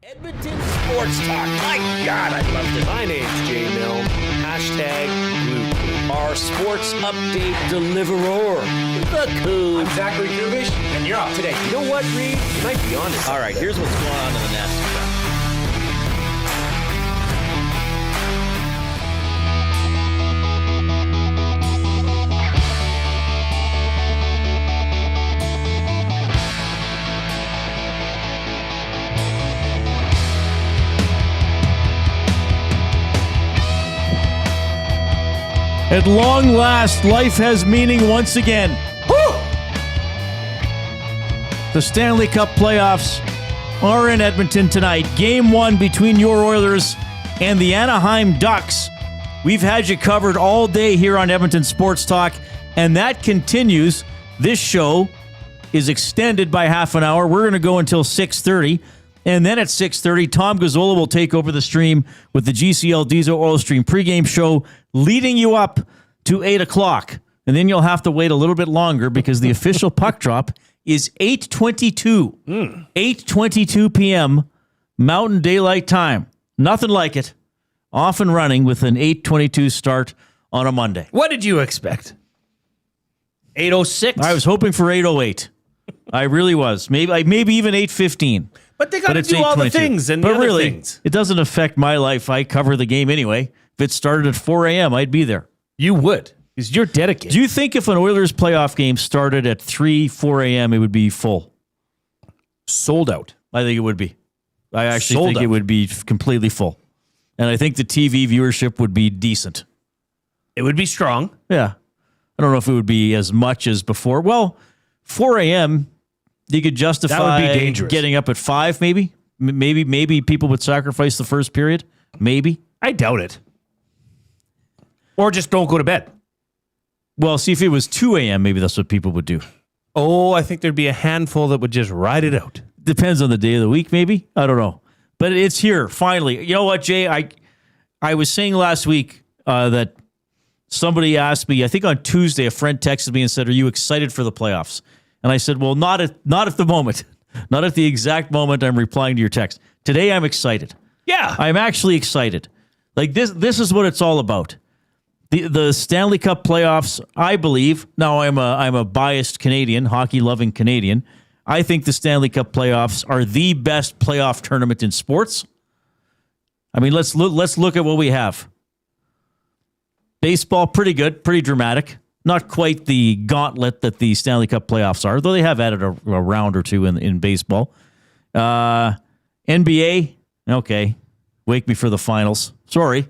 Edmonton Sports Talk. My God, I love this. My name's Jay Milne. #Blue. Our sports update deliverer, the Coon. I'm Zachary Kubish, and you're up today. You know what, Reid? You might be honest. All right, here's what's going on in the nest. At long last, life has meaning once again. Woo! The Stanley Cup playoffs are in Edmonton tonight. Game 1 between your Oilers and the Anaheim Ducks. We've had you covered all day here on Edmonton Sports Talk, and that continues. This show is extended by half an hour. We're going to go until 6:30. And then at 6:30, Tom Gazzola will take over the stream with the GCL Diesel Oil Stream pregame show, leading you up to 8 o'clock. And then you'll have to wait a little bit longer because the official puck drop is 8:22. 8:22 p.m. Mountain Daylight Time. Nothing like it. Off and running with an 8:22 start on a Monday. What did you expect? 8:06? I was hoping for 8:08. I really was. Maybe even 8:15. But they got to do all the things and the other really, things. It doesn't affect my life. I cover the game anyway. If it started at 4 a.m., I'd be there. You would, because you're dedicated. Do you think if an Oilers playoff game started at 3, 4 a.m., it would be full? Sold out. I think it would be. I actually think it would be completely full. And I think the TV viewership would be decent. It would be strong. Yeah. I don't know if it would be as much as before. Well, 4 a.m., you could justify that would be dangerous. Getting up at 5, maybe. Maybe people would sacrifice the first period. Maybe. I doubt it. Or just don't go to bed. Well, see, if it was 2 a.m., maybe that's what people would do. Oh, I think there'd be a handful that would just ride it out. Depends on the day of the week, maybe. I don't know. But it's here, finally. You know what, Jay? I was saying last week that somebody asked me, I think on Tuesday, a friend texted me and said, "Are you excited for the playoffs?" And I said, well, not at the moment. Not at the exact moment I'm replying to your text. Today, I'm excited. Yeah. I'm actually excited. Like, this is what it's all about. The Stanley Cup playoffs, I believe, now I'm a biased Canadian, hockey-loving Canadian. I think the Stanley Cup playoffs are the best playoff tournament in sports. I mean, let's look at what we have. Baseball, pretty good, pretty dramatic. Not quite the gauntlet that the Stanley Cup playoffs are, though they have added a round or two in baseball. NBA, okay. Wake me for the finals. Sorry.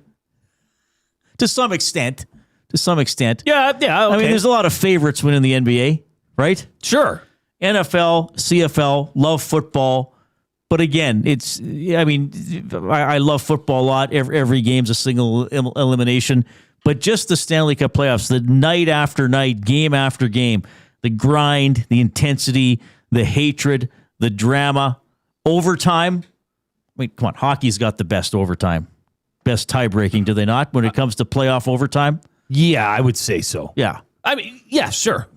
To some extent. Yeah, okay. I mean, there's a lot of favorites winning the NBA, right? Sure. NFL, CFL, love football. But again, I love football a lot. Every game's a single elimination. But just the Stanley Cup playoffs, the night after night, game after game, the grind, the intensity, the hatred, the drama, overtime. I mean, come on, hockey's got the best overtime. Best tie-breaking, do they not, when it comes to playoff overtime? Yeah, I would say so. Yeah. I mean, yeah, sure.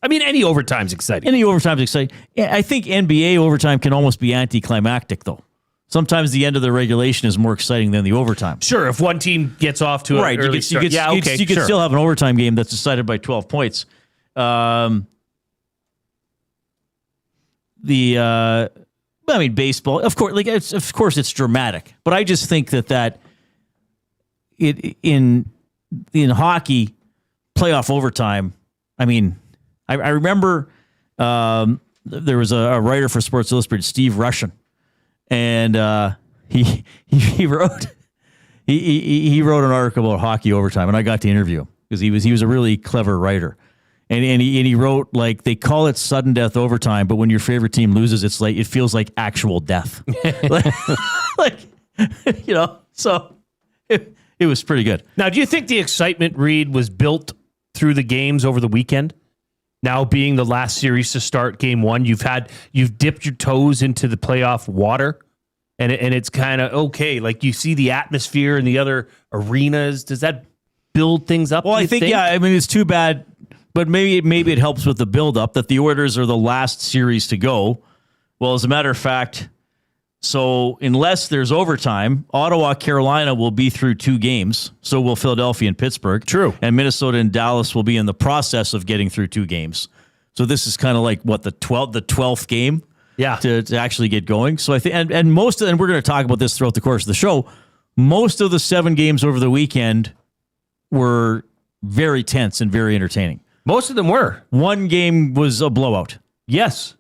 I mean, any overtime's exciting. I think NBA overtime can almost be anticlimactic, though. Sometimes the end of the regulation is more exciting than the overtime. Sure, if one team gets off to an early start. You could still have an overtime game that's decided by 12 points. Baseball, of course, it's dramatic. But I just think that in hockey, playoff overtime. I mean, I remember there was a writer for Sports Illustrated, Steve Rushin. And he wrote an article about hockey overtime, and I got to interview him because he was a really clever writer, and he wrote, like, they call it sudden death overtime, but when your favorite team loses, it feels like actual death, So it was pretty good. Now, do you think the excitement, Reid, was built through the games over the weekend? Now being the last series to start game 1, you've dipped your toes into the playoff water, and it's kind of okay. Like, you see the atmosphere in the other arenas. Does that build things up? Well, I think, yeah. I mean, it's too bad, but maybe it helps with the buildup that the Oilers are the last series to go. Well, as a matter of fact, So unless there's overtime, Ottawa, Carolina will be through 2 games. So will Philadelphia and Pittsburgh. True. And Minnesota and Dallas will be in the process of getting through 2 games. So this is kind of like the 12th game to actually get going. So I think, and we're going to talk about this throughout the course of the show. Most of the 7 games over the weekend were very tense and very entertaining. Most of them were. 1 game was a blowout. Yes.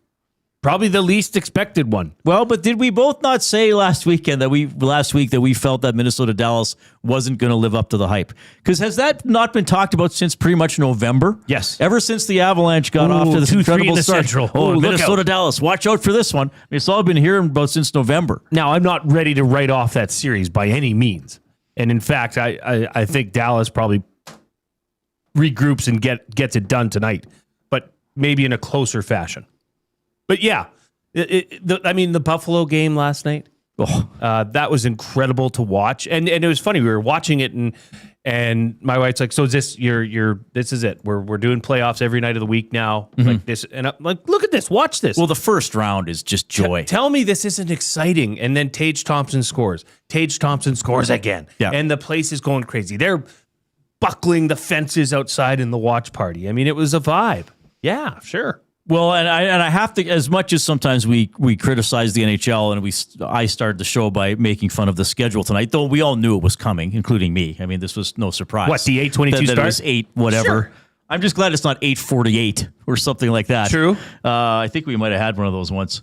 Probably the least expected one. Well, but did we both not say last week that we felt that Minnesota Dallas wasn't going to live up to the hype? Because has that not been talked about since pretty much November? Yes. Ever since the Avalanche got off to this 2-3 incredible in the start. Central. Minnesota Dallas, watch out for this one. I mean, it's all I've been hearing about since November. Now, I'm not ready to write off that series by any means. And in fact, I think Dallas probably regroups and gets it done tonight, but maybe in a closer fashion. But yeah, the Buffalo game last night, that was incredible to watch. And it was funny. We were watching it and my wife's like, so is this this is it. We're doing playoffs every night of the week now. Like this. And I'm like, look at this, watch this. Well, the first round is just joy. Tell me this isn't exciting. And then Tage Thompson scores. Tage Thompson scores again. Yeah. And the place is going crazy. They're buckling the fences outside in the watch party. I mean, it was a vibe. Yeah, sure. Well, and I have to, as much as sometimes we criticize the NHL, and I started the show by making fun of the schedule tonight, though we all knew it was coming, including me. I mean, this was no surprise. What, the 8:22 start? It was 8 whatever. Sure. I'm just glad it's not 8:48 or something like that. True. I think we might have had one of those once.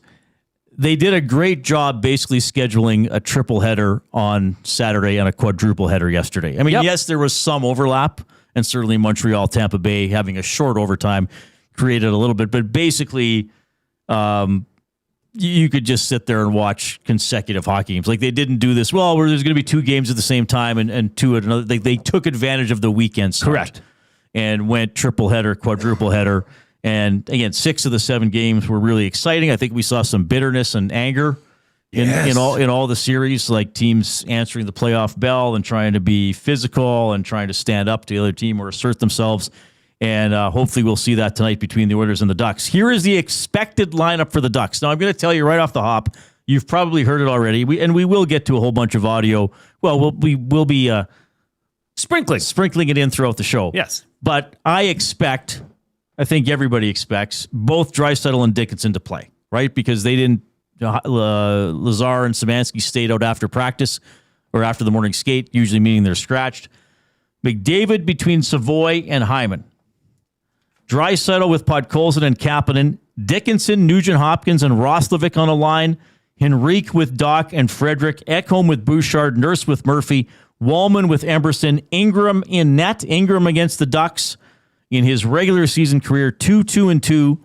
They did a great job basically scheduling a triple header on Saturday and a quadruple header yesterday. I mean, yes, there was some overlap, and certainly Montreal, Tampa Bay having a short overtime created a little bit, but basically you could just sit there and watch consecutive hockey games. Like, they didn't do this, well, where there's going to be 2 games at the same time and 2 at another. They took advantage of the weekend start. Correct. And went triple header, quadruple header. And again, 6 of the 7 games were really exciting. I think we saw some bitterness and anger in all the series, like teams answering the playoff bell and trying to be physical and trying to stand up to the other team or assert themselves. And hopefully we'll see that tonight between the Oilers and the Ducks. Here is the expected lineup for the Ducks. Now, I'm going to tell you right off the hop, you've probably heard it already, we will get to a whole bunch of audio. Well, we will be sprinkling it in throughout the show. Yes. But I think everybody expects both Draisaitl and Dickinson to play, right? Because they didn't, Lazar and Szymanski stayed out after practice or after the morning skate, usually meaning they're scratched. McDavid between Savoy and Hyman. Draisaitl with Podkolzin and Kapanen, Dickinson, Nugent-Hopkins, and Roslovic on a line, Henrique with Doc and Frederick, Ekholm with Bouchard, Nurse with Murphy, Wallman with Emberson, Ingram in net. Ingram against the Ducks in his regular season career, 2-2-2,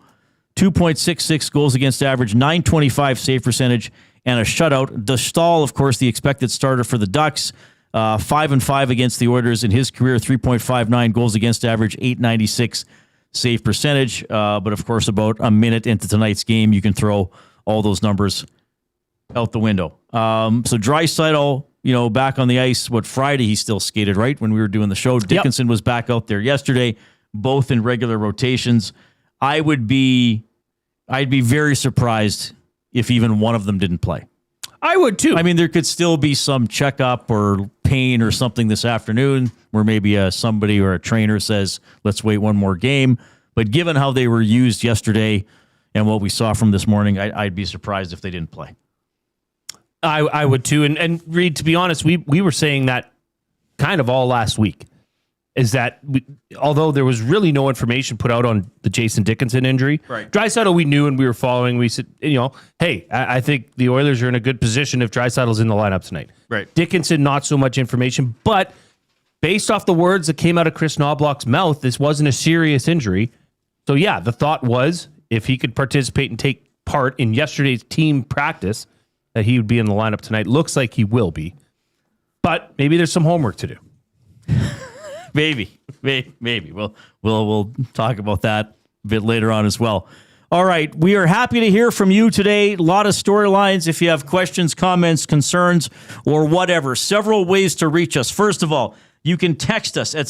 2.66 goals against average, .925 save percentage, and a shutout. De Staal, of course, the expected starter for the Ducks, 5-5 against the Oilers in his career, 3.59 goals against average, .896 save percentage. But of course, about a minute into tonight's game, you can throw all those numbers out the window. So Draisaitl, back on the ice. Friday he still skated, right? When we were doing the show. Dickinson was back out there yesterday, both in regular rotations. I'd be very surprised if even one of them didn't play. I would too. I mean, there could still be some checkup or pain or something this afternoon where maybe somebody or a trainer says, let's wait one more game. But given how they were used yesterday and what we saw from this morning, I'd be surprised if they didn't play. I would too. And Reid, to be honest, we were saying that kind of all last week, is that although there was really no information put out on the Jason Dickinson injury, right. Draisaitl we knew and we were following. We said, hey, I think the Oilers are in a good position if Draisaitl's in the lineup tonight. Right. Dickinson, not so much information, but based off the words that came out of Kris Knoblauch's mouth, this wasn't a serious injury. So yeah, the thought was if he could participate and take part in yesterday's team practice, that he would be in the lineup tonight. Looks like he will be, but maybe there's some homework to do. Maybe. We'll talk about that a bit later on as well. All right, we are happy to hear from you today. A lot of storylines. If you have questions, comments, concerns, or whatever, several ways to reach us. First of all, you can text us at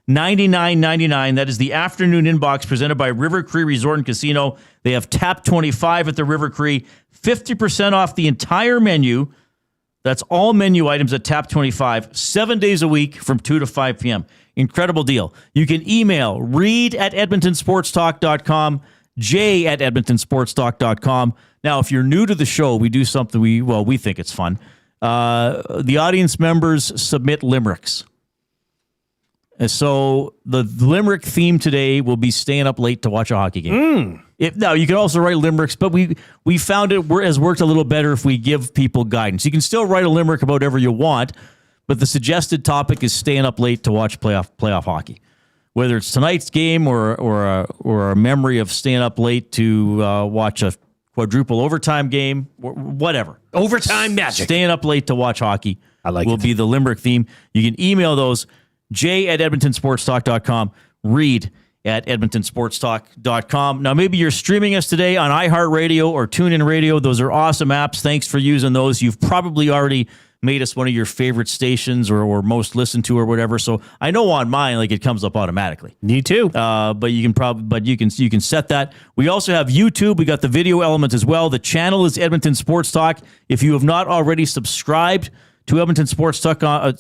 $99.99. That is the afternoon inbox presented by River Cree Resort and Casino. They have Tap 25 at the River Cree. 50% off the entire menu. That's all menu items at Tap 25, 7 days a week from 2 to 5 p.m. Incredible deal. You can email reid@edmontonsportstalk.com, jay@edmontonsportstalk.com. Now, if you're new to the show, we do something we think it's fun. The audience members submit limericks. And so the limerick theme today will be staying up late to watch a hockey game. Now, you can also write limericks, but we found it has worked a little better if we give people guidance. You can still write a limerick about whatever you want, but the suggested topic is staying up late to watch playoff hockey. Whether it's tonight's game or a memory of staying up late to watch a quadruple overtime game, or whatever. Overtime magic. Staying up late to watch hockey will be the limerick theme. You can email those, jay@edmontonsportstalk.com, reid@edmontonsportstalk.com. Now, maybe you're streaming us today on iHeartRadio or TuneIn Radio. Those are awesome apps. Thanks for using those. You've probably already made us one of your favorite stations or most listened to or whatever. So I know on mine, like, it comes up automatically. Me too. But you can set that. We also have YouTube. We got the video element as well. The channel is Edmonton Sports Talk. If you have not already subscribed to Edmonton Sports Talk on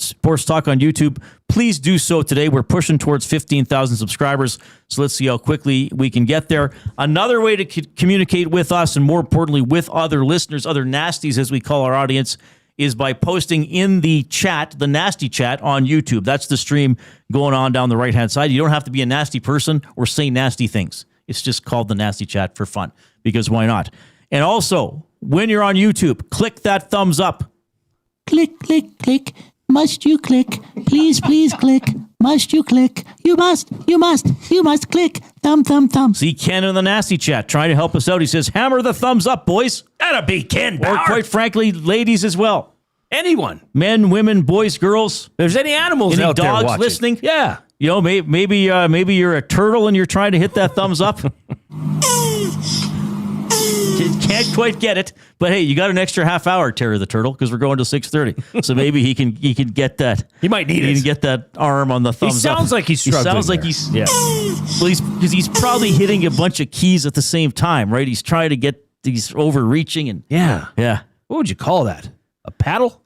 YouTube, please do so today. We're pushing towards 15,000 subscribers, so let's see how quickly we can get there. Another way to communicate with us, and more importantly with other listeners, other nasties as we call our audience, is by posting in the chat, the nasty chat on YouTube. That's the stream going on down the right-hand side. You don't have to be a nasty person or say nasty things. It's just called the nasty chat for fun, because why not? And also, when you're on YouTube, click that thumbs up. Click, click, click. Must you click? Please, please click. Must you click? You must click. Thumb, thumb, thumb. See Ken in the nasty chat trying to help us out. He says, hammer the thumbs up, boys. That'll be Ken Or Bauer. quite frankly, ladies as well. Anyone. Men, women, boys, girls. If there's any animals Any out there dogs watching. listening? Yeah. You know, maybe you're a turtle and you're trying to hit that thumbs up. Can't quite get it, but hey, you got an extra half hour, Terry the Turtle, because we're going to 6:30. So maybe he can get that. He might need it. He can get that arm on the thumbs up. He sounds like he's struggling. He sounds like there. he's Yeah. Well, because he's probably hitting a bunch of keys at the same time, right? He's trying to get these overreaching and Yeah. yeah. What would you call that? A paddle?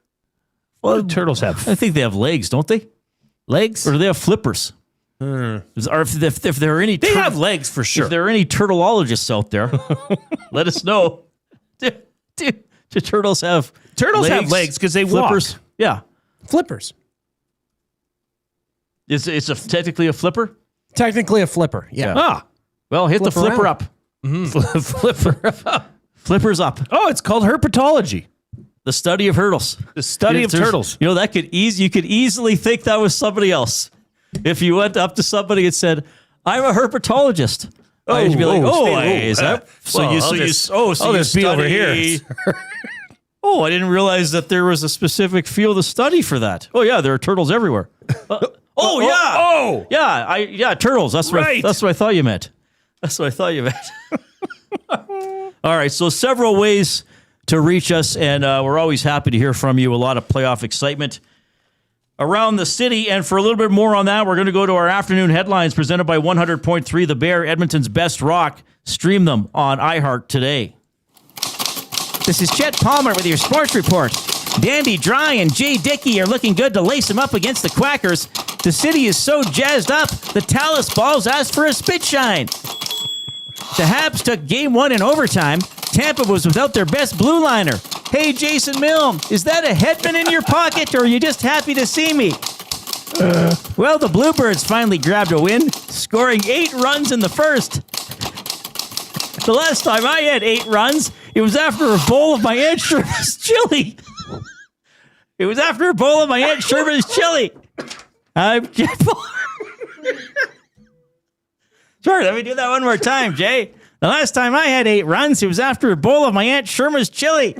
Well, turtles have I think they have legs, don't they? legs. Or do they have flippers? Or if there are any, They have legs for sure. If there are any turtleologists out there, let us know. Do turtles have Turtles have legs because they flippers? walk. Yeah, Flippers. it's technically a flipper. Technically a flipper. Yeah. Ah. Well, hit the Flip flipper around. up. Flipper. Flippers up. Oh, it's called herpetology. The study of hurdles. The study of turtles. You know, you could easily think that was somebody else. If you went up to somebody and said, "I'm a herpetologist," you'd be like, is that? There's be over here. Oh, I didn't realize that there was a specific field of study for that. Oh yeah, there are turtles everywhere. Turtles. That's Right. what I thought you meant. All right, so several ways to reach us, and we're always happy to hear from you. A lot of playoff excitement around the city, and for a little bit more on that, we're going to go to our afternoon headlines presented by 100.3 The Bear, Edmonton's best rock. Stream them on iHeart today. This is Chet Palmer with your sports report. Dandy Dry and Jay Dickey are looking good to lace him up against the Quackers. The city is so jazzed up, the Talus Balls asked for a spit shine. The Habs took Game 1 in overtime. Tampa was without their best blue liner. Hey, Jason Milne, is that a Hedman in your pocket, or are you just happy to see me? Well, the Bluebirds finally grabbed a win, scoring 8 runs in the first. The last time I had 8 runs, it was after a bowl of my Aunt Sherman's chili. I'm Jeff. Sure, let me do that one more time, Jay. The last time I had 8 runs, it was after a bowl of my Aunt Sherman's chili.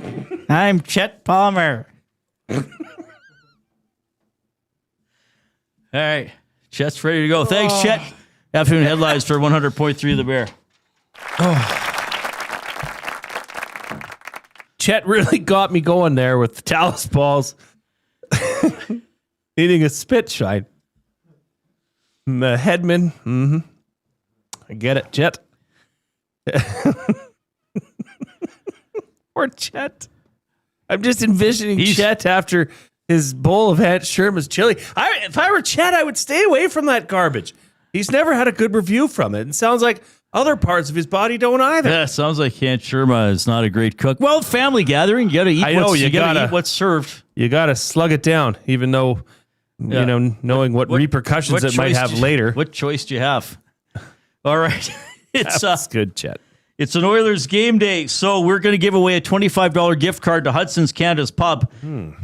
I'm Chet Palmer. All right, Chet's ready to go. Thanks, Chet. Afternoon headlines for 100.3 The Bear. Chet really got me going there with the Talus Balls. Needing a spit shine. Hedman. Mm-hmm. I get it, Chet. Poor Chet. I'm just envisioning Chet after his bowl of Aunt Sherman's chili. If I were Chet, I would stay away from that garbage. He's never had a good review from it. And sounds like other parts of his body don't either. Yeah, sounds like Aunt Sherma is not a great cook. Well, family gathering, you got to eat. You got to eat what's served. You got to slug it down, even though knowing what repercussions it might have later. What choice do you have? All right, That's good, Chet. It's an Oilers game day, so we're going to give away a $25 gift card to Hudson's Canada's Pub.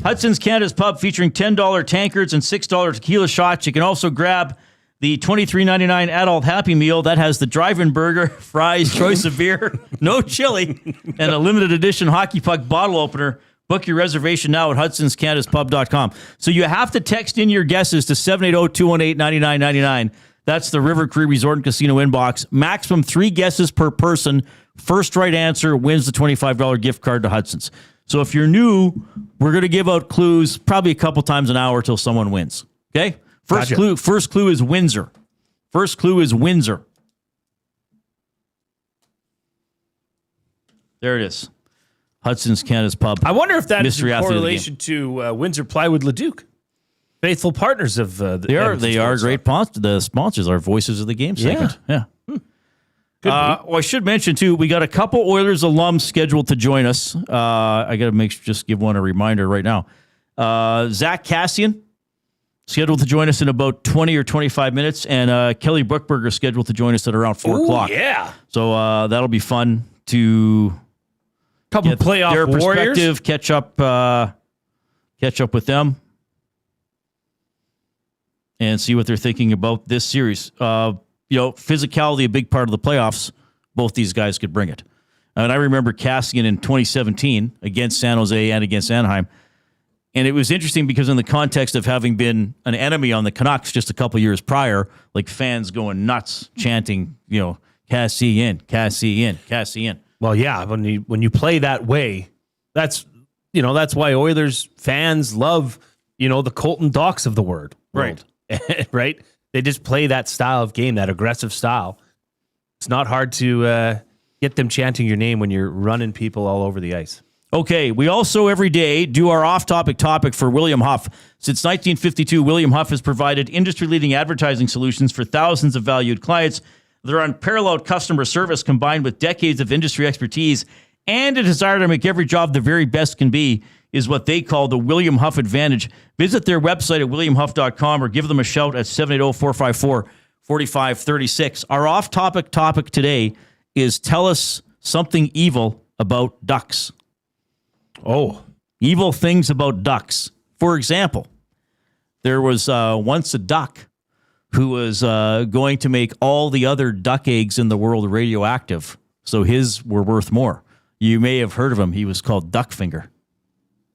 Hudson's Canada's Pub featuring $10 tankards and $6 tequila shots. You can also grab the $23.99 adult Happy Meal that has the drive-in burger, fries, choice of beer, no chili, and a limited edition hockey puck bottle opener. Book your reservation now at hudsonscanadaspub.com. So you have to text in your guesses to 780-218-9999. That's the River Cree Resort and Casino inbox. Maximum 3 guesses per person. First right answer wins the $25 gift card to Hudson's. So if you're new, we're going to give out clues probably a couple times an hour till someone wins. Okay? First clue is Windsor. First clue is Windsor. There it is. Hudson's Canada's Pub. I wonder if that is Mystery in athlete of the correlation to Windsor Plywood Leduc. Faithful partners of the They are great the sponsors, are voices of the game segment. Yeah. Well, I should mention, too, we got a couple Oilers alums scheduled to join us. I got to just give one a reminder right now. Zack Kassian, scheduled to join us in about 20 or 25 minutes, and Kelly Buchberger scheduled to join us at around 4 o'clock. Yeah. So that'll be fun to couple get playoff their warriors. perspective, catch up with them, and see what they're thinking about this series. Physicality, a big part of the playoffs. Both these guys could bring it. And I remember Kassian in 2017 against San Jose and against Anaheim. And it was interesting because in the context of having been an enemy on the Canucks just a couple years prior, like fans going nuts, chanting, Kassian, Kassian, Kassian. Well, yeah, when you play that way, that's why Oilers fans love, the Colton Dawks of the world. Right. Right? They just play that style of game, that aggressive style. It's not hard to get them chanting your name when you're running people all over the ice. Okay, we also every day do our off-topic topic for William Huff. Since 1952, William Huff has provided industry-leading advertising solutions for thousands of valued clients. Their unparalleled customer service combined with decades of industry expertise and a desire to make every job the very best can be is what they call the William Huff Advantage. Visit their website at williamhuff.com or give them a shout at 780-454-4536. Our off-topic topic today is tell us something evil about ducks. Oh. Evil things about ducks. For example, there was once a duck who was going to make all the other duck eggs in the world radioactive, so his were worth more. You may have heard of him. He was called Duckfinger.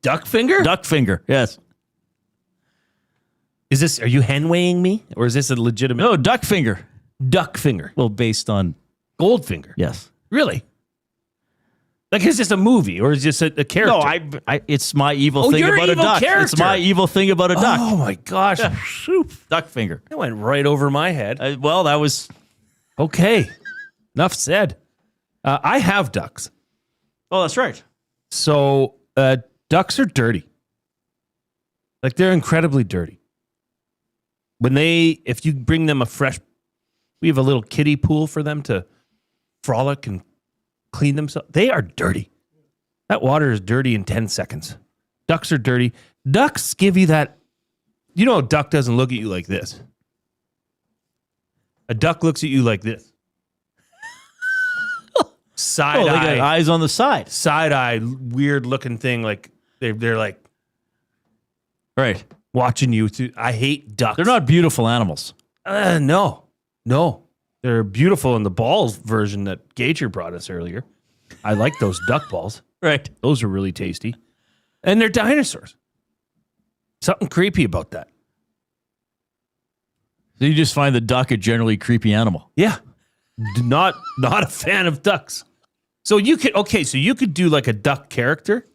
Duckfinger? Duckfinger, yes. Are you hen-weighing me? Or is this a legitimate? No, Duckfinger. Duckfinger. Well, based on Goldfinger. Yes. Really? Like, is this a movie or is this a character? No, it's my evil thing about a duck. Character. It's my evil thing about a duck. Oh, my gosh. Yeah. Shoot. Duckfinger. That went right over my head. Well, that was... Okay. Enough said. I have ducks. Oh, that's right. So, ducks are dirty. Like, they're incredibly dirty. If you bring them we have a little kiddie pool for them to frolic and clean themselves. They are dirty. That water is dirty in 10 seconds. Ducks are dirty. Ducks give you that. A duck doesn't look at you like this. A duck looks at you like this. Side they eye. got eyes on the side. Side eye, weird looking thing. Like they're like Right. watching you. I hate ducks. They're not beautiful animals. No. They're beautiful in the balls version that Gager brought us earlier. I like those duck balls. Right. Those are really tasty. And they're dinosaurs. Something creepy about that. So you just find the duck a generally creepy animal. Yeah. Not a fan of ducks. So you could do like a duck character.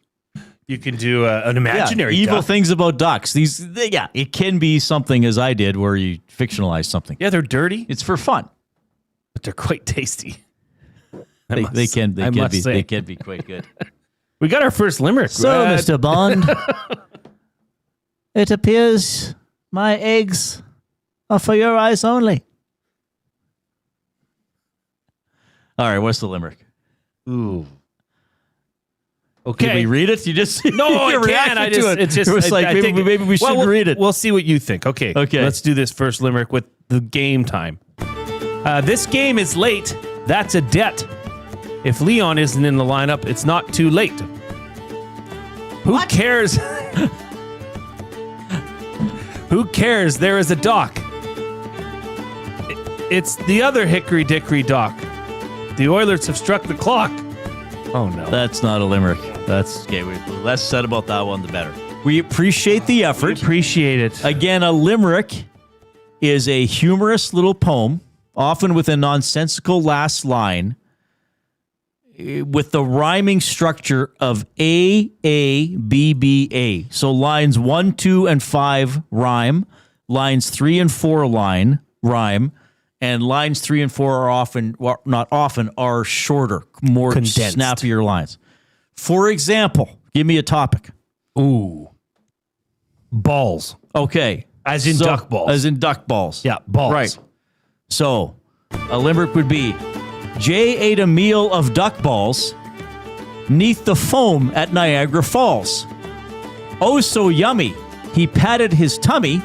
You can do an imaginary evil duck. things about ducks. It can be something as I did where you fictionalize something. Yeah, they're dirty, It's for fun. but they're quite tasty. They can be quite good. We got our first limerick. So, Mr. Bond, it appears my eggs are for your eyes only. All right, what's the limerick? Ooh. Can Okay. we read it? You just No, I your can't. reaction to it was like maybe we should read it. We'll see what you think. Okay. Okay. Let's do this first limerick with the game time. This game is late. That's a debt. If Leon isn't in the lineup, it's not too late. Who cares? Who cares? There is a dock. It's the other Hickory Dickory dock. The Oilers have struck the clock. Oh, no. That's not a limerick. That's okay. Less said about that one, the better. We appreciate the effort. Appreciate it. Again, a limerick is a humorous little poem, often with a nonsensical last line, with the rhyming structure of A, B, B, A. So lines 1, 2, and 5 rhyme. Lines 3 and 4 rhyme. And lines 3 and 4 are often, well, not often, are shorter, more Condensed. snappier lines. For example, give me a topic. Ooh. Balls. Okay. As in duck balls. As in duck balls. Yeah, balls. Right. So, a limerick would be, Jay ate a meal of duck balls neath the foam at Niagara Falls. Oh, so yummy. He patted his tummy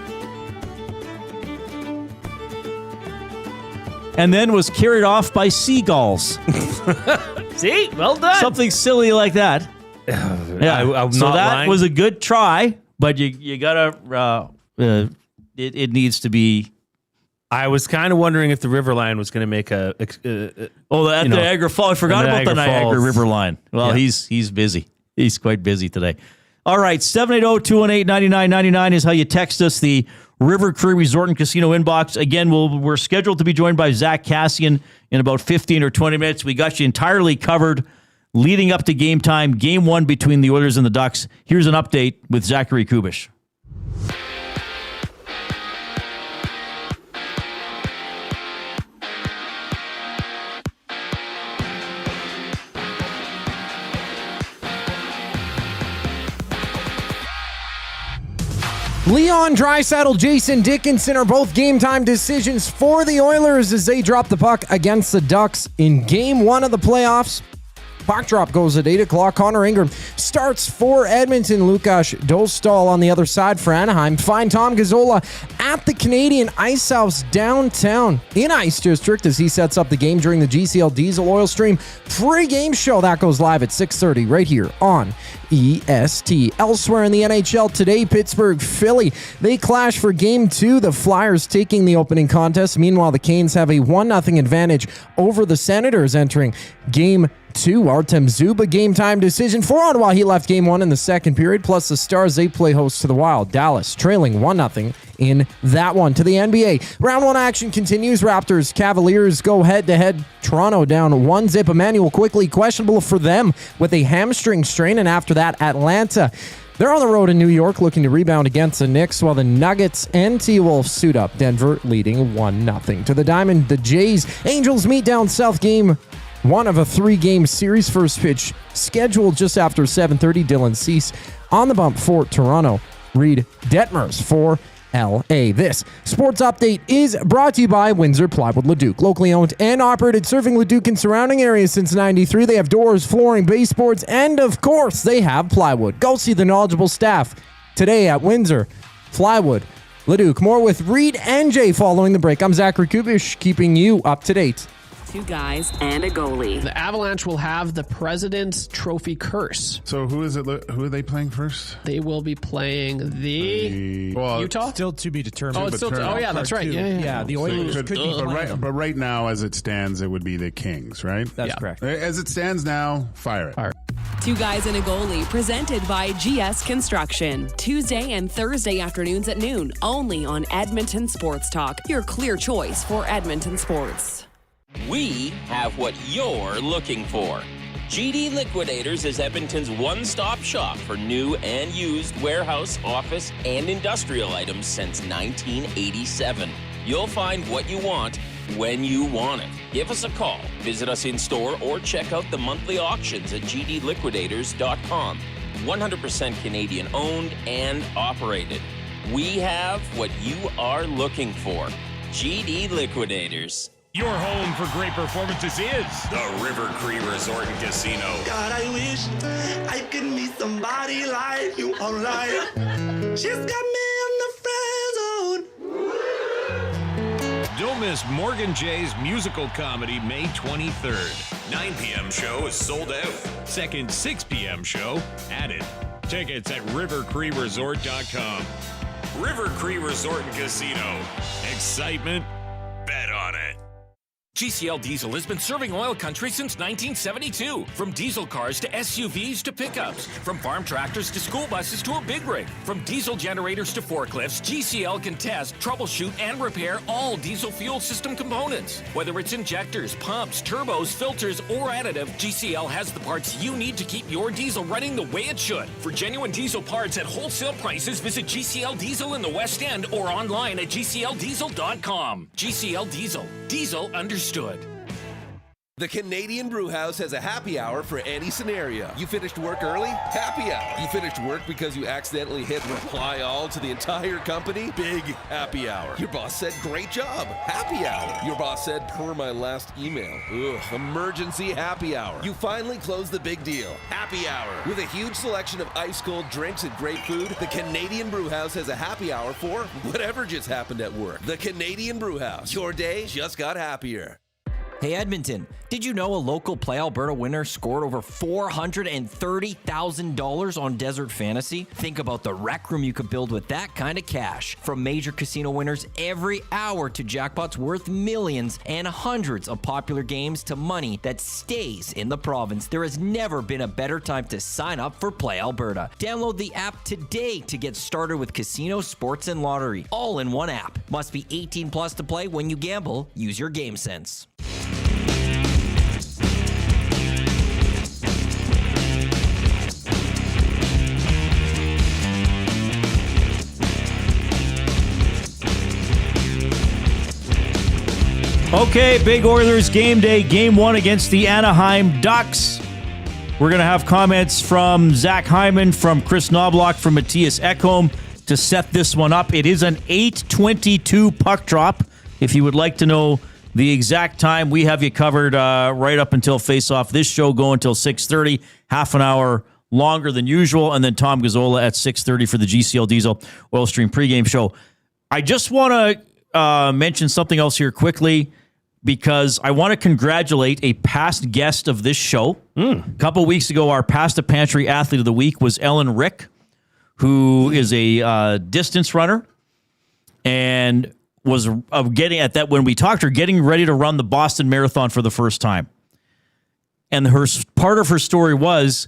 and then was carried off by seagulls. See? Well done. Something silly like that. Yeah. I'm So not that lying. was a good try, but you gotta, it needs to be. I was kind of wondering if the Riverline was going to make a The you know, Niagara Falls. I forgot the about the Niagara Niagara Falls. River line. Well, Yeah. he's busy. He's quite busy today. All right, 780-218-9999 is how you text us the River Cree Resort and Casino inbox. Again, we're scheduled to be joined by Zack Kassian in about 15 or 20 minutes. We got you entirely covered leading up to game time, game one between the Oilers and the Ducks. Here's an update with Zachary Kubish. Leon Draisaitl, Jason Dickinson are both game time decisions for the Oilers as they drop the puck against the Ducks in game one of the playoffs. Puck drop goes at 8 o'clock. Connor Ingram starts for Edmonton. Lukas Dostal on the other side for Anaheim. Find Tom Gazzola at the Canadian Ice House downtown in Ice District as he sets up the game during the GCL Diesel Oil Stream pre-game show. That goes live at 6:30 right here on EST. Elsewhere in the NHL today, Pittsburgh, Philly, they clash for game two. The Flyers taking the opening contest. Meanwhile, the Canes have a 1-0 advantage over the Senators entering game two. Artem Zuba game time decision for Ottawa. He left game one in the second period. Plus the Stars, they play host to the Wild. Dallas trailing 1-0 in that one. To the NBA, round one action continues. Raptors, Cavaliers go head-to-head. Toronto down 1-0. Emmanuel quickly questionable for them with a hamstring strain. And after that, Atlanta, they're on the road in New York looking to rebound against the Knicks while the Nuggets and T-Wolves suit up. Denver leading 1-0. To the Diamond, the Jays. Angels meet down south game one of a 3-game series. First pitch scheduled just after 7:30. Dylan Cease on the bump for Toronto. Reid Detmers for LA. This sports update is brought to you by Windsor Plywood Leduc. Locally owned and operated, serving Leduc and surrounding areas since '93. They have doors, flooring, baseboards, and of course, they have plywood. Go see the knowledgeable staff today at Windsor Plywood Leduc. More with Reid and Jay following the break. I'm Zachary Kubish, keeping you up to date. Two guys and a goalie. The Avalanche will have the President's Trophy curse. So who is it? Who are they playing first? They will be playing the Utah. Still to be determined. Oh, it's still. Oh, yeah, that's right. Yeah. The Oilers could be playing. But right now, as it stands, it would be the Kings, right? That's correct. As it stands now, fire it. Two guys and a goalie, presented by GS Construction. Tuesday and Thursday afternoons at noon, only on Edmonton Sports Talk. Your clear choice for Edmonton sports. We have what you're looking for. GD Liquidators is Edmonton's one-stop shop for new and used warehouse, office, and industrial items since 1987. You'll find what you want when you want it. Give us a call, visit us in store, or check out the monthly auctions at gdliquidators.com. 100% Canadian owned and operated. We have what you are looking for. GD Liquidators. Your home for great performances is the River Cree Resort and Casino. God, I wish I could meet somebody like you online. She's got me in the friend zone. Don't miss Morgan Jay's musical comedy May 23rd. 9 p.m. show is sold out. Second 6 p.m. show added. Tickets at rivercreeresort.com. River Cree Resort and Casino. Excitement. Bet on it. GCL Diesel has been serving oil country since 1972. From diesel cars to SUVs to pickups. From farm tractors to school buses to a big rig. From diesel generators to forklifts, GCL can test, troubleshoot, and repair all diesel fuel system components. Whether it's injectors, pumps, turbos, filters, or additive, GCL has the parts you need to keep your diesel running the way it should. For genuine diesel parts at wholesale prices, visit GCL Diesel in the West End or online at gcldiesel.com. GCL Diesel. Diesel understood. The Canadian Brewhouse has a happy hour for any scenario. You finished work early? Happy hour. You finished work because you accidentally hit reply all to the entire company? Big happy hour. Your boss said, great job. Happy hour. Your boss said, per my last email. Ugh, emergency happy hour. You finally closed the big deal. Happy hour. With a huge selection of ice cold drinks and great food, the Canadian Brewhouse has a happy hour for whatever just happened at work. The Canadian Brewhouse. Your day just got happier. Hey Edmonton, did you know a local Play Alberta winner scored over $430,000 on Desert Fantasy? Think about the rec room you could build with that kind of cash. From major casino winners every hour to jackpots worth millions and hundreds of popular games to money that stays in the province, there has never been a better time to sign up for Play Alberta. Download the app today to get started with casino, sports, and lottery, all in one app. Must be 18 plus to play. When you gamble, use your game sense. Okay, big Oilers game day, game one against the Anaheim Ducks. We're going to have comments from Zach Hyman, from Kris Knoblauch, from Matthias Ekholm to set this one up. It is an 8:22 puck drop. If you would like to know the exact time, we have you covered right up until face-off. This show go until 6:30, half an hour longer than usual, and then Tom Gazzola at 6:30 for the GCL Diesel Oil Stream pregame show. I just want to mention something else here quickly, because I want to congratulate a past guest of this show. A couple weeks ago, our Pasta Pantry Athlete of the Week was Ellen Rick, who is a distance runner and was getting at that when we talked to her, getting ready to run the Boston Marathon for the first time. And her part of her story was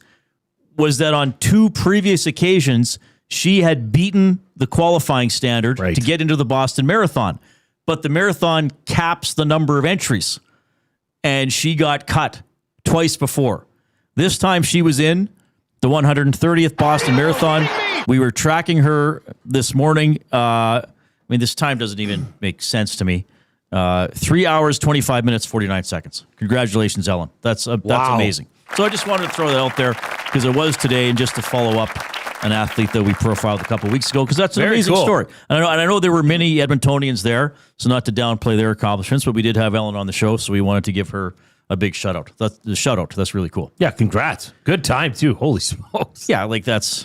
that on two previous occasions, she had beaten the qualifying standard to get into the Boston Marathon. But the marathon caps the number of entries, and she got cut twice before. This time she was in the 130th Boston Marathon. We were tracking her this morning. This time doesn't even make sense to me. 3 hours, 25 minutes, 49 seconds. Congratulations, Ellen. That's amazing. So I just wanted to throw that out there because it was today, and just to follow up an athlete that we profiled a couple of weeks ago, because that's an amazing story. And I know there were many Edmontonians there, so not to downplay their accomplishments, but we did have Ellen on the show, so we wanted to give her a big shout out. That's really cool. Yeah, congrats. Good time too. Holy smokes. Yeah, that's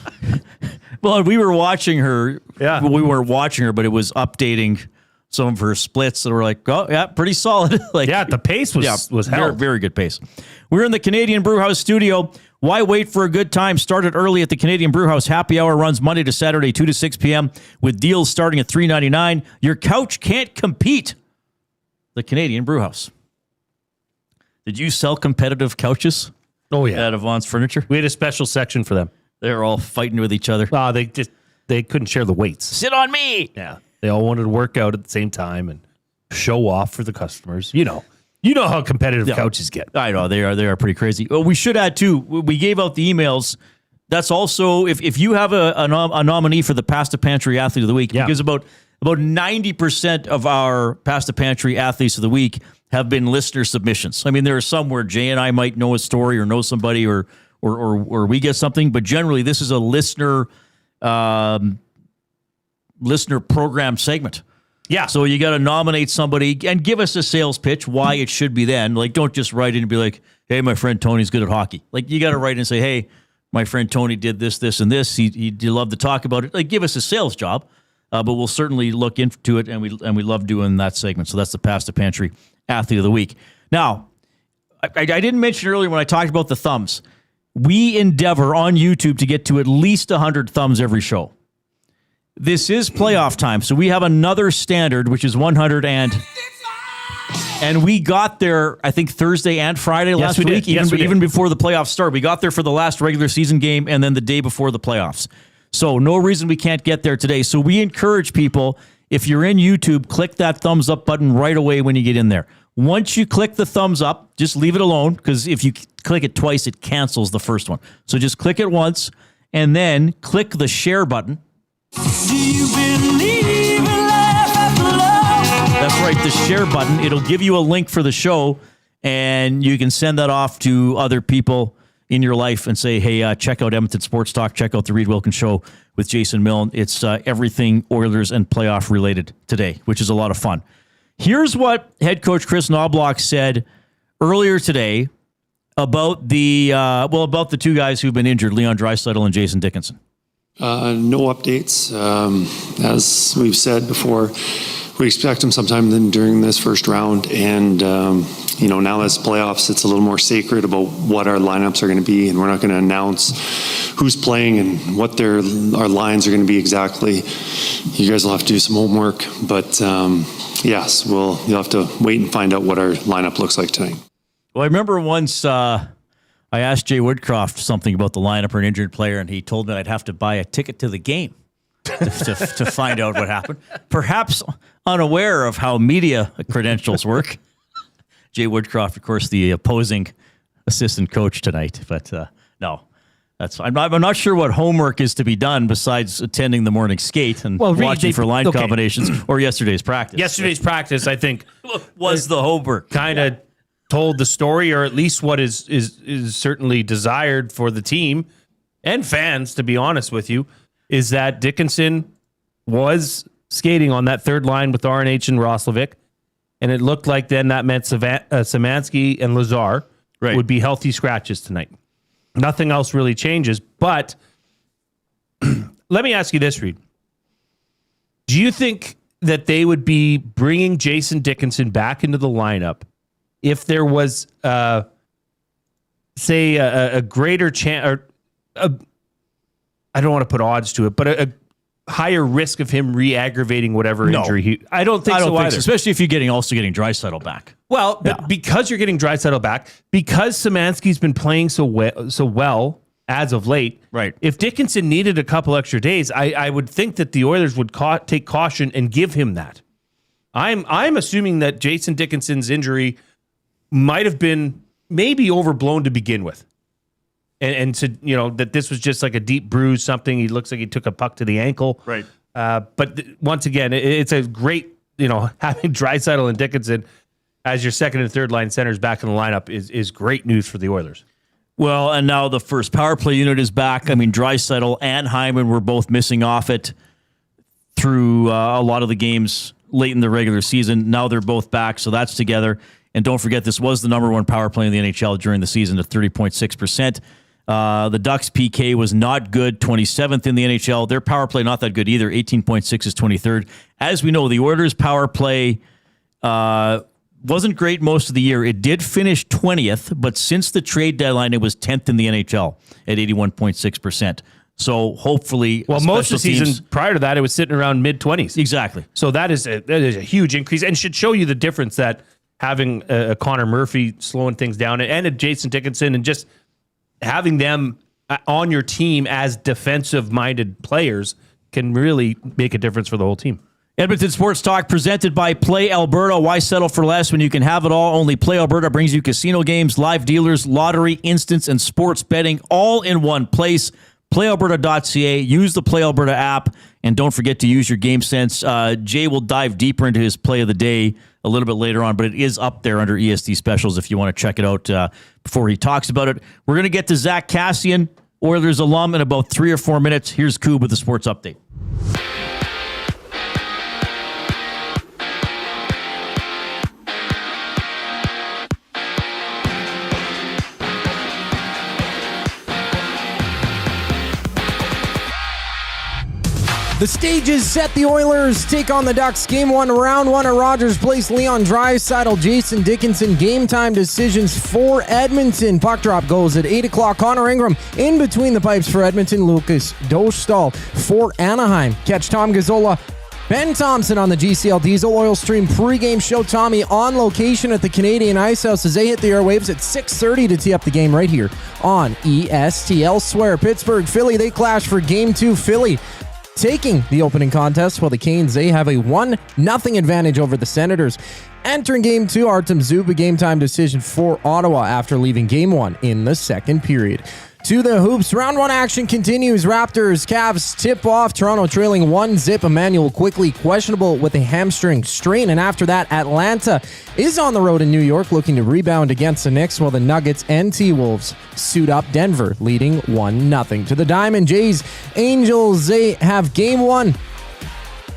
well, we were watching her. Yeah, we were watching her, but it was updating some of her splits that were like, oh yeah, pretty solid. The pace was held. Very, very good pace. We're in the Canadian Brewhouse studio. Why wait for a good time? Started early at the Canadian Brewhouse. Happy hour runs Monday to Saturday, 2 to 6 p.m. with deals starting at $3.99. Your couch can't compete. The Canadian Brewhouse. Did you sell competitive couches? Oh, yeah. At Avance Furniture? We had a special section for them. They were all fighting with each other. They couldn't share the weights. Sit on me! Yeah. They all wanted to work out at the same time and show off for the customers. You You know how competitive couches get. I know they are pretty crazy. Well, we should add too. We gave out the emails. That's also if you have a nominee for the Past the Pantry Athlete of the Week, because about 90% of our Past the Pantry Athletes of the Week have been listener submissions. I mean, there are some where Jay and I might know a story or know somebody or we get something, but generally this is a listener program segment. Yeah. So you got to nominate somebody and give us a sales pitch why it should be then. Like, don't just write in and be like, hey, my friend Tony's good at hockey. Like, you got to write in and say, hey, my friend Tony did this, this, and this. He'd love to talk about it. Like, give us a sales job, but we'll certainly look into it, and we love doing that segment. So that's the Past the Pantry Athlete of the Week. Now, I didn't mention earlier when I talked about the thumbs. We endeavor on YouTube to get to at least 100 thumbs every show. This is playoff time, so we have another standard, which is 100, and we got there, I think, Thursday and Friday last week, even before the playoffs start. We got there for the last regular season game and then the day before the playoffs. So no reason we can't get there today. So we encourage people, if you're in YouTube, click that thumbs up button right away when you get in there. Once you click the thumbs up, just leave it alone, because if you click it twice, it cancels the first one. So just click it once and then click the share button. Do you believe in life after love? That's right, the share button. It'll give you a link for the show, and you can send that off to other people in your life and say, hey, check out Edmonton Sports Talk, check out the Reid Wilkins Show with Jason Milne. It's everything Oilers and playoff related today, which is a lot of fun. Here's what head coach Kris Knoblauch said earlier today about the two guys who've been injured, Leon Draisaitl and Jason Dickinson. No updates. As we've said before, we expect them sometime during this first round. And, now as playoffs, it's a little more sacred about what our lineups are going to be. And we're not going to announce who's playing and what our lines are going to be exactly. You guys will have to do some homework. But, yes, you'll have to wait and find out what our lineup looks like tonight. Well, I remember once I asked Jay Woodcroft something about the lineup or an injured player, and he told me I'd have to buy a ticket to the game to find out what happened. Perhaps unaware of how media credentials work. Jay Woodcroft, of course, the opposing assistant coach tonight. But no, I'm not sure what homework is to be done besides attending the morning skate and watching for line combinations or yesterday's practice. Yesterday's practice, I think, was the homework. Kind of told the story, or at least what is certainly desired for the team and fans, to be honest with you, is that Dickinson was skating on that third line with RNH and Roslovic, and it looked like then that meant Szymanski and Lazar would be healthy scratches tonight. Nothing else really changes, but let me ask you this, Reid. Do you think that they would be bringing Jason Dickinson back into the lineup if there was, say, a greater chance, or I don't want to put odds to it, but a higher risk of him re-aggravating whatever injury? I don't think so either. Especially if you're also getting Draisaitl back. Well, but because you're getting Draisaitl back, because Szymanski's been playing so well as of late, right? If Dickinson needed a couple extra days, I would think that the Oilers would take caution and give him that. I'm assuming that Jason Dickinson's injury might have been maybe overblown to begin with. And to, that this was just like a deep bruise, something. He looks like he took a puck to the ankle. Right. But once again, it's a great, having Draisaitl and Dickinson as your second and third line centers back in the lineup is great news for the Oilers. Well, and now the first power play unit is back. I mean, Draisaitl and Hyman were both missing off it through a lot of the games late in the regular season. Now they're both back, so that's together. And don't forget, this was the number one power play in the NHL during the season at 30.6%. The Ducks' PK was not good, 27th in the NHL. Their power play not that good either, 18.6 is 23rd. As we know, the Oilers' power play wasn't great most of the year. It did finish 20th, but since the trade deadline, it was 10th in the NHL at 81.6%. So hopefully, most of the season prior to that, it was sitting around mid-20s. Exactly. So that is a huge increase, and should show you the difference that having a Connor Murphy slowing things down and a Jason Dickinson and just having them on your team as defensive-minded players can really make a difference for the whole team. Edmonton Sports Talk presented by Play Alberta. Why settle for less when you can have it all? Only Play Alberta brings you casino games, live dealers, lottery, instants, and sports betting all in one place. PlayAlberta.ca. Use the Play Alberta app, and don't forget to use your game sense. Jay will dive deeper into his play of the day a little bit later on, but it is up there under ESD Specials if you want to check it out before he talks about it. We're going to get to Zack Kassian, Oilers alum, in about 3 or 4 minutes. Here's Coob with the sports update. The stage is set. The Oilers take on the Ducks. Game 1, round 1 at Rogers Place. Leon Draisaitl, Jason Dickinson. Game time decisions for Edmonton. Puck drop goes at 8 o'clock. Connor Ingram in between the pipes for Edmonton. Lucas Dostal for Anaheim. Catch Tom Gazzola, Ben Thompson on the GCL Diesel Oil Stream pregame show. Tommy on location at the Canadian Ice House as they hit the airwaves at 6:30 to tee up the game right here on EST. Elsewhere, Pittsburgh, Philly, they clash for Game 2. Philly taking the opening contest, while the Canes, they have a 1-0 advantage over the Senators. Entering Game 2, Artem Zub, a game time decision for Ottawa after leaving Game 1 in the second period. To the hoops, round 1 action continues. Raptors, Cavs tip off. Toronto trailing 1-0. Emmanuel quickly questionable with a hamstring strain. And after that, Atlanta is on the road in New York looking to rebound against the Knicks, while the Nuggets and T-Wolves suit up. Denver leading 1-0. To the Diamond Jays, Angels, they have Game 1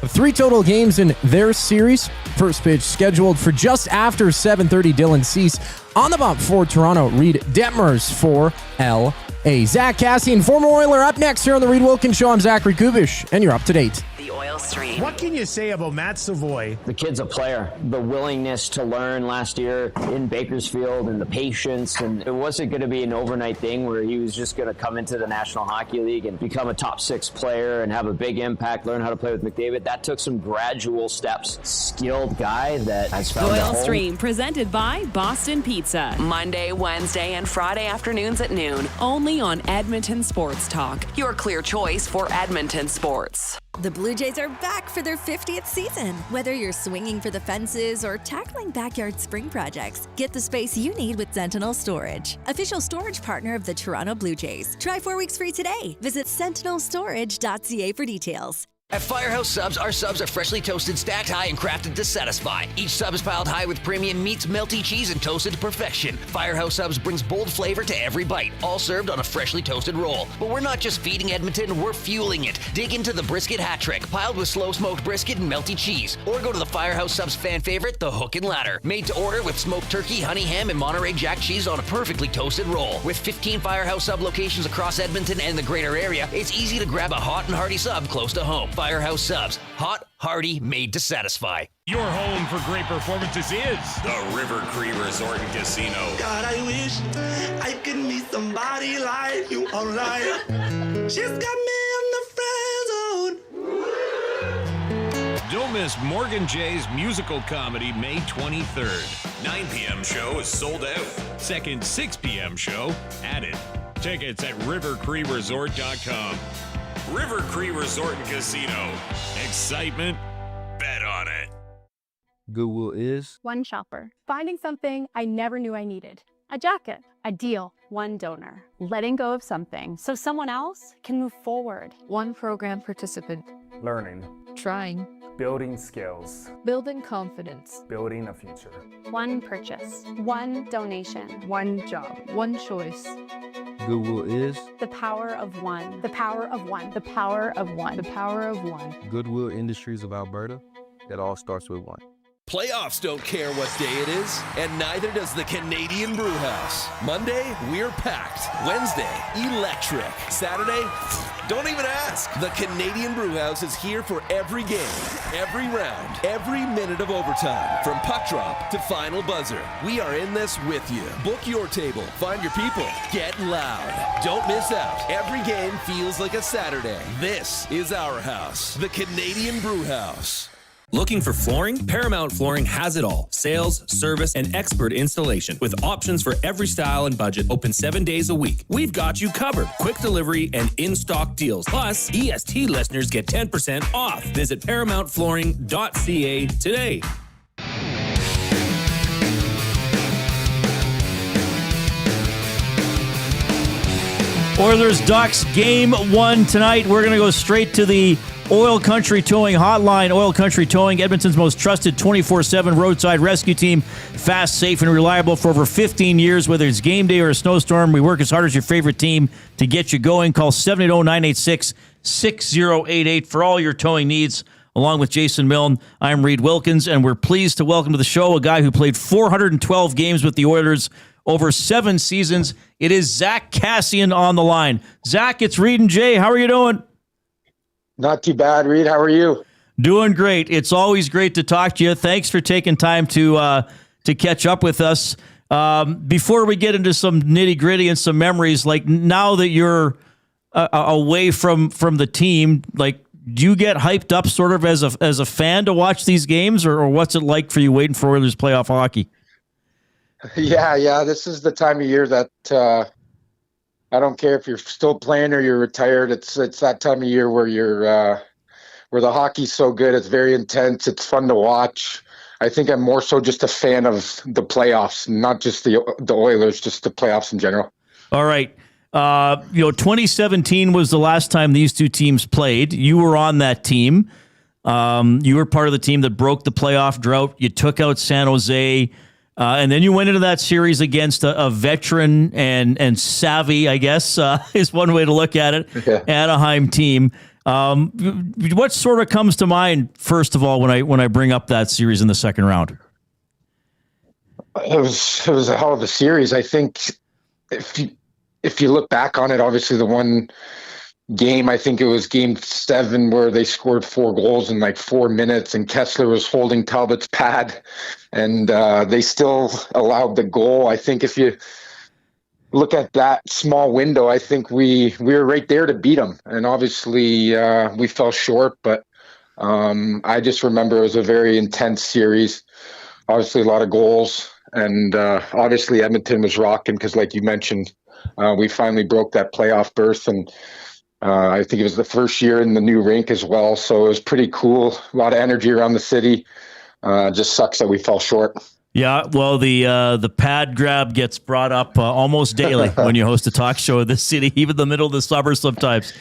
of 3 total games in their series. First pitch scheduled for just after 7:30. Dylan Cease on the bump for Toronto. Reid Detmers for L.A. Zack Kassian, former Oiler, up next here on the Reid Wilkins Show. I'm Zachary Kubish, and you're up to date. The Oil Stream. What can you say about Matt Savoy? The kid's a player. The willingness to learn last year in Bakersfield and the patience, and it wasn't going to be an overnight thing where he was just going to come into the National Hockey League and become a top 6 player and have a big impact, learn how to play with McDavid. That took some gradual steps. Skilled guy that has found The a Oil home. Stream presented by Boston Pizza. Monday, Wednesday, and Friday afternoons at noon. Only on Edmonton Sports Talk. Your clear choice for Edmonton sports. The Blue Jays are back for their 50th season. Whether you're swinging for the fences or tackling backyard spring projects, get the space you need with Sentinel Storage, official storage partner of the Toronto Blue Jays. Try 4 weeks free today. Visit sentinelstorage.ca for details. At Firehouse Subs, our subs are freshly toasted, stacked high, and crafted to satisfy. Each sub is piled high with premium meats, melty cheese, and toasted to perfection. Firehouse Subs brings bold flavor to every bite, all served on a freshly toasted roll. But we're not just feeding Edmonton, we're fueling it. Dig into the brisket hat trick, piled with slow-smoked brisket and melty cheese. Or go to the Firehouse Subs fan favorite, the Hook and Ladder. Made to order with smoked turkey, honey ham, and Monterey Jack cheese on a perfectly toasted roll. With 15 Firehouse Sub locations across Edmonton and the greater area, it's easy to grab a hot and hearty sub close to home. Firehouse Subs. Hot, hearty, made to satisfy. Your home for great performances is the River Cree Resort and Casino. God, I wish I could meet somebody like you online. She's got me in the friend zone. Don't miss Morgan Jay's musical comedy May 23rd. 9 p.m. show is sold out. Second 6 p.m. show added. Tickets at rivercreeresort.com. River Cree Resort and Casino. Excitement? Bet on it. Goodwill is one shopper, finding something I never knew I needed. A jacket, a deal, one donor, letting go of something so someone else can move forward. One program participant, learning, trying, building skills, building confidence, building a future. One purchase, one donation, one job, one choice. Goodwill is the power of one, the power of one, the power of one, the power of one. Goodwill Industries of Alberta. It all starts with one. Playoffs don't care what day it is, and neither does the Canadian Brewhouse. Monday, we're packed. Wednesday, electric. Saturday, don't even ask. The Canadian Brewhouse is here for every game, every round, every minute of overtime. From puck drop to final buzzer, we are in this with you. Book your table, find your people, get loud. Don't miss out. Every game feels like a Saturday. This is our house, the Canadian Brewhouse. Looking for flooring? Paramount Flooring has it all. Sales, service, and expert installation with options for every style and budget. Open 7 days a week. We've got you covered. Quick delivery and in-stock deals. Plus, EST listeners get 10% off. Visit ParamountFlooring.ca today. Oilers Ducks game 1 tonight. We're going to go straight to the Oil Country Towing Hotline. Oil Country Towing, Edmonton's most trusted 24/7 roadside rescue team. Fast, safe, and reliable for over 15 years. Whether it's game day or a snowstorm, we work as hard as your favorite team to get you going. Call 780-986-6088 for all your towing needs. Along with Jason Milne, I'm Reid Wilkins, and we're pleased to welcome to the show a guy who played 412 games with the Oilers over 7 seasons. It is Zack Kassian on the line. Zach, it's Reid and Jay. How are you doing? Not too bad, Reid. How are you? Doing great. It's always great to talk to you. Thanks for taking time to catch up with us. Before we get into some nitty gritty and some memories, like now that you're away from the team, like do you get hyped up sort of as a fan to watch these games, or what's it like for you waiting for Oilers playoff hockey? Yeah. This is the time of year that I don't care if you're still playing or you're retired. It's that time of year where you're where the hockey's so good. It's very intense. It's fun to watch. I think I'm more so just a fan of the playoffs, not just the Oilers, just the playoffs in general. All right. 2017 was the last time these two teams played. You were on that team. You were part of the team that broke the playoff drought. You took out San Jose. And then you went into that series against a veteran and savvy, I guess, is one way to look at it, Anaheim team. What sort of comes to mind, first of all, when I bring up that series in the second round? It was a hell of a series. I think if you look back on it, obviously the one game, I think it was game 7 where they scored 4 goals in like 4 minutes and Kessler was holding Talbot's pad and they still allowed the goal. I think if you look at that small window, I think we were right there to beat them. And obviously we fell short, but I just remember it was a very intense series. Obviously a lot of goals and obviously Edmonton was rocking because like you mentioned, we finally broke that playoff berth and I think it was the first year in the new rink as well, so it was pretty cool. A lot of energy around the city. Just sucks that we fell short. Yeah, well, the pad grab gets brought up almost daily when you host a talk show in the city, even the middle of the summer sometimes.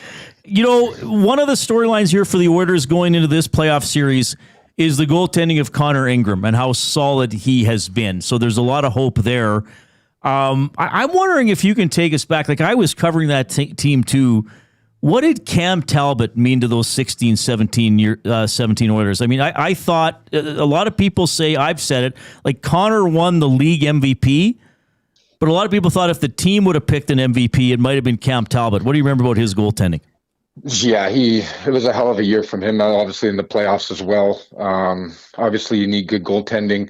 You know, one of the storylines here for the Oilers going into this playoff series is the goaltending of Connor Ingram and how solid he has been. So there's a lot of hope there. I'm wondering if you can take us back. Like I was covering that team too. What did Cam Talbot mean to those 16, 17 Oilers? I mean, I thought a lot of people say, I've said it, like Connor won the league MVP, but a lot of people thought if the team would have picked an MVP, it might have been Cam Talbot. What do you remember about his goaltending? Yeah, it was a hell of a year from him, obviously in the playoffs as well. Obviously, you need good goaltending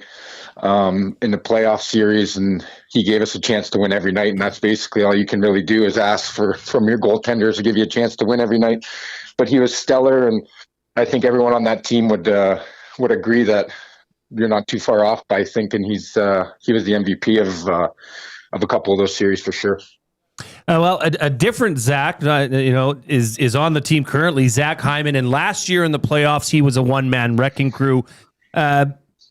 in the playoff series, and he gave us a chance to win every night, and that's basically all you can really do is ask from your goaltenders to give you a chance to win every night. But he was stellar, and I think everyone on that team would agree that you're not too far off by thinking he was the MVP of a couple of those series for sure. Well, a different Zach, is on the team currently, Zach Hyman, and last year in the playoffs, he was a one-man wrecking crew. I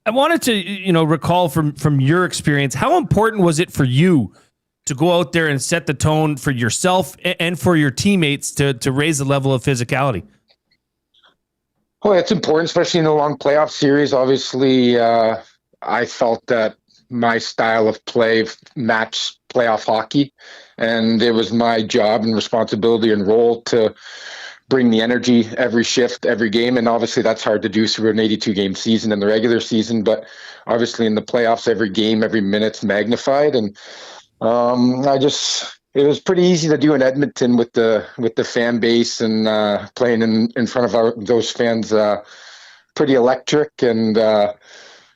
wanted to, recall from your experience, how important was it for you to go out there and set the tone for yourself and for your teammates to raise the level of physicality? Well, it's important, especially in a long playoff series. Obviously, I felt that my style of play matched playoff hockey, and it was my job and responsibility and role to bring the energy every shift, every game. And obviously that's hard to do through an 82-game season in the regular season, but obviously in the playoffs, every game, every minute's magnified. And it was pretty easy to do in Edmonton with the fan base and playing in front of those fans, pretty electric and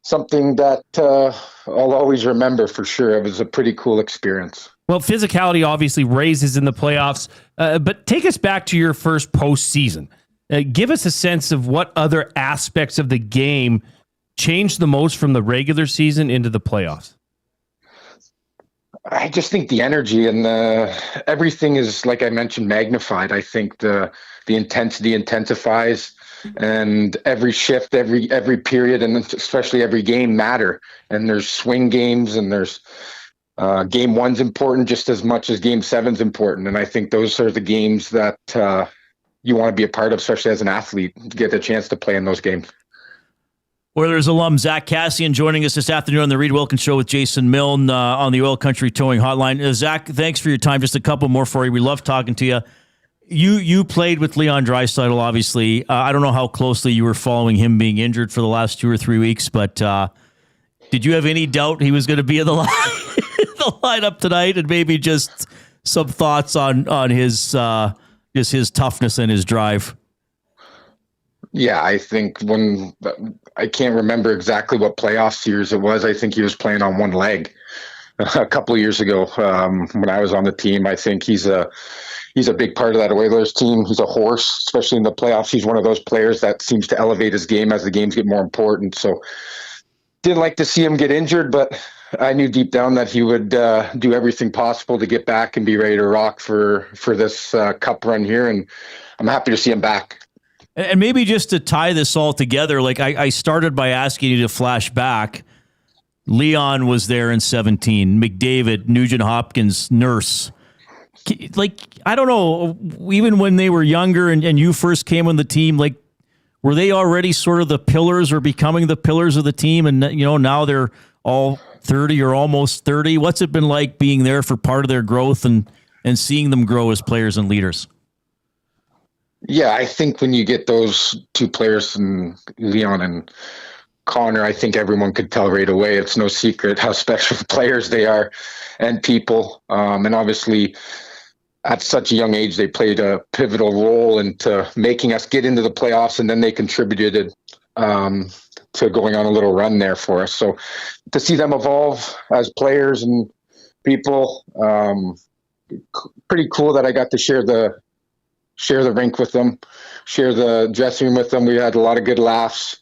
something that I'll always remember for sure. It was a pretty cool experience. Well, physicality obviously raises in the playoffs, but take us back to your first postseason. Give us a sense of what other aspects of the game changed the most from the regular season into the playoffs. I just think the energy and everything is, like I mentioned, magnified. I think the intensity intensifies, and every shift, every period, and especially every game matter. And there's swing games, and there's game one's important just as much as game seven's important. And I think those are the games that you want to be a part of, especially as an athlete, to get the chance to play in those games. Oilers alum Zack Kassian joining us this afternoon on the Reid Wilkins Show with Jason Milne on the Oil Country Towing Hotline. Zack, thanks for your time. Just a couple more for you. We love talking to you. You played with Leon Draisaitl, obviously. I don't know how closely you were following him being injured for the last 2 or 3 weeks, but did you have any doubt he was going to be in the lineup tonight? And maybe just some thoughts on his just his toughness and his drive. Yeah, I think I can't remember exactly what playoff series it was. I think he was playing on one leg a couple of years ago when I was on the team. I think he's a big part of that Oilers team. He's a horse, especially in the playoffs. He's one of those players that seems to elevate his game as the games get more important. So didn't like to see him get injured, but I knew deep down that he would do everything possible to get back and be ready to rock for this cup run here. And I'm happy to see him back. And maybe just to tie this all together, like I started by asking you to flash back. Leon was there in 17. McDavid, Nugent Hopkins, Nurse. Like, I don't know, even when they were younger and you first came on the team, like, were they already sort of the pillars or becoming the pillars of the team? And, now they're all 30 or almost 30. What's it been like being there for part of their growth and seeing them grow as players and leaders? Yeah, I think when you get those two players, Leon and Connor, I think everyone could tell right away. It's no secret how special players they are and people. And obviously, at such a young age, they played a pivotal role into making us get into the playoffs, and then they contributed to going on a little run there for us. So to see them evolve as players and people, pretty cool that I got to share the rink with them, share the dressing room with them. We had a lot of good laughs.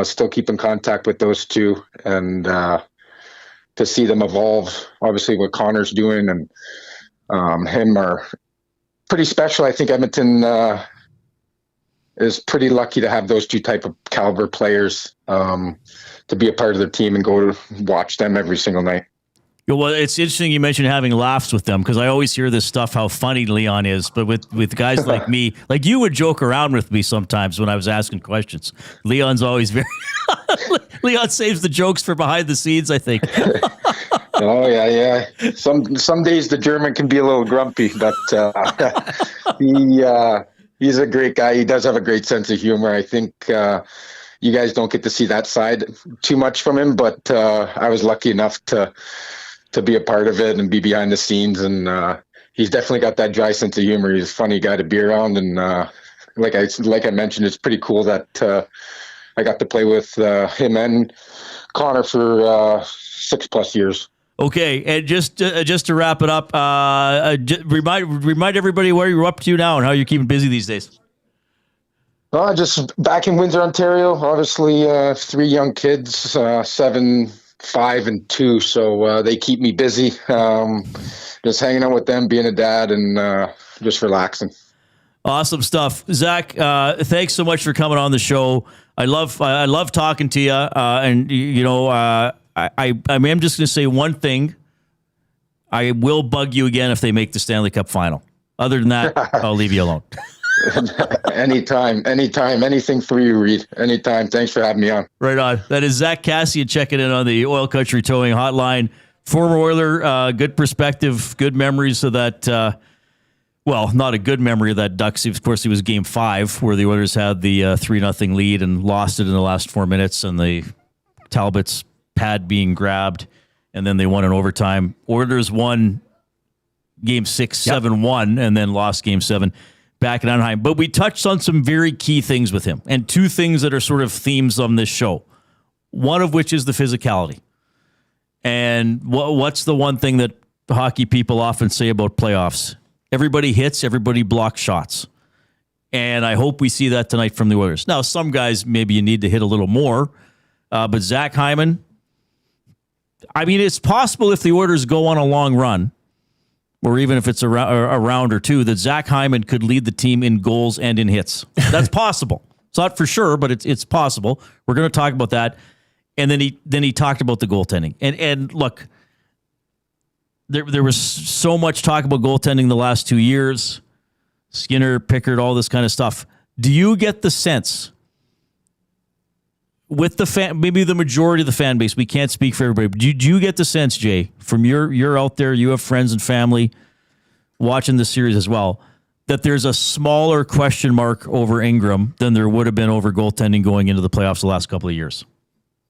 Still keep in contact with those two, and to see them evolve, obviously what Connor's doing and him are pretty special. I think Edmonton is pretty lucky to have those two type of caliber players to be a part of their team and go to watch them every single night. Well, it's interesting you mentioned having laughs with them, because I always hear this stuff, how funny Leon is. But with guys like me, like you would joke around with me sometimes when I was asking questions. Leon's always very... Leon saves the jokes for behind the scenes, I think. Oh, yeah. Some days the German can be a little grumpy, but he's a great guy. He does have a great sense of humor. I think you guys don't get to see that side too much from him, but I was lucky enough to be a part of it and be behind the scenes. And he's definitely got that dry sense of humor. He's a funny guy to be around. And like I mentioned, it's pretty cool that I got to play with him and Connor for 6+ years. Okay, and just to wrap it up, remind everybody where you're up to now and how you're keeping busy these days. Just back in Windsor, Ontario. Obviously, 3 young kids, 7, 5, and 2. So they keep me busy. Just hanging out with them, being a dad, and just relaxing. Awesome stuff, Zack. Thanks so much for coming on the show. I love talking to you. And I'm just going to say one thing. I will bug you again if they make the Stanley Cup final. Other than that, I'll leave you alone. Anytime, anything for you, Reid. Anytime. Thanks for having me on. Right on. That is Zack Kassian checking in on the Oil Country Towing Hotline. Former Oiler, good perspective, good memories of that. Well, not a good memory of that Ducks. Of course, it was Game 5 where the Oilers had the 3-0 lead and lost it in the last 4 minutes, and the Talbot's pad being grabbed, and then they won in overtime. Oilers won Game 6, 7-1, and then lost Game 7 back in Anaheim. But we touched on some very key things with him, and 2 things that are sort of themes on this show, one of which is the physicality. And what's the one thing that hockey people often say about playoffs? Everybody hits, everybody blocks shots. And I hope we see that tonight from the Oilers. Now, some guys, maybe you need to hit a little more. But Zach Hyman, I mean, it's possible if the Oilers go on a long run, or even if it's a round or two, that Zach Hyman could lead the team in goals and in hits. That's possible. It's not for sure, but it's possible. We're going to talk about that. And then he talked about the goaltending. And look, there was so much talk about goaltending the last 2 years. Skinner, Pickard, all this kind of stuff. Do you get the sense with the fan, maybe the majority of the fan base, we can't speak for everybody, but do you get the sense, Jay, from you're out there, you have friends and family watching the series as well, that there's a smaller question mark over Ingram than there would have been over goaltending going into the playoffs the last couple of years?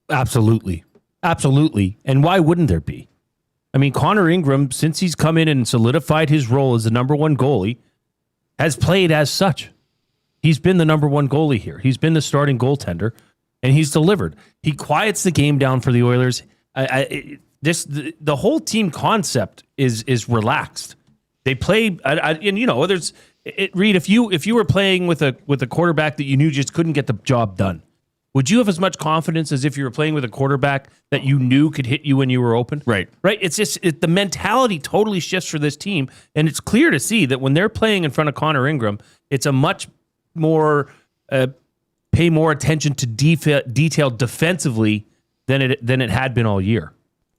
Absolutely. Absolutely. And why wouldn't there be? I mean, Connor Ingram, since he's come in and solidified his role as the number one goalie, has played as such. He's been the number one goalie here. He's been the starting goaltender, and he's delivered. He quiets the game down for the Oilers. The whole team concept is relaxed. They play, and you know, Reid, if you were playing with a quarterback that you knew just couldn't get the job done, would you have as much confidence as if you were playing with a quarterback that you knew could hit you when you were open? Right. It's just the mentality totally shifts for this team, and it's clear to see that when they're playing in front of Connor Ingram, it's a much more pay more attention to detail defensively than it had been all year.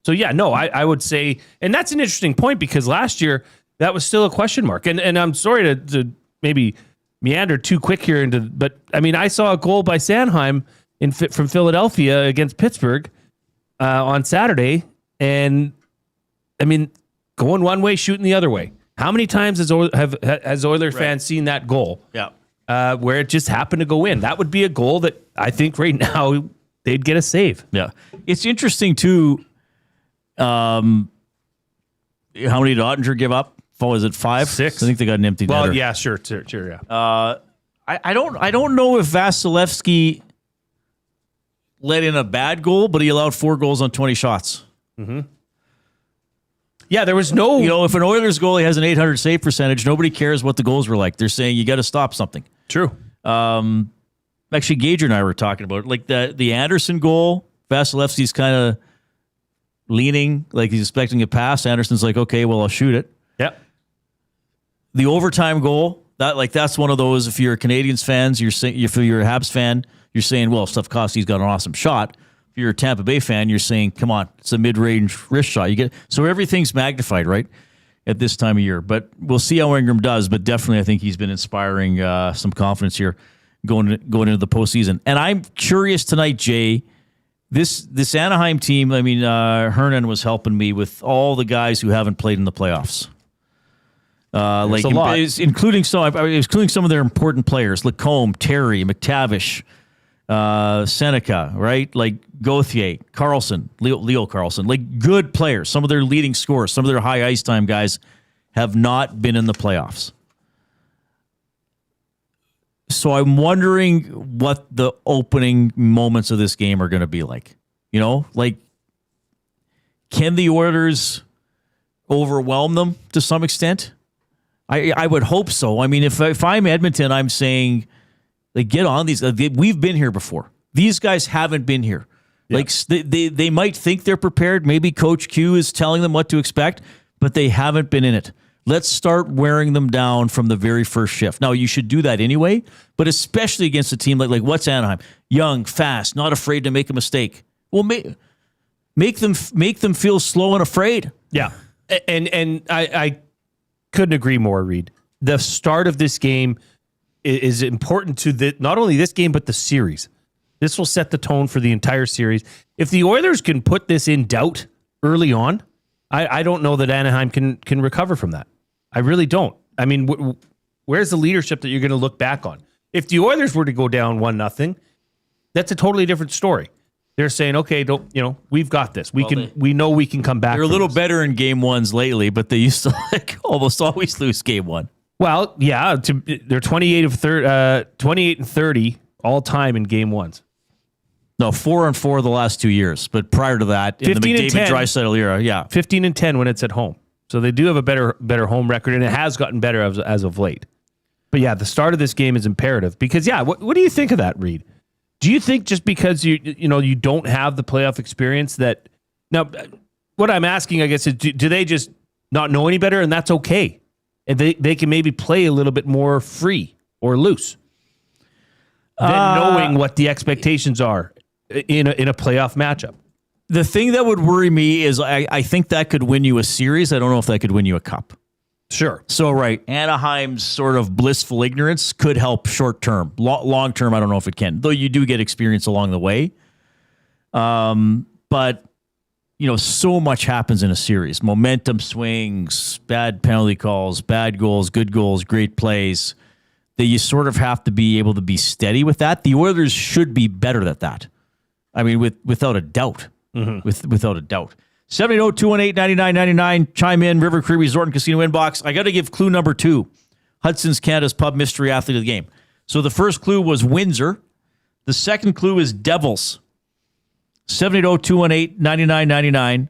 So yeah, no, I would say, and that's an interesting point because last year that was still a question mark, and I'm sorry to maybe meander too quick here but I mean I saw a goal by Sanheim from Philadelphia against Pittsburgh on Saturday, and I mean, going one way, shooting the other way. How many times has Oilers fans seen that goal? Yeah, where it just happened to go in? That would be a goal that I think right now they'd get a save. Yeah, it's interesting too. How many did Ottinger give up? Was it 5? 6? I think they got an empty netter. Well, yeah, sure, yeah. I don't know if Vasilevsky let in a bad goal, but he allowed 4 goals on 20 shots. Mm-hmm. Yeah, there was no... You know, if an Oilers goalie has an 800 save percentage, nobody cares what the goals were like. They're saying you got to stop something. True. Actually, Gager and I were talking about it. Like the Anderson goal, Vasilevsky's kind of leaning, like he's expecting a pass. Anderson's like, okay, well, I'll shoot it. Yep. The overtime goal, that's one of those, if you're a Canadiens fans, if you're a Habs fan, you're saying, well, Slafkovsky's got an awesome shot. If you're a Tampa Bay fan, you're saying, come on, it's a mid-range wrist shot. So everything's magnified, right, at this time of year. But we'll see how Ingram does. But definitely, I think he's been inspiring some confidence here going into the postseason. And I'm curious tonight, Jay, this Anaheim team. I mean, Hernan was helping me with all the guys who haven't played in the playoffs. Including some of their important players: Lacombe, Terry, McTavish, Seneca, right? Like Gauthier, Carlson, Leo Carlson, like good players. Some of their leading scorers, some of their high ice time guys have not been in the playoffs. So I'm wondering what the opening moments of this game are going to be like. You know, like, can the Oilers overwhelm them to some extent? I would hope so. I mean, if I'm Edmonton, I'm saying, like, get on these. We've been here before. These guys haven't been here. Yeah. Like, they might think they're prepared. Maybe Coach Q is telling them what to expect, but they haven't been in it. Let's start wearing them down from the very first shift. Now, you should do that anyway, but especially against a team like what's Anaheim? Young, fast, not afraid to make a mistake. Well, make them feel slow and afraid. Yeah, and I couldn't agree more, Reid. The start of this game is important to not only this game, but the series. This will set the tone for the entire series. If the Oilers can put this in doubt early on, I don't know that Anaheim can recover from that. I really don't. I mean, where's the leadership that you're going to look back on? If the Oilers were to go down 1-0, that's a totally different story. They're saying, okay, we've got this. We know we can come back. They're a little better in game ones lately, but they used to almost always lose game one. Well, yeah, they're 28 and 30 all time in game ones. No, 4-4 the last 2 years, but prior to that, in the McDavid Draisaitl era, yeah, 15-10 when it's at home. So they do have a better home record, and it has gotten better as of late. But yeah, the start of this game is imperative because, what do you think of that, Reid? Do you think just because you don't have the playoff experience that now? What I'm asking, I guess, is do they just not know any better, and that's okay, and they can maybe play a little bit more free or loose than knowing what the expectations are in a playoff matchup? The thing that would worry me is I think that could win you a series. I don't know if that could win you a cup. Sure. So, right, Anaheim's sort of blissful ignorance could help short term. Long term, I don't know if it can, though you do get experience along the way. But, so much happens in a series. Momentum swings, bad penalty calls, bad goals, good goals, great plays, that you sort of have to be able to be steady with that. The Oilers should be better at that. I mean, without a doubt. Without a doubt. 780-218-9999. Chime in, River Cree Resort and Casino inbox. I got to give clue number 2. Hudson's Canada's Pub Mystery Athlete of the Game. So the first clue was Windsor. The second clue is Devils. 780-218-9999.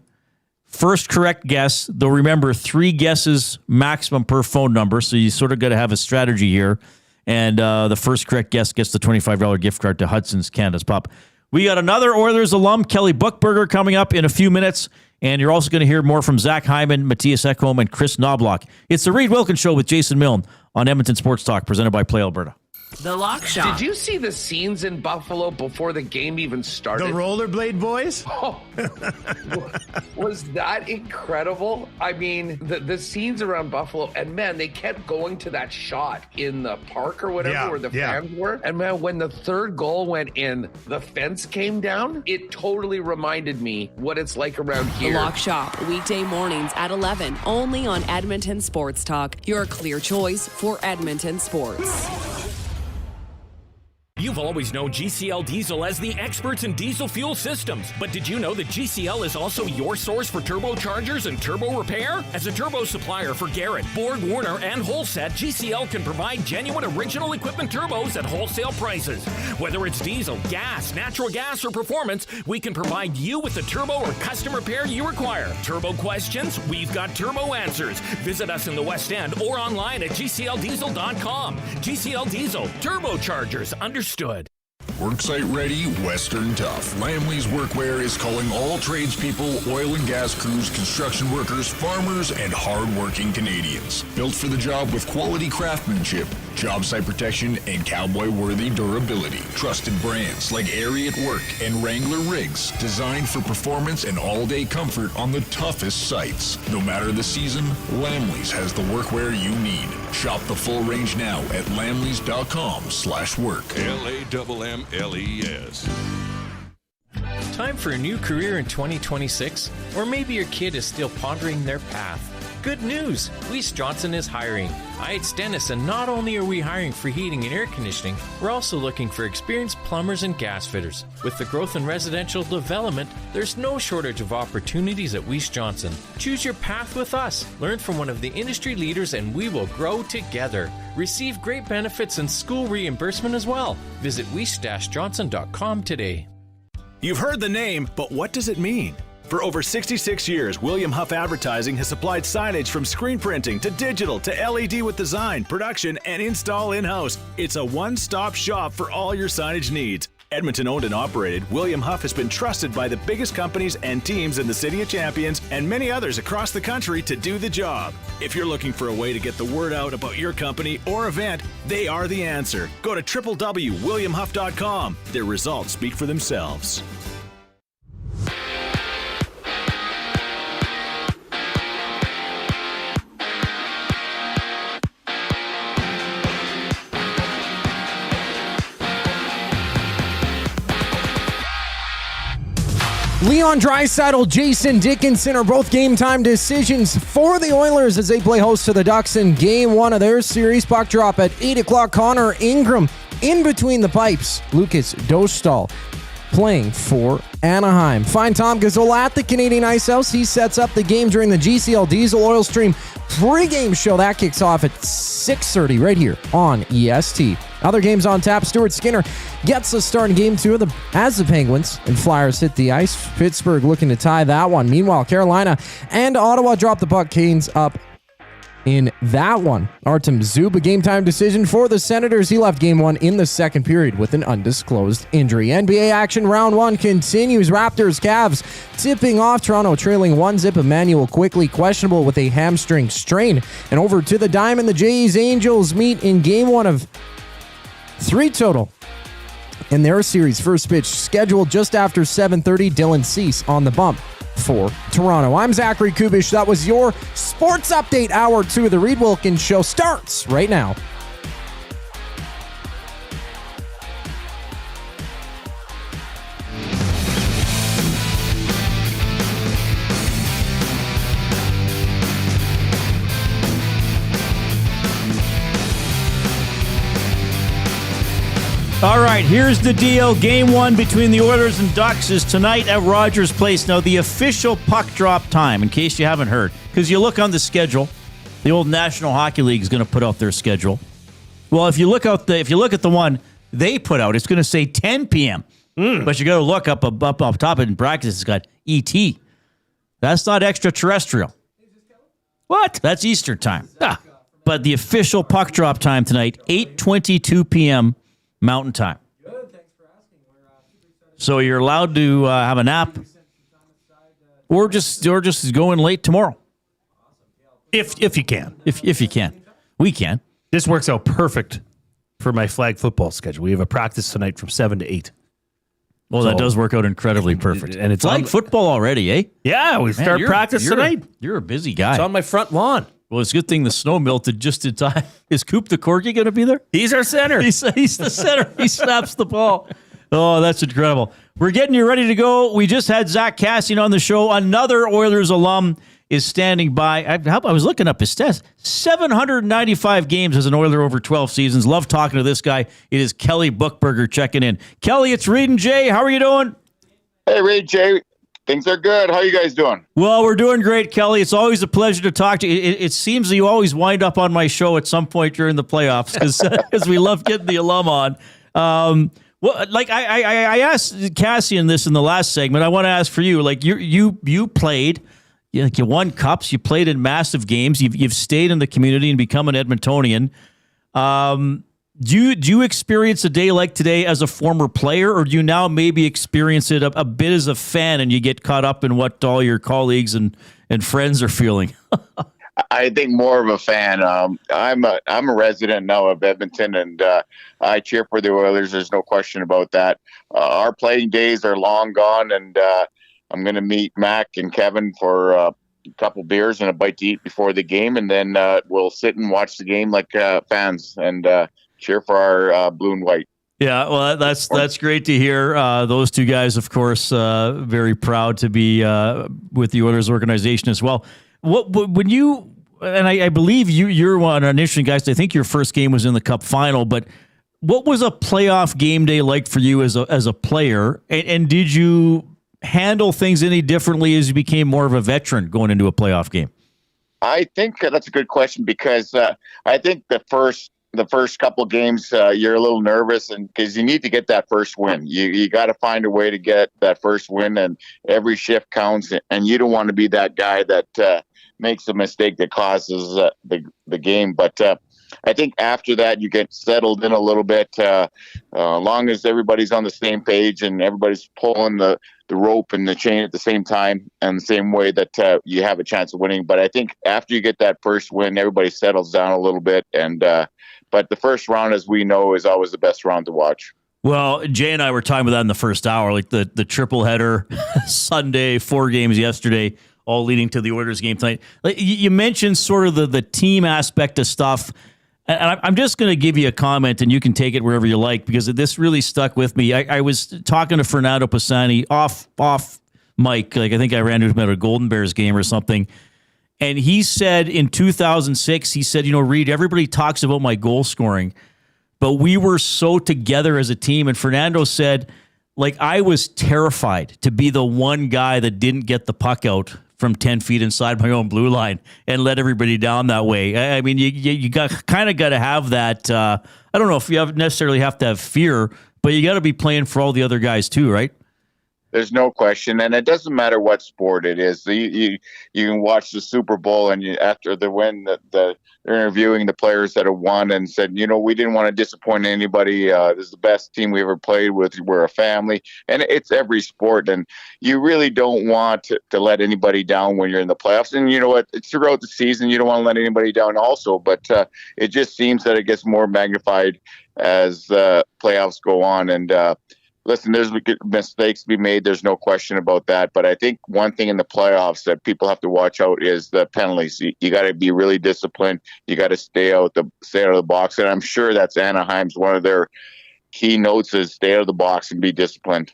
First correct guess, though remember 3 guesses maximum per phone number, so you sort of got to have a strategy here. And the first correct guess gets the $25 gift card to Hudson's Canada's Pub. We got another Oilers alum, Kelly Buchberger, coming up in a few minutes. And you're also going to hear more from Zach Hyman, Matthias Ekholm, and Kris Knoblauch. It's the Reid Wilkins Show with Jason Milne on Edmonton Sports Talk, presented by Play Alberta. The Lock Shop. Did you see the scenes in Buffalo before the game even started? The Rollerblade Boys? Oh, was that incredible? I mean, the scenes around Buffalo, and man, they kept going to that shot in the park or whatever where the fans were. And man, when the third goal went in, the fence came down. It totally reminded me what it's like around here. The Lock Shop, weekday mornings at 11, only on Edmonton Sports Talk. Your clear choice for Edmonton sports. You've always known GCL Diesel as the experts in diesel fuel systems, but did you know that GCL is also your source for turbochargers and turbo repair? As a turbo supplier for Garrett, Borg Warner, and Holset, GCL can provide genuine original equipment turbos at wholesale prices. Whether it's diesel, gas, natural gas, or performance, we can provide you with the turbo or custom repair you require. Turbo questions? We've got turbo answers. Visit us in the West End or online at GCLDiesel.com. GCL Diesel, turbochargers, understood. Worksite ready, Western tough. Lamley's Workwear is calling all tradespeople, oil and gas crews, construction workers, farmers, and hard-working Canadians. Built for the job with quality craftsmanship, job site protection, and cowboy-worthy durability. Trusted brands like Airy at Work and Wrangler Rigs, designed for performance and all-day comfort on the toughest sites. No matter the season, Lamley's has the workwear you need. Shop the full range now at lamleys.com/work. LAMMLES. Time for a new career in 2026? Or maybe your kid is still pondering their path. Good news! Weiss Johnson is hiring. It's Dennis, and not only are we hiring for heating and air conditioning, we're also looking for experienced plumbers and gas fitters. With the growth in residential development, there's no shortage of opportunities at Weiss Johnson. Choose your path with us. Learn from one of the industry leaders, and we will grow together. Receive great benefits and school reimbursement as well. Visit weiss-johnson.com today. You've heard the name, but what does it mean? For over 66 years, William Huff Advertising has supplied signage from screen printing to digital to LED with design, production, and install in-house. It's a one-stop shop for all your signage needs. Edmonton owned and operated, William Huff has been trusted by the biggest companies and teams in the City of Champions and many others across the country to do the job. If you're looking for a way to get the word out about your company or event, they are the answer. Go to www.williamhuff.com. Their results speak for themselves. Leon Draisaitl, Jason Dickinson are both game-time decisions for the Oilers as they play host to the Ducks in Game 1 of their series. Puck drop at 8 o'clock. Connor Ingram in between the pipes. Lucas Dostal playing for Anaheim. Find Tom Gazzola at the Canadian Ice House. He sets up the game during the GCL Diesel Oil Stream pregame show. That kicks off at 6:30 right here on EST. Other games on tap. Stuart Skinner gets a start in Game 2 as the Penguins and Flyers hit the ice. Pittsburgh looking to tie that one. Meanwhile, Carolina and Ottawa drop the puck. Canes up in that one. Artem Zub, a game-time decision for the Senators. He left game one in the second period with an undisclosed injury. NBA action round one continues. Raptors, Cavs tipping off. Toronto trailing 1-0. Emmanuel quickly questionable with a hamstring strain. And over to the Diamond, the Jays Angels meet in game one of 3 total in their series. First pitch scheduled just after 7:30. Dylan Cease on the bump for Toronto. I'm Zachary Kubish. That was your sports update. Hour 2 of the Reid Wilkins Show starts right now. All right, here's the deal. Game one between the Oilers and Ducks is tonight at Rogers Place. Now, the official puck drop time, in case you haven't heard, because you look on the schedule, the old National Hockey League is going to put out their schedule. Well, if you look at the one they put out, it's going to say 10 p.m. But you got to look up top in brackets. It's got ET. That's not extraterrestrial. What? That's Eastern time. But the official puck drop time tonight, 8:22 p.m. Mountain Time. So you're allowed to have a nap, or just go in late tomorrow, if you can. If you can, we can. This works out perfect for my flag football schedule. We have a practice tonight from 7 to 8. Well, that does work out incredibly perfect. And it's flag football already, eh? Yeah, we start practice tonight. You're a busy guy. It's on my front lawn. Well, it's a good thing the snow melted just in time. Is Coop the Corgi going to be there? He's our center. He's the center. He snaps the ball. Oh, that's incredible. We're getting you ready to go. We just had Zack Kassian on the show. Another Oilers alum is standing by. I was looking up his stats. 795 games as an Oiler over 12 seasons. Love talking to this guy. It is Kelly Buchberger checking in. Kelly, it's Reid and Jay. How are you doing? Hey, Reid, Jay. Things are good. How are you guys doing? Well, we're doing great, Kelly. It's always a pleasure to talk to you. It seems that you always wind up on my show at some point during the playoffs because we love getting the alum on. I asked Kassian this in the last segment. I want to ask for you. Like you played, you won cups. You played in massive games. You've stayed in the community and become an Edmontonian. Do you experience a day like today as a former player, or do you now maybe experience it a bit as a fan and you get caught up in what all your colleagues and friends are feeling? I think more of a fan. I'm a resident now of Edmonton, and I cheer for the Oilers. There's no question about that. Our playing days are long gone, and I'm going to meet Mac and Kevin for a couple beers and a bite to eat before the game, and then we'll sit and watch the game like fans and cheer for our blue and white. Yeah, well, that's great to hear. Those two guys, of course, very proud to be with the Oilers organization as well. When you, and I believe you're one of our initial guys, I think your first game was in the Cup final, but what was a playoff game day like for you as a player? And did you handle things any differently as you became more of a veteran going into a playoff game? I think that's a good question, because I think the first couple of games you're a little nervous, and because you need to get that first win. You got to find a way to get that first win, and every shift counts, and you don't want to be that guy that makes a mistake that causes the game. But I think after that you get settled in a little bit, long as everybody's on the same page and everybody's pulling the rope and the chain at the same time and the same way, that you have a chance of winning. But I think after you get that first win, everybody settles down a little bit, and but the first round, as we know, is always the best round to watch. Well, Jay and I were talking about that in the first hour, like the triple header Sunday, 4 games yesterday, all leading to the Oilers game tonight. Like you mentioned sort of the team aspect of stuff. And I'm just going to give you a comment, and you can take it wherever you like, because this really stuck with me. I was talking to Fernando Pisani off mic. Like I think I ran into him at a Golden Bears game or something. And he said in 2006, he said, Reid, everybody talks about my goal scoring, but we were so together as a team. And Fernando said, like, I was terrified to be the one guy that didn't get the puck out from 10 feet inside my own blue line and let everybody down that way. I mean, you kind of got to have that. I don't know if you necessarily have to have fear, but you got to be playing for all the other guys too, right? there's no question, and it doesn't matter what sport it is. You can watch the Super Bowl, and after the win, they're interviewing the players that have won and said, we didn't want to disappoint anybody. This is the best team we ever played with. We're a family, and it's every sport, and you really don't want to let anybody down when you're in the playoffs. And you know what? Throughout the season, you don't want to let anybody down also, but it just seems that it gets more magnified as playoffs go on. And listen, there's mistakes to be made. There's no question about that. But I think one thing in the playoffs that people have to watch out is the penalties. You got to be really disciplined. You got to stay out of the box. And I'm sure that's Anaheim's one of their key notes is stay out of the box and be disciplined.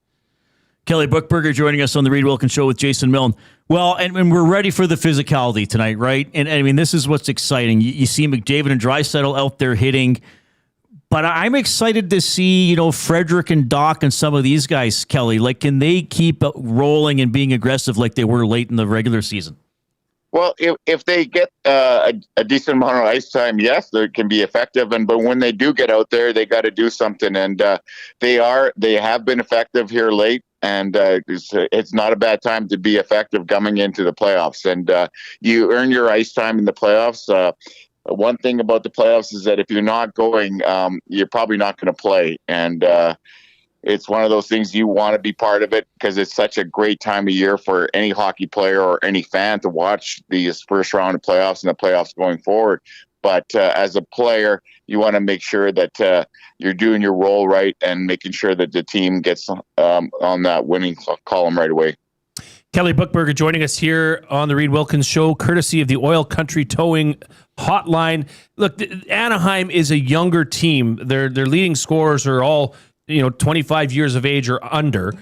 Kelly Buchberger joining us on the Reid Wilkins Show with Jason Milne. Well, and we're ready for the physicality tonight, right? And I mean, this is what's exciting. You see McDavid and Draisaitl out there hitting. But I'm excited to see, Frederick and Doc and some of these guys, Kelly. Like, can they keep rolling and being aggressive like they were late in the regular season? Well, if they get a decent amount of ice time, yes, they can be effective. But when they do get out there, they got to do something. And they have been effective here late. And it's not a bad time to be effective coming into the playoffs. And you earn your ice time in the playoffs. One thing about the playoffs is that if you're not going, you're probably not going to play. And it's one of those things you want to be part of it because it's such a great time of year for any hockey player or any fan to watch these first round of playoffs and the playoffs going forward. But as a player, you want to make sure that you're doing your role right and making sure that the team gets on that winning column right away. Kelly Buchberger joining us here on the Reid Wilkins Show, courtesy of the Oil Country Towing Hotline. Look, Anaheim is a younger team. Their leading scorers are all 25 years of age or under.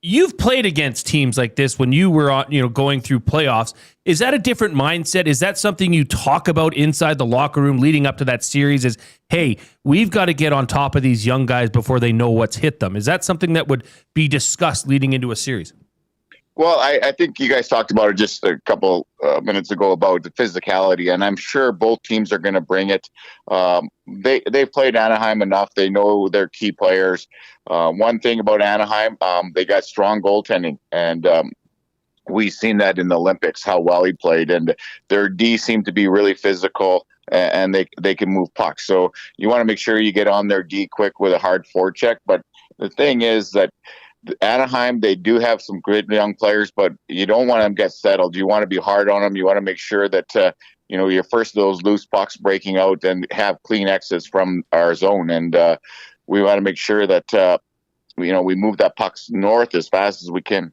You've played against teams like this when you were going through playoffs. Is that a different mindset? Is that something you talk about inside the locker room leading up to that series? Is, hey, we've got to get on top of these young guys before they know what's hit them. Is that something that would be discussed leading into a series? Well, I think you guys talked about it just a couple minutes ago about the physicality, and I'm sure both teams are going to bring it. They've played Anaheim enough. They know their key players. One thing about Anaheim, they got strong goaltending, and we've seen that in the Olympics, how well he played. And their D seemed to be really physical, and they can move pucks. So you want to make sure you get on their D quick with a hard forecheck. But the thing is that Anaheim, they do have some great young players, but you don't want them to get settled. You want to be hard on them. You want to make sure that, you're first of those loose pucks breaking out and have clean exits from our zone. And we want to make sure that, we move that pucks north as fast as we can.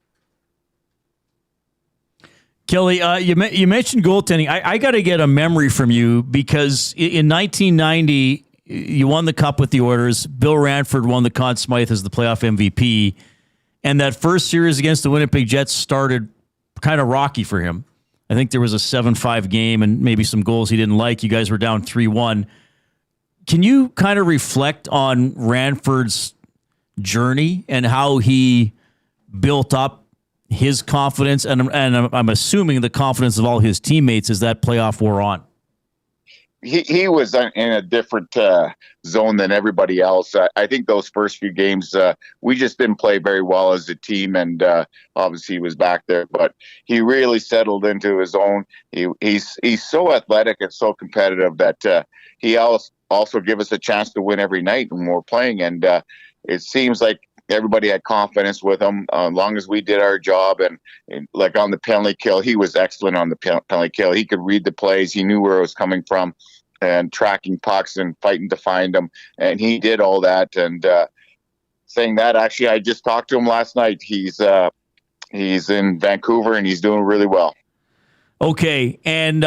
Kelly, you mentioned goaltending. I got to get a memory from you because in 1990, you won the Cup with the Oilers. Bill Ranford won the Conn Smythe as the playoff MVP. And that first series against the Winnipeg Jets started kind of rocky for him. I think there was a 7-5 game and maybe some goals he didn't like. You guys were down 3-1. Can you kind of reflect on Ranford's journey and how he built up his confidence? And I'm assuming the confidence of all his teammates as that playoff wore on. He was in a different zone than everybody else. I think those first few games, we just didn't play very well as a team, and obviously he was back there. But he really settled into his own. He's so athletic and so competitive that he also give us a chance to win every night when we're playing. And it seems like everybody had confidence with him as long as we did our job. And like on the penalty kill, he was excellent on the penalty kill. He could read the plays. He knew where it was coming from and tracking pucks and fighting to find them. And he did all that. And saying that, actually, I just talked to him last night. He's in Vancouver and he's doing really well. Okay, and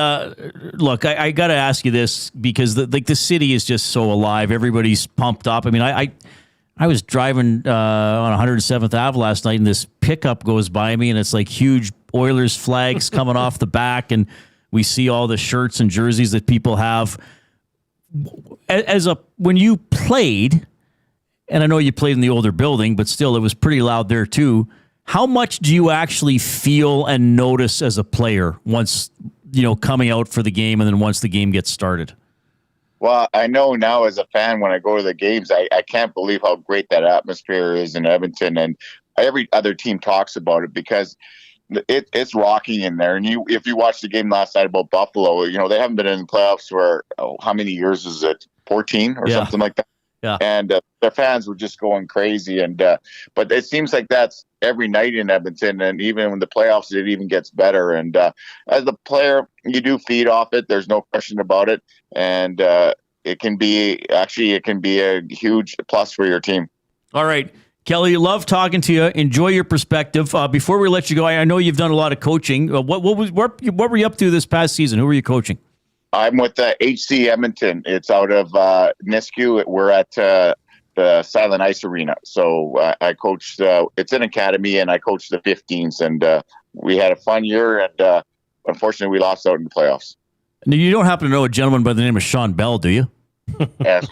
look, I got to ask you this because the city is just so alive. Everybody's pumped up. I mean, I was driving on 107th Ave last night, and this pickup goes by me, and it's like huge Oilers flags coming off the back, and we see all the shirts and jerseys that people have. When you played, and I know you played in the older building, but still, it was pretty loud there too. How much do you actually feel and notice as a player once coming out for the game, and then once the game gets started? Well, I know now as a fan, when I go to the games, I can't believe how great that atmosphere is in Edmonton. And every other team talks about it because it's rocking in there. And if you watch the game last night about Buffalo, they haven't been in the playoffs for how many years is it? 14 or something like that. Yeah. And their fans were just going crazy. And but it seems like that's every night in Edmonton. And even when the playoffs, it even gets better. And as a player, you do feed off it. There's no question about it. And it can be a huge plus for your team. All right. Kelly, love talking to you. Enjoy your perspective. Before we let you go, I know you've done a lot of coaching. What were you up to this past season? Who were you coaching? I'm with HC Edmonton. It's out of Nisku. We're at the Silent Ice Arena. So I coached. It's an academy, and I coached the 15s. And we had a fun year. And unfortunately, we lost out in the playoffs. Now, you don't happen to know a gentleman by the name of Sean Bell, do you? Yeah,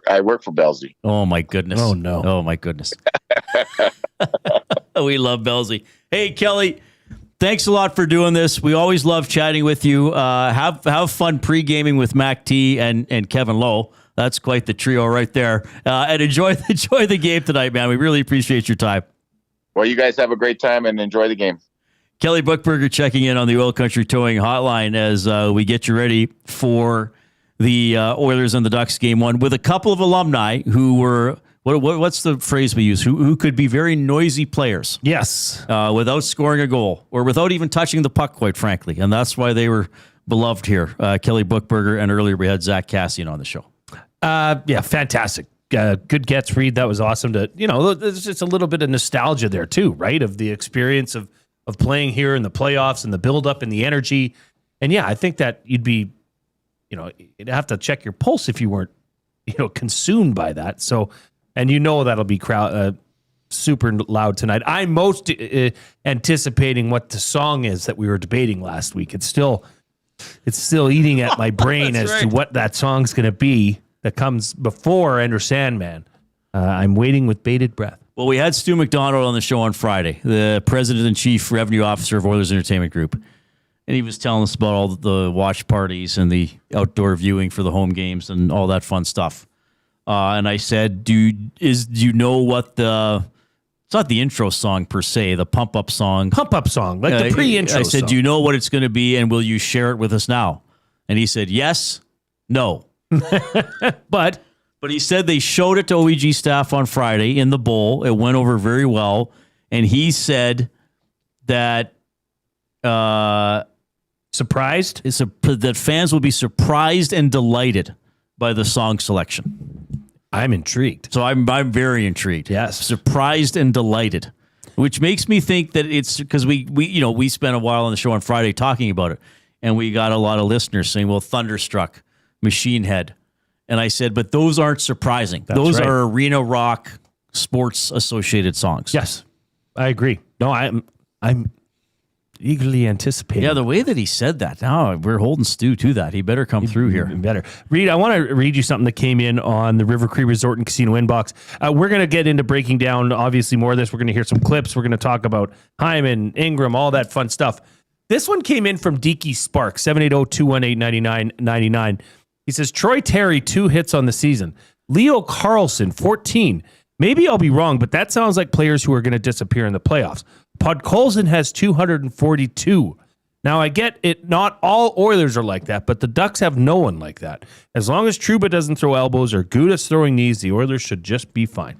I work for Belsey. Oh my goodness! Oh no! Oh my goodness! We love Belsey. Hey Kelly, thanks a lot for doing this. We always love chatting with you. Have fun pre-gaming with Mac T and Kevin Lowe. That's quite the trio right there. And enjoy the game tonight, man. We really appreciate your time. Well, you guys have a great time and enjoy the game. Kelly Buchberger checking in on the Oil Country Towing Hotline as we get you ready for the Oilers and the Ducks game one with a couple of alumni who were, what's the phrase we use? Who could be very noisy players. Yes. Without scoring a goal or without even touching the puck, quite frankly. And that's why they were beloved here. Kelly Buchberger, and earlier we had Zack Kassian on the show. Yeah, fantastic. Good gets, Reid. That was awesome there's just a little bit of nostalgia there too, right? Of the experience of playing here in the playoffs and the buildup and the energy. And yeah, I think that you'd be, you'd have to check your pulse if you weren't, consumed by that. So, and that'll be super loud tonight. I'm most anticipating what the song is that we were debating last week. It's still eating at my brain as to what that song's going to be that comes before Enter Sandman. I'm waiting with bated breath. Well, we had Stu McDonald on the show on Friday, the president and chief revenue officer of Oilers Entertainment Group. And he was telling us about all the watch parties and the outdoor viewing for the home games and all that fun stuff. And I said, do you know what it's not the intro song per se, the pump-up song. Pump-up song, like the pre-intro I said, song. do you know what it's going to be, and will you share it with us now? And he said, yes, no. But he said they showed it to OEG staff on Friday in the bowl. It went over very well. And he said that... surprised? That fans will be surprised and delighted by the song selection. I'm intrigued. So I'm very intrigued. Yes. Surprised and delighted. Which makes me think that it's because we spent a while on the show on Friday talking about it, and we got a lot of listeners saying, well, Thunderstruck, Machine Head. And I said, but those aren't surprising. Those are Arena Rock sports associated songs. Yes. I agree. No, I'm eagerly anticipating. Yeah, the way that he said that. Now we're holding Stu to that. He better come through here. Better. Reid, I want to read you something that came in on the River Cree Resort and Casino inbox. We're going to get into breaking down, obviously, more of this. We're going to hear some clips. We're going to talk about Hyman, Ingram, all that fun stuff. This one came in from Deaky Spark, 780-218-9999. He says, Troy Terry, 2 hits on the season. Leo Carlson, 14. Maybe I'll be wrong, but that sounds like players who are going to disappear in the playoffs. Podkolzin has 242. Now, I get it. Not all Oilers are like that, but the Ducks have no one like that. As long as Trouba doesn't throw elbows or Gudas throwing knees, the Oilers should just be fine.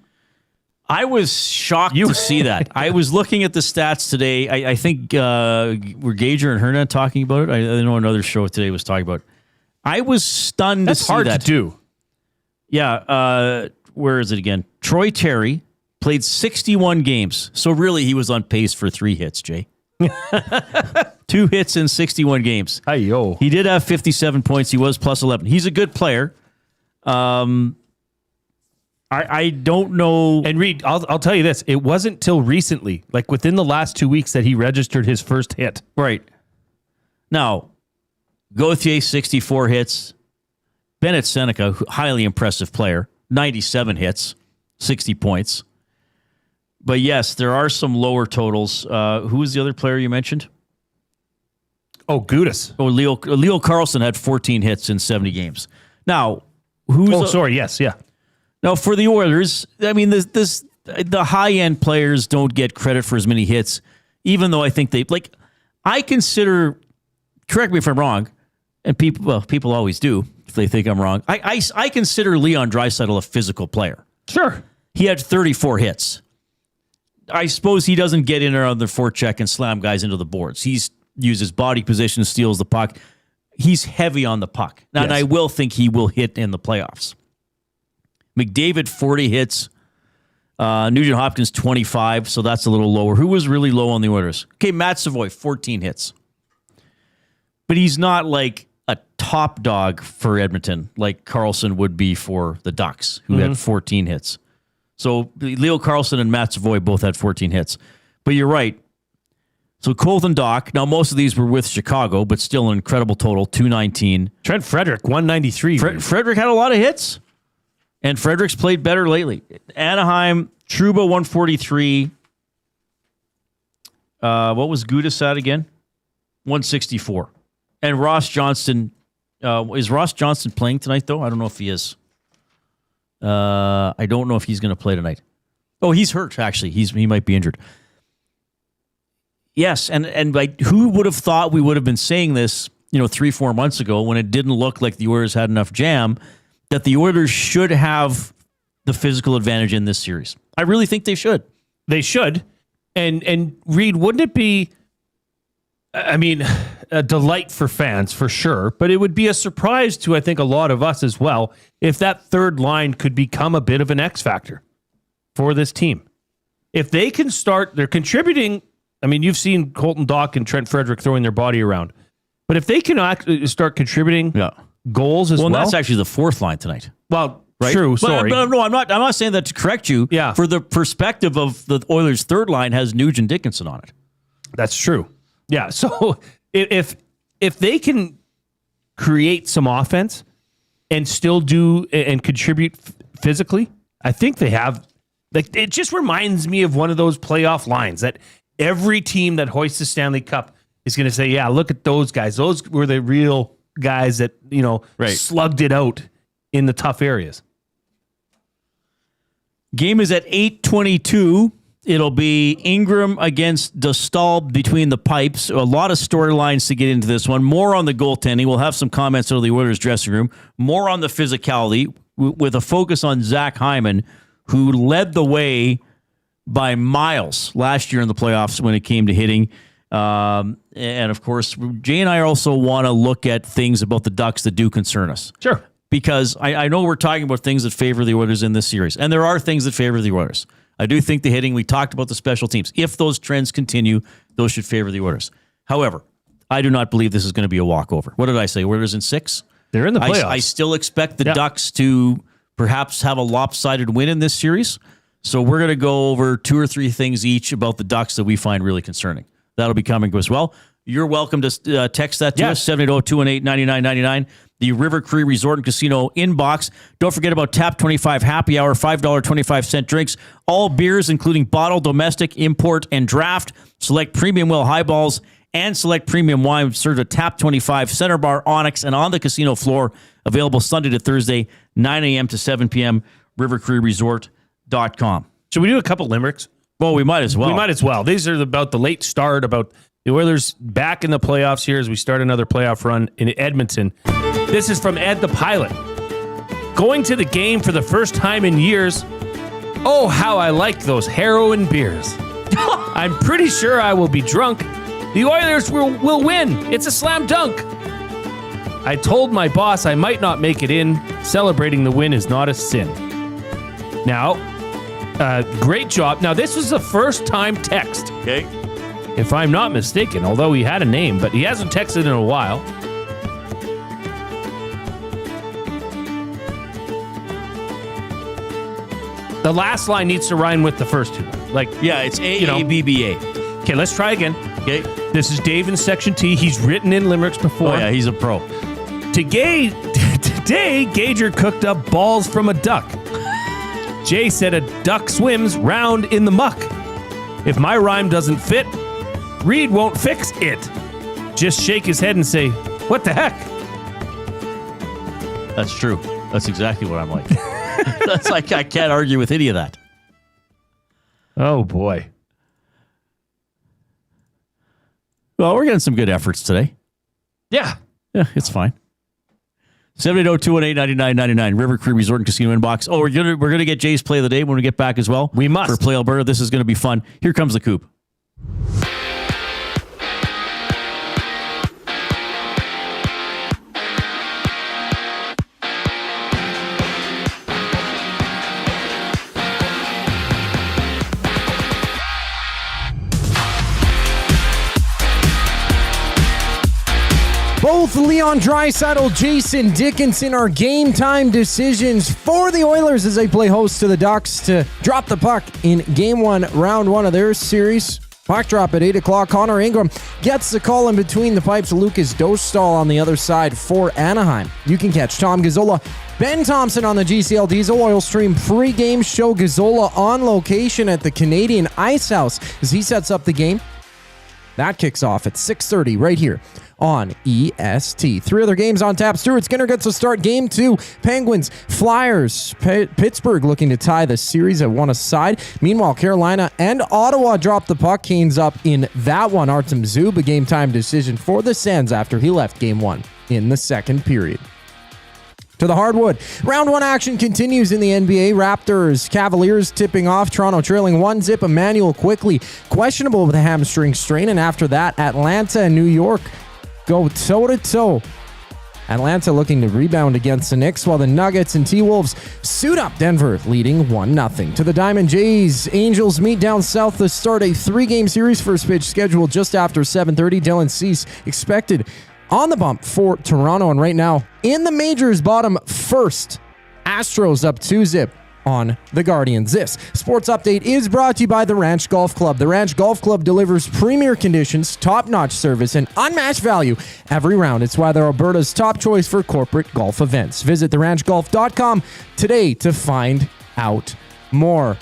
I was shocked to see that. I was looking at the stats today. I think were Gager and Hernan talking about it? I know another show today was talking about it. I was stunned to see that. That's hard to do. Yeah. Where is it again? Troy Terry played 61 games. So really, he was on pace for 3 hits, Jay. 2 hits in 61 games. Hi-yo. He did have 57 points. He was plus 11. He's a good player. I don't know. And Reid, I'll tell you this. It wasn't till recently, like within the last 2 weeks, that he registered his first hit. Right. Now, Gauthier, 64 hits. Bennett Seneca, highly impressive player, 97 hits, 60 points. But yes, there are some lower totals. Who was the other player you mentioned? Oh, Gudas. Oh, Leo Carlson had 14 hits in 70 games. Now, Yes, yeah. Now, for the Oilers, I mean, this the high-end players don't get credit for as many hits, even though I think I consider, correct me if I'm wrong, and people always do if they think I'm wrong. I consider Leon Draisaitl a physical player. Sure. He had 34 hits. I suppose he doesn't get in there on the forecheck and slam guys into the boards. He's uses body position, steals the puck. He's heavy on the puck. Now, and I will think he will hit in the playoffs. McDavid, 40 hits. Nugent Hopkins, 25, so that's a little lower. Who was really low on the Oilers? Okay, Matt Savoy, 14 hits. But he's not like a top dog for Edmonton like Karlsson would be for the Ducks, who had 14 hits. So Leo Karlsson and Matt Savoy both had 14 hits. But you're right. So Colton Dock, now most of these were with Chicago, but still an incredible total, 219. Trent Frederick, 193. Frederick had a lot of hits, and Frederick's played better lately. Anaheim, Trouba, 143. What was Gudas at again? 164. And Ross Johnston, is Ross Johnston playing tonight, though? I don't know if he is. I don't know if he's going to play tonight. Oh, he's hurt, actually. He might be injured. Yes, and like, who would have thought we would have been saying this, 3-4 months ago when it didn't look like the Oilers had enough jam, that the Oilers should have the physical advantage in this series. I really think they should. They should. And Reid, wouldn't it be, a delight for fans for sure, but it would be a surprise to, I think, a lot of us as well, if that third line could become a bit of an X factor for this team. If they can start, they're contributing. You've seen Colton Dock and Trent Frederick throwing their body around. But if they can start contributing goals as well. Well, that's actually the fourth line tonight. Well, right? True, sorry. But no, I'm not saying that to correct you. Yeah. For the perspective of the Oilers' third line has Nugent Dickinson on it. That's true. Yeah, so if they can create some offense and still do and contribute physically, I think they have. Like, it just reminds me of one of those playoff lines that every team that hoists the Stanley Cup is going to say, yeah, look at those guys. Those were the real guys that, slugged it out in the tough areas. Game is at 8:22. It'll be Ingram against Dostal between the pipes. A lot of storylines to get into this one. More on the goaltending. We'll have some comments out of the Oilers dressing room. More on the physicality with a focus on Zach Hyman, who led the way by miles last year in the playoffs when it came to hitting. And, of course, Jay and I also want to look at things about the Ducks that do concern us. Sure. Because I know we're talking about things that favor the Oilers in this series, and there are things that favor the Oilers. I do think the hitting, we talked about the special teams. If those trends continue, those should favor the Oilers. However, I do not believe this is going to be a walkover. What did I say? Oilers in 6? They're in the playoffs. I still expect the Ducks to perhaps have a lopsided win in this series. So we're going to go over 2 or 3 things each about the Ducks that we find really concerning. That'll be coming to us. Well, you're welcome to text that to us, 780-218-9999. The River Cree Resort and Casino inbox. Don't forget about Tap 25 Happy Hour, $5.25 drinks. All beers, including bottled, domestic, import, and draft. Select premium well highballs and select premium wine served at Tap 25, Center Bar, Onyx, and on the casino floor. Available Sunday to Thursday, 9 a.m. to 7 p.m., rivercreeresort.com. Should we do a couple limericks? Well, we might as well. These are about the late start, about the Oilers back in the playoffs here as we start another playoff run in Edmonton. This is from Ed the Pilot. Going to the game for the first time in years. Oh, how I like those heroin beers. I'm pretty sure I will be drunk. The Oilers will win. It's a slam dunk. I told my boss I might not make it in. Celebrating the win is not a sin. Now, great job. Now, this was the first time text. Okay. If I'm not mistaken, although he had a name, but he hasn't texted in a while. The last line needs to rhyme with the first two. It's A-A-B-B-A. Okay, let's try again. Okay. This is Dave in Section T. He's written in limericks before. Oh, yeah, he's a pro. Today, Gager cooked up balls from a duck. Jay said a duck swims round in the muck. If my rhyme doesn't fit, Reid won't fix it. Just shake his head and say, what the heck? That's true. That's exactly what I'm like. That's like, I can't argue with any of that. Oh, boy. Well, we're getting some good efforts today. Yeah. Yeah, it's fine. 780-218-9999, River Cree Resort and Casino inbox. Oh, we're gonna get Jay's play of the day when we get back as well. We must. For Play Alberta. This is going to be fun. Here comes the Coop. Both Leon Draisaitl, Jason Dickinson are game time decisions for the Oilers as they play host to the Ducks to drop the puck in Game 1, Round 1 of their series. Puck drop at 8 o'clock. Connor Ingram gets the call in between the pipes. Lucas Dostal on the other side for Anaheim. You can catch Tom Gazzola, Ben Thompson on the GCL Diesel Oil Stream pregame show. Gazzola on location at the Canadian Ice House as he sets up the game. That kicks off at 6:30 right here on EST. 3 other games on tap. Stuart Skinner gets to start Game 2. Penguins, Flyers, Pittsburgh looking to tie the series at 1 aside. Meanwhile, Carolina and Ottawa drop the puck. Canes up in that one. Artem Zub, a game time decision for the Sens after he left Game 1 in the second period. To the hardwood. Round 1 action continues in the NBA. Raptors, Cavaliers tipping off. Toronto trailing 1-0. Emmanuel quickly questionable with a hamstring strain. And after that, Atlanta and New York go toe-to-toe. Atlanta looking to rebound against the Knicks, while the Nuggets and T-Wolves suit up. Denver leading 1-0. To the Diamond Jays, Angels meet down south to start a 3-game series. First pitch scheduled just after 7:30. Dylan Cease expected on the bump for Toronto, and right now in the majors, bottom first. Astros up 2-0 on the Guardians. This sports update is brought to you by the Ranch Golf Club. The Ranch Golf Club delivers premier conditions, top-notch service, and unmatched value every round. It's why they're Alberta's top choice for corporate golf events. Visit theranchgolf.com today to find out more.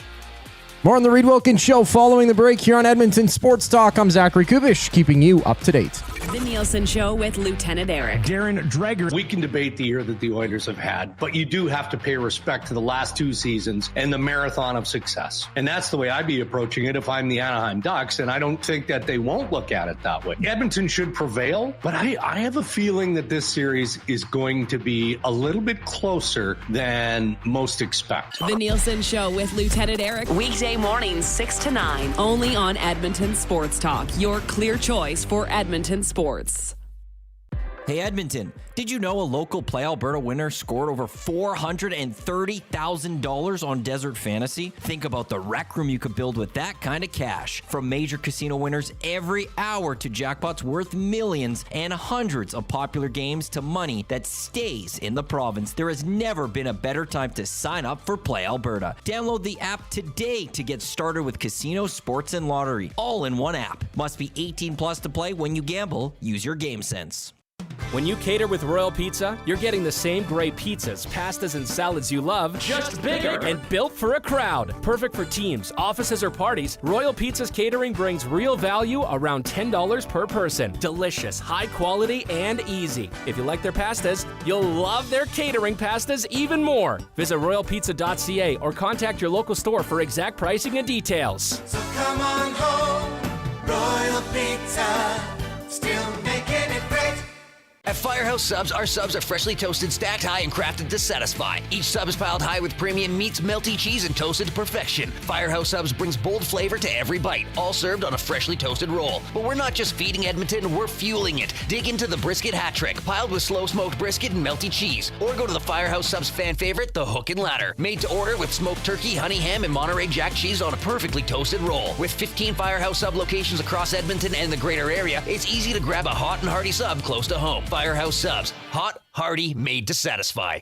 More on the Reid Wilkins Show following the break here on Edmonton Sports Talk. I'm Zachary Kubish, keeping you up to date. The Nielsen Show with Lieutenant Eric. Darren Dreger. We can debate the year that the Oilers have had, but you do have to pay respect to the last 2 seasons and the marathon of success. And that's the way I'd be approaching it if I'm the Anaheim Ducks, and I don't think that they won't look at it that way. Edmonton should prevail, but I have a feeling that this series is going to be a little bit closer than most expect. The Nielsen Show with Lieutenant Eric. Weekday mornings 6 to 9, only on Edmonton Sports Talk, your clear choice for Edmonton sports. Hey Edmonton, did you know a local Play Alberta winner scored over $430,000 on Desert Fantasy? Think about the rec room you could build with that kind of cash. From major casino winners every hour to jackpots worth millions and hundreds of popular games to money that stays in the province, there has never been a better time to sign up for Play Alberta. Download the app today to get started with casino, sports, and lottery, all in one app. Must be 18 plus to play. When you gamble, use your game sense. When you cater with Royal Pizza, you're getting the same great pizzas, pastas, and salads you love, just bigger and built for a crowd. Perfect for teams, offices, or parties, Royal Pizza's catering brings real value around $10 per person. Delicious, high quality, and easy. If you like their pastas, you'll love their catering pastas even more. Visit royalpizza.ca or contact your local store for exact pricing and details. So come on home, Royal Pizza, still making it great. At Firehouse Subs, our subs are freshly toasted, stacked high, and crafted to satisfy. Each sub is piled high with premium meats, melty cheese, and toasted to perfection. Firehouse Subs brings bold flavor to every bite, all served on a freshly toasted roll. But we're not just feeding Edmonton, we're fueling it. Dig into the brisket hat trick, piled with slow-smoked brisket and melty cheese. Or go to the Firehouse Subs fan favorite, the Hook and Ladder. Made to order with smoked turkey, honey ham, and Monterey Jack cheese on a perfectly toasted roll. With 15 Firehouse Sub locations across Edmonton and the greater area, it's easy to grab a hot and hearty sub close to home. Firehouse Subs. Hot, hearty, made to satisfy.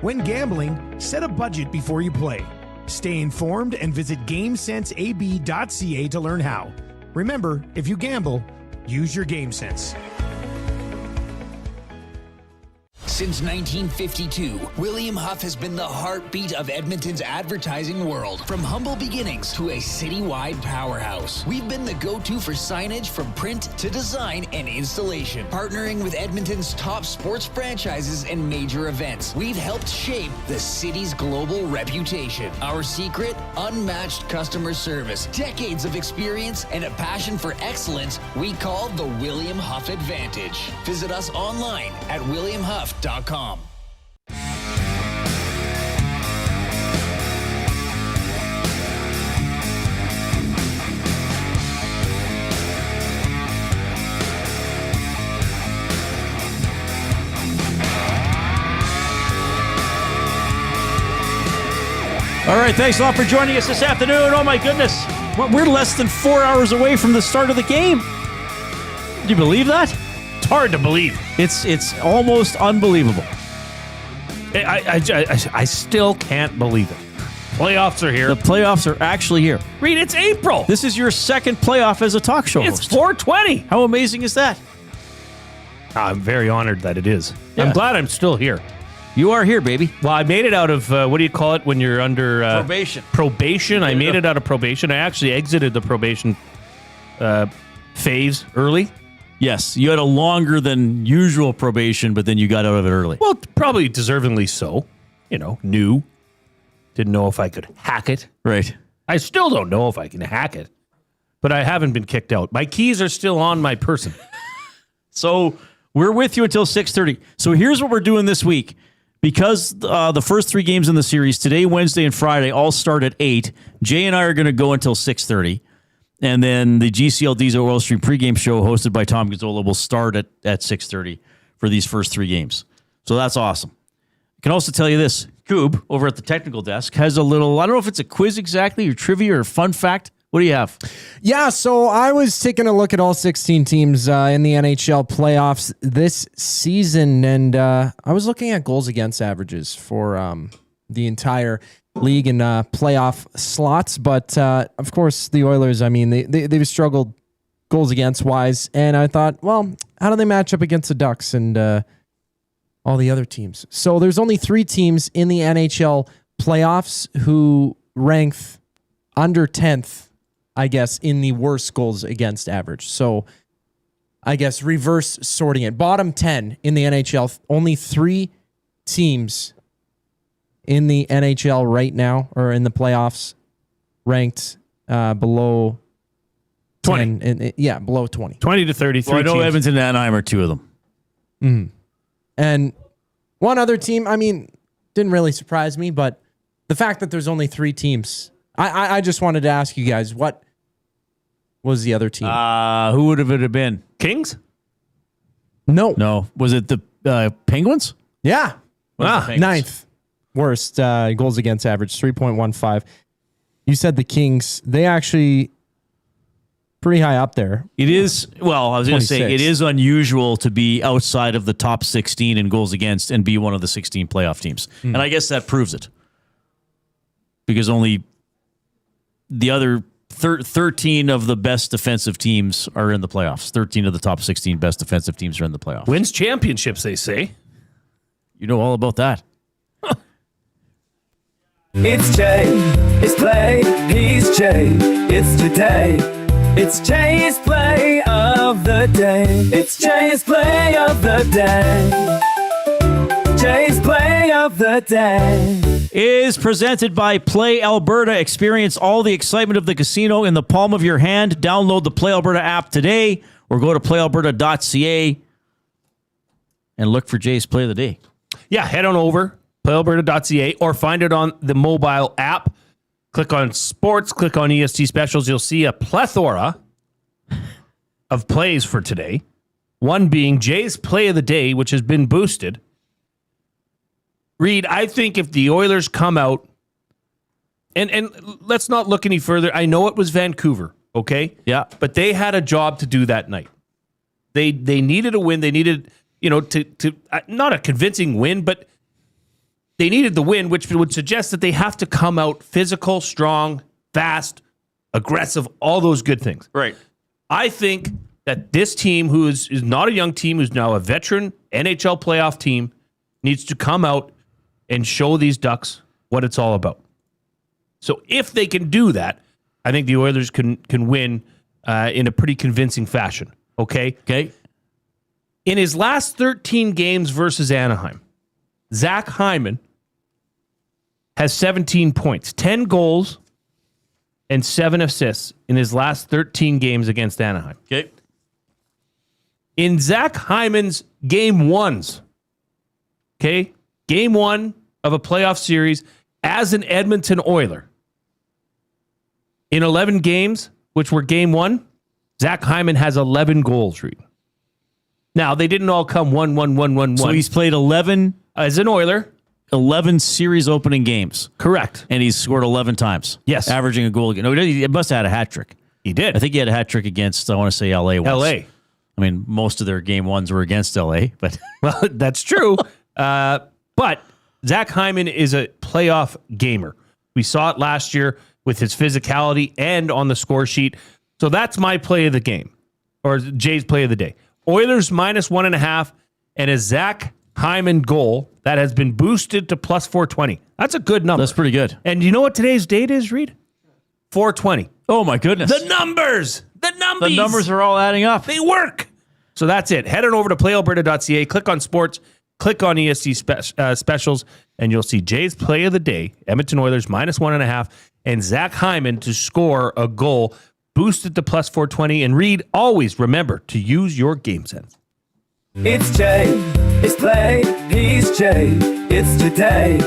When gambling, set a budget before you play. Stay informed and visit GameSenseAB.ca to learn how. Remember, if you gamble, use your game sense. Since 1952, William Huff has been the heartbeat of Edmonton's advertising world. From humble beginnings to a citywide powerhouse, we've been the go-to for signage from print to design and installation. Partnering with Edmonton's top sports franchises and major events, we've helped shape the city's global reputation. Our secret? Unmatched customer service, decades of experience, and a passion for excellence we call the William Huff Advantage. Visit us online at williamhuff.com. All right, thanks a lot for joining us this afternoon. Oh my goodness, we're less than 4 hours away from the start of the game. Do you believe that? It's hard to believe. It's almost unbelievable. I still can't believe it. Playoffs are here. The playoffs are actually here. Reid, it's April. This is your second playoff as a talk show host. It's 420. How amazing is that? I'm very honored that it is. Yeah. I'm glad I'm still here. You are here, baby. Well, I made it out of, what do you call it when you're under... probation. Probation. I made it out of probation. I actually exited the probation phase early. Yes, you had a longer than usual probation, but then you got out of it early. Well, probably deservingly so. You know, new. Didn't know if I could hack it. Right. I still don't know if I can hack it, but I haven't been kicked out. My keys are still on my person. So we're with you until 6:30. So here's what we're doing this week. Because the first 3 games in the series, today, Wednesday, and Friday, all start at 8, Jay and I are going to go until 6:30. And then the GCL Diesel Oil Stream pregame show hosted by Tom Gazzola will start at 6:30 for these first 3 games. So that's awesome. I can also tell you this. Coob, over at the technical desk, has a little, I don't know if it's a quiz exactly, or trivia, or fun fact. What do you have? Yeah, so I was taking a look at all 16 teams in the NHL playoffs this season, and I was looking at goals against averages for the entire league and playoff slots. But, of course, the Oilers, I mean, they've struggled goals against wise, and I thought, well, how do they match up against the Ducks and all the other teams? So there's only 3 teams in the NHL playoffs who rank under 10th, I guess, in the worst goals against average. So I guess reverse sorting it. Bottom 10 in the NHL, only 3 teams in the NHL right now, or in the playoffs, ranked below 20. Below 20. 20 to 33 Well, I know teams. Edmonton and Anaheim are 2 of them. Mm-hmm. And one other team, I mean, didn't really surprise me, but the fact that there's only 3 teams, I just wanted to ask you guys, what was the other team? Who would it have been? Kings? No. Was it the Penguins? Yeah. Wow. 9th worst goals against average, 3.15. You said the Kings. They actually pretty high up there. It is, well, I was going to say, 26. it is unusual to be outside of the top 16 in goals against and be one of the 16 playoff teams. And I guess that proves it. Because only the other 13 of the best defensive teams are in the playoffs. 13 of the top 16 best defensive teams are in the playoffs. Wins championships, they say. You know all about that. It's Jay, it's play, he's Jay, it's today. It's Jay's play of the day. It's Jay's play of the day. Jay's play of the day is presented by Play Alberta. Experience all the excitement of the casino in the palm of your hand. Download the Play Alberta app today or go to playalberta.ca and look for Jay's Play of the Day. Yeah, head on over, playalberta.ca, or find it on the mobile app. Click on sports, click on EST specials. You'll see a plethora of plays for today. One being Jay's Play of the Day, which has been boosted. Reid, I think if the Oilers come out, and let's not look any further. I know it was Vancouver, okay? Yeah. But they had a job to do that night. They needed a win. They needed, to not a convincing win, but they needed the win, which would suggest that they have to come out physical, strong, fast, aggressive, all those good things. Right. I think that this team, who is not a young team, who's now a veteran NHL playoff team, needs to come out and show these Ducks what it's all about. So if they can do that, I think the Oilers can win in a pretty convincing fashion. Okay? Okay. In his last 13 games versus Anaheim, Zach Hyman has 17 points, 10 goals, and 7 assists in his last 13 games against Anaheim. Okay. In Zach Hyman's game ones, okay, game one of a playoff series as an Edmonton Oiler, in 11 games, which were game one, Zach Hyman has 11 goals, Reid. Now, they didn't all come 1-1-1-1-1. So he's played 11 as an Oiler. 11 series opening games. Correct. And he's scored 11 times. Yes. Averaging a goal again. No, he must have had a hat trick. He did. I think he had a hat trick against, I want to say, LA once. LA. I mean, most of their game ones were against LA, but well, that's true. But Zach Hyman is a playoff gamer. We saw it last year with his physicality and on the score sheet. So that's my play of the game, or Jay's play of the day. Oilers minus 1.5 and a Zach Hyman goal that has been boosted to plus 420. That's a good number. That's pretty good. And you know what today's date is, Reid? 420. Oh, my goodness. The numbers. The numbers are all adding up. They work. So that's it. Head on over to playalberta.ca, click on sports, click on ESC specials, and you'll see Jay's play of the day, Edmonton Oilers minus 1.5, and Zach Hyman to score a goal, boosted to plus 420. And Reid, always remember to use your game sense. It's Jay, it's play, he's Jay, it's today.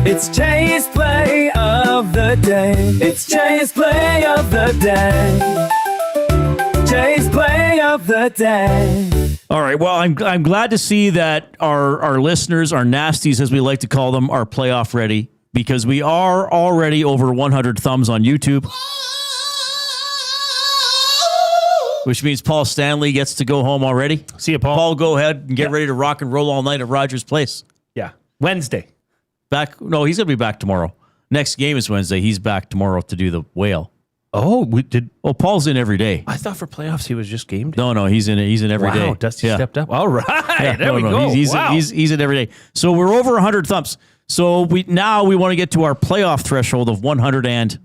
It's Jay's play of the day. It's Jay's play of the day. Jay's play of the day. All right. Well, I'm glad to see that our listeners, our nasties, as we like to call them, are playoff ready, because we are already over 100 thumbs on YouTube. Which means Paul Stanley gets to go home already. See you, Paul. Paul, go ahead and get ready to rock and roll all night at Rogers Place. Yeah. Wednesday. Back? No, he's going to be back tomorrow. Next game is Wednesday. He's back tomorrow to do the whale. Oh, we did. Oh, Paul's in every day. I thought for playoffs he was just game day. No, he's in every day. Wow, Dusty stepped up. All right, there we go. He's in every day. So we're over 100 thumbs. So we want to get to our playoff threshold of 100 and...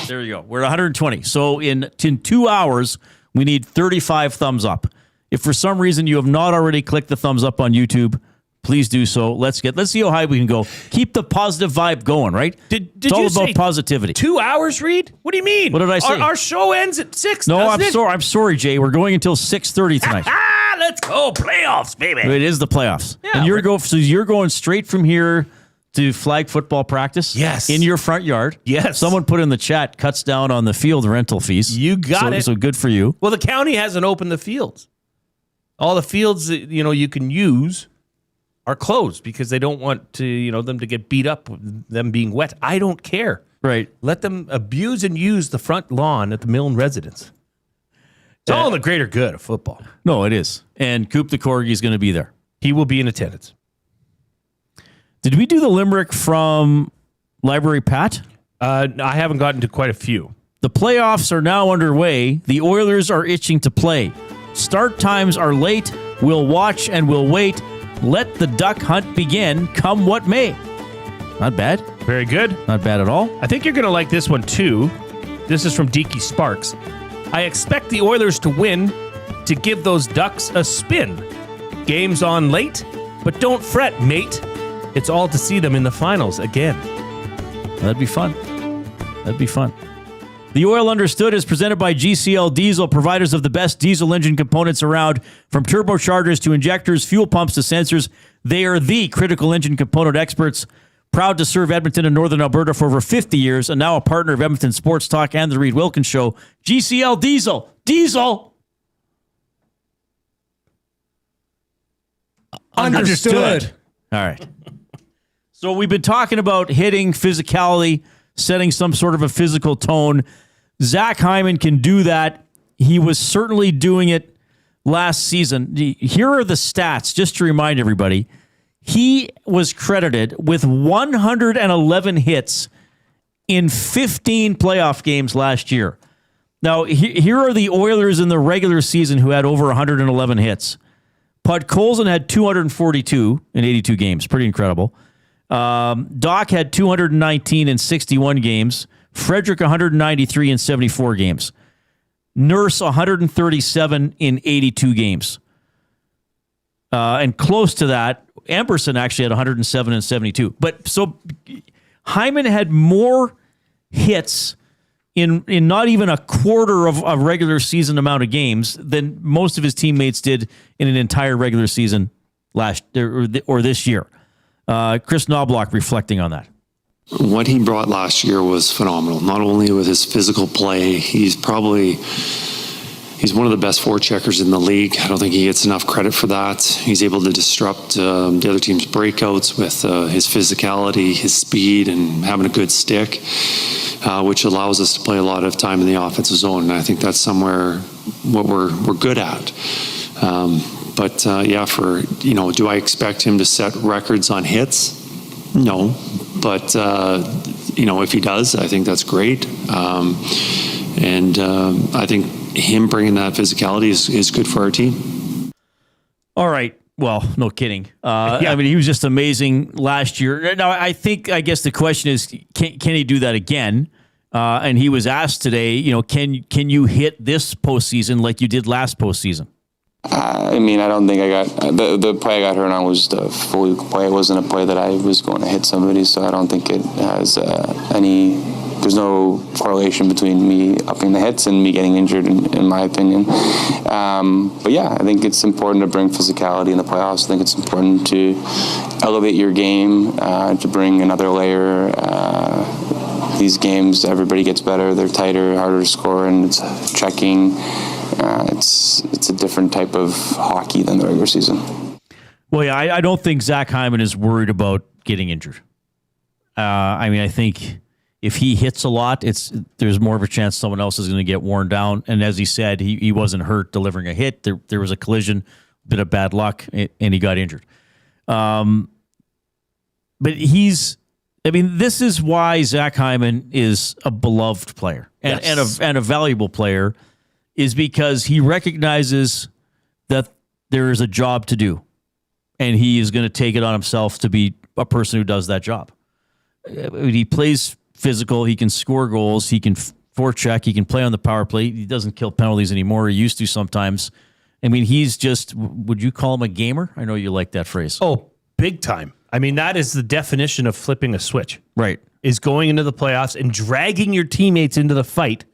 There you go. We're at 120. So in 2 hours, we need 35 thumbs up. If for some reason you have not already clicked the thumbs up on YouTube, please do so. Let's see how high we can go. Keep the positive vibe going, right? It's all about positivity. 2 hours, Reid? What do you mean? What did I say? Our show ends at 6. No, I'm sorry, Jay. We're going until 6:30 tonight. Let's go playoffs, baby. It is the playoffs. Yeah, and you're going straight from here to flag football practice? Yes. In your front yard? Yes. Someone put in the chat, cuts down on the field rental fees. You got it. So good for you. Well, the county hasn't opened the fields. All the fields that you can use are closed because they don't want to them to get beat up with them being wet. I don't care. Right. Let them abuse and use the front lawn at the Milne residence. It's all in the greater good of football. No, it is. And Coop the Corgi is going to be there. He will be in attendance. Did we do the limerick from Library Pat? I haven't gotten to quite a few. The playoffs are now underway. The Oilers are itching to play. Start times are late. We'll watch and we'll wait. Let the duck hunt begin, come what may. Not bad. Very good. Not bad at all. I think you're going to like this one too. This is from Deaky Sparks. I expect the Oilers to win to give those Ducks a spin. Game's on late, but don't fret, mate. It's all to see them in the finals again. That'd be fun. The Oil Understood is presented by GCL Diesel, providers of the best diesel engine components around. From turbochargers to injectors, fuel pumps to sensors, they are the critical engine component experts. Proud to serve Edmonton and Northern Alberta for over 50 years, and now a partner of Edmonton Sports Talk and the Reid Wilkins Show. GCL Diesel. Diesel! Understood. All right. So we've been talking about hitting, physicality, setting some sort of a physical tone. Zach Hyman can do that. He was certainly doing it last season. Here are the stats, just to remind everybody. He was credited with 111 hits in 15 playoff games last year. Now, here are the Oilers in the regular season who had over 111 hits. Podkolzin had 242 in 82 games. Pretty incredible. Doc had 219 in 61 games. Frederick 193 in 74 games. Nurse 137 in 82 games. And close to that, Amberson actually had 107 and 72. But so Hyman had more hits in not even a quarter of a regular season amount of games than most of his teammates did in an entire regular season last or this year. Kris Knoblauch reflecting on that. What he brought last year was phenomenal. Not only with his physical play, he's one of the best forecheckers in the league. I don't think he gets enough credit for that. He's able to disrupt the other team's breakouts with his physicality, his speed, and having a good stick, which allows us to play a lot of time in the offensive zone. And I think that's somewhere what we're good at. Do I expect him to set records on hits? No. But, if he does, I think that's great. I think him bringing that physicality is good for our team. All right. Well, no kidding. I mean, he was just amazing last year. Now, I guess the question is, can he do that again? And he was asked today, can you hit this postseason like you did last postseason? I don't think I got the play I got hurt on was the full play. It wasn't a play that I was going to hit somebody, so I don't think it has there's no correlation between me upping the hits and me getting injured, in my opinion. I think it's important to bring physicality in the playoffs. I think it's important to elevate your game, to bring another layer. These games, everybody gets better. They're tighter, harder to score, and it's checking. It's a different type of hockey than the regular season. Well, yeah, I don't think Zach Hyman is worried about getting injured. I think if he hits a lot, there's more of a chance someone else is going to get worn down. And as he said, he wasn't hurt delivering a hit. There was a collision, a bit of bad luck, and he got injured. But this is why Zach Hyman is a beloved player and a valuable player, is because he recognizes that there is a job to do, and he is going to take it on himself to be a person who does that job. He plays physical. He can score goals. He can forecheck. He can play on the power play. He doesn't kill penalties anymore. He used to sometimes. He's just, would you call him a gamer? I know you like that phrase. Oh, big time. That is the definition of flipping a switch. Right. Is going into the playoffs and dragging your teammates into the fight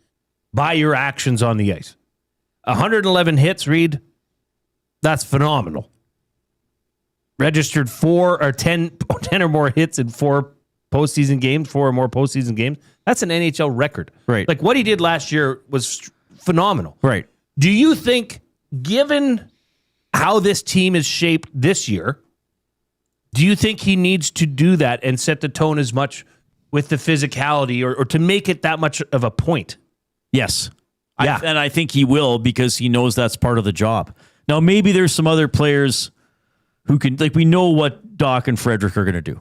by your actions on the ice. 111 hits, Reid. That's phenomenal. Registered 4 or 10 or more hits in 4 postseason games, 4 or more postseason games. That's an NHL record. Right. Like what he did last year was phenomenal. Right. Do you think, given how this team is shaped this year, do you think he needs to do that and set the tone as much with the physicality or to make it that much of a point? Yes. Yeah. And I think he will, because he knows that's part of the job. Now, maybe there's some other players who can, we know what Doc and Frederick are going to do,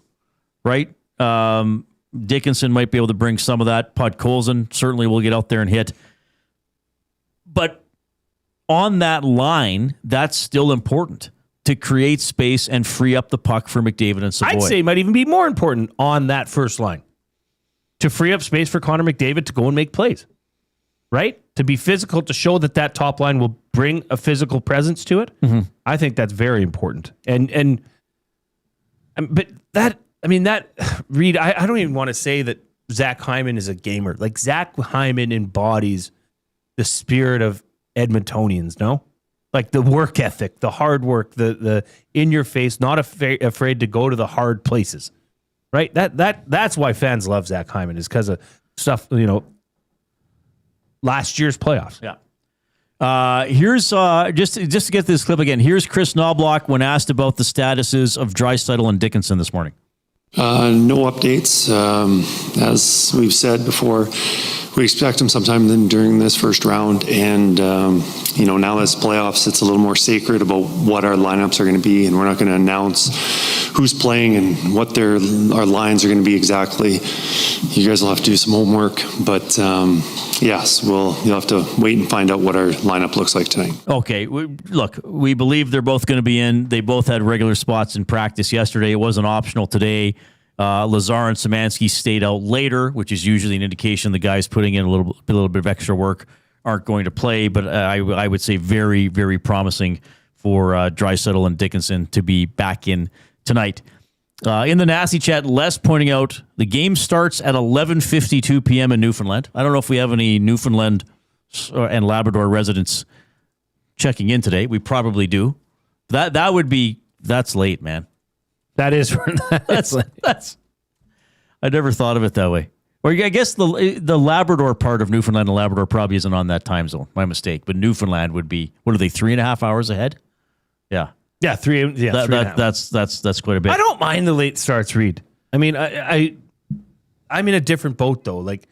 right? Dickinson might be able to bring some of that. Podkolzin certainly will get out there and hit. But on that line, that's still important to create space and free up the puck for McDavid and Savoy. I'd say it might even be more important on that first line to free up space for Connor McDavid to go and make plays. Right? To be physical, to show that top line will bring a physical presence to it. Mm-hmm. I think that's very important. But Reid, I don't even want to say that Zach Hyman is a gamer. Like, Zach Hyman embodies the spirit of Edmontonians, no? Like the work ethic, the hard work, the in your face, not afraid to go to the hard places. Right? That's why fans love Zach Hyman, is because of stuff, last year's playoffs. Yeah. Here's just to get this clip again. Here's Kris Knoblauch when asked about the statuses of Draisaitl and Dickinson this morning. No updates. As we've said before, we expect them sometime during this first round. And, now as playoffs, it's a little more sacred about what our lineups are going to be. And we're not going to announce who's playing and what our lines are going to be exactly. You guys will have to do some homework, but yes, you'll have to wait and find out what our lineup looks like tonight. Okay, we believe they're both going to be in. They both had regular spots in practice yesterday. It wasn't optional today. Lazar and Szymanski stayed out later, which is usually an indication the guys putting in a little bit of extra work aren't going to play. But I would say very, very promising for Draisaitl and Dickinson to be back in tonight. In the Nasty Chat, Les pointing out the game starts at 11:52 p.m. in Newfoundland. I don't know if we have any Newfoundland and Labrador residents checking in today. We probably do. That's late, man. That is that's I never thought of it that way. Or I guess the Labrador part of Newfoundland and Labrador probably isn't on that time zone. My mistake. But Newfoundland would be, what are they, 3.5 hours ahead? Yeah. Yeah, 3. Yeah, that's quite a bit. I don't mind the late starts, Reid. I mean, I'm in a different boat though. Like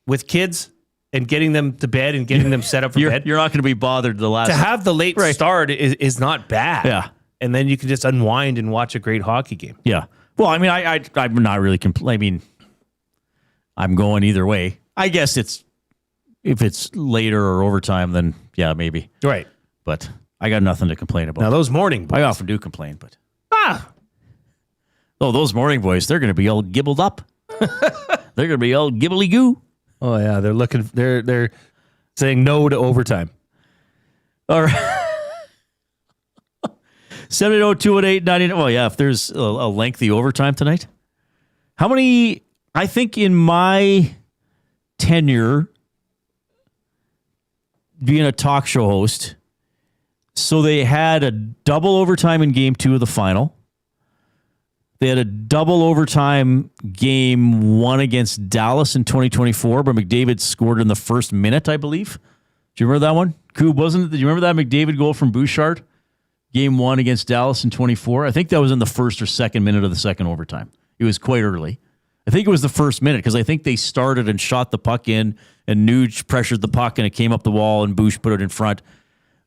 with kids and getting them to bed and getting them set up for bed. You're not going to be bothered the last. To have the late start is not bad. Yeah. And then you can just unwind and watch a great hockey game. Yeah. Well, I mean, I'm not really complaining. I mean, I'm going either way. I guess if it's later or overtime, then yeah, maybe. Right. But I got nothing to complain about. Now those morning boys. I often do complain, but those morning boys, they're going to be all gibbled up. They're going to be all gibbly goo. Oh yeah, they're saying no to overtime. All right. 780-218-99. Oh, yeah, if there's a lengthy overtime tonight. How many, I think in my tenure being a talk show host, so they had a double overtime in game 2 of the final. They had a double overtime game 1 against Dallas in 2024, but McDavid scored in the first minute, I believe. Do you remember that one? Coob, wasn't it? Do you remember that McDavid goal from Bouchard? Game 1 against Dallas in 24. I think that was in the first or second minute of the second overtime. It was quite early. I think it was the first minute because I think they started and shot the puck in and Nuge pressured the puck and it came up the wall and Bouch put it in front.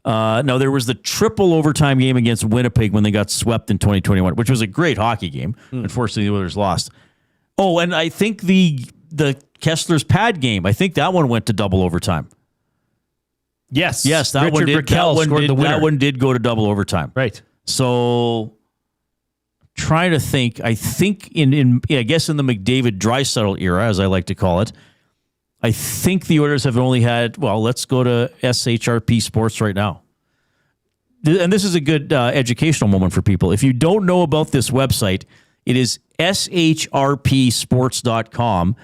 Now, there was the triple overtime game against Winnipeg when they got swept in 2021, which was a great hockey game. Unfortunately, the Oilers lost. Oh, and I think the Kessler's pad game, I think that one went to double overtime. Yes, that Richard one did. Raquel scored the winner. That one did go to double overtime. Right. So, trying to think. I think I guess in the McDavid Draisaitl era, as I like to call it, I think the Oilers have only had. Well, let's go to SHRP Sports right now, and this is a good educational moment for people. If you don't know about this website, it is shrpsports.com,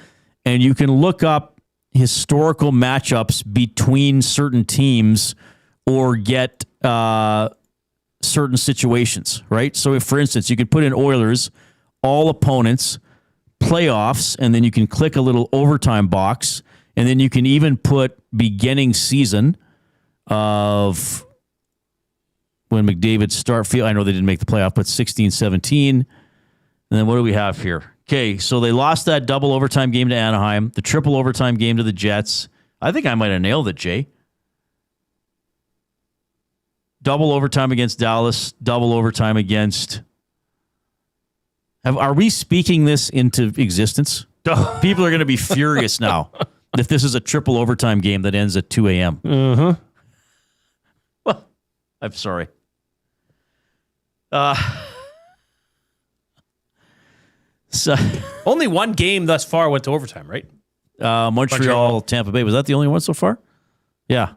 and you can look up historical matchups between certain teams or get certain situations, right? So if, for instance, you could put in Oilers, all opponents, playoffs, and then you can click a little overtime box, and then you can even put beginning season of when McDavid I know they didn't make the playoff, but 16-17. And then what do we have here? Okay, so they lost that double overtime game to Anaheim, the triple overtime game to the Jets. I think I might have nailed it, Jay. Double overtime against Dallas, double overtime against... Are we speaking this into existence? People are going to be furious now if this is a triple overtime game that ends at 2 a.m. Mm-hmm. Well, I'm sorry. So, only one game thus far went to overtime, right? Montreal, Tampa Bay. Was that the only one so far? Yeah.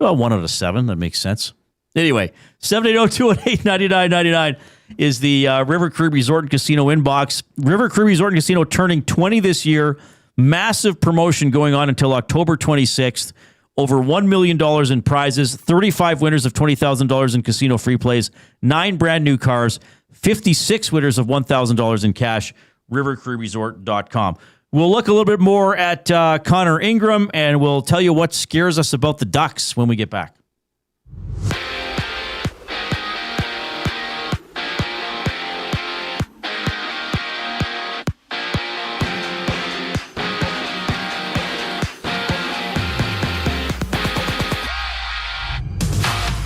Well, 1 out of 7. That makes sense. Anyway, 780-218-9999 is the River Cree Resort and Casino inbox. River Cree Resort and Casino turning 20 this year. Massive promotion going on until October 26th. Over $1 million in prizes, 35 winners of $20,000 in casino free plays, 9 brand new cars, 56 winners of $1,000 in cash, rivercreeresort.com. We'll look a little bit more at Connor Ingram, and we'll tell you what scares us about the Ducks when we get back.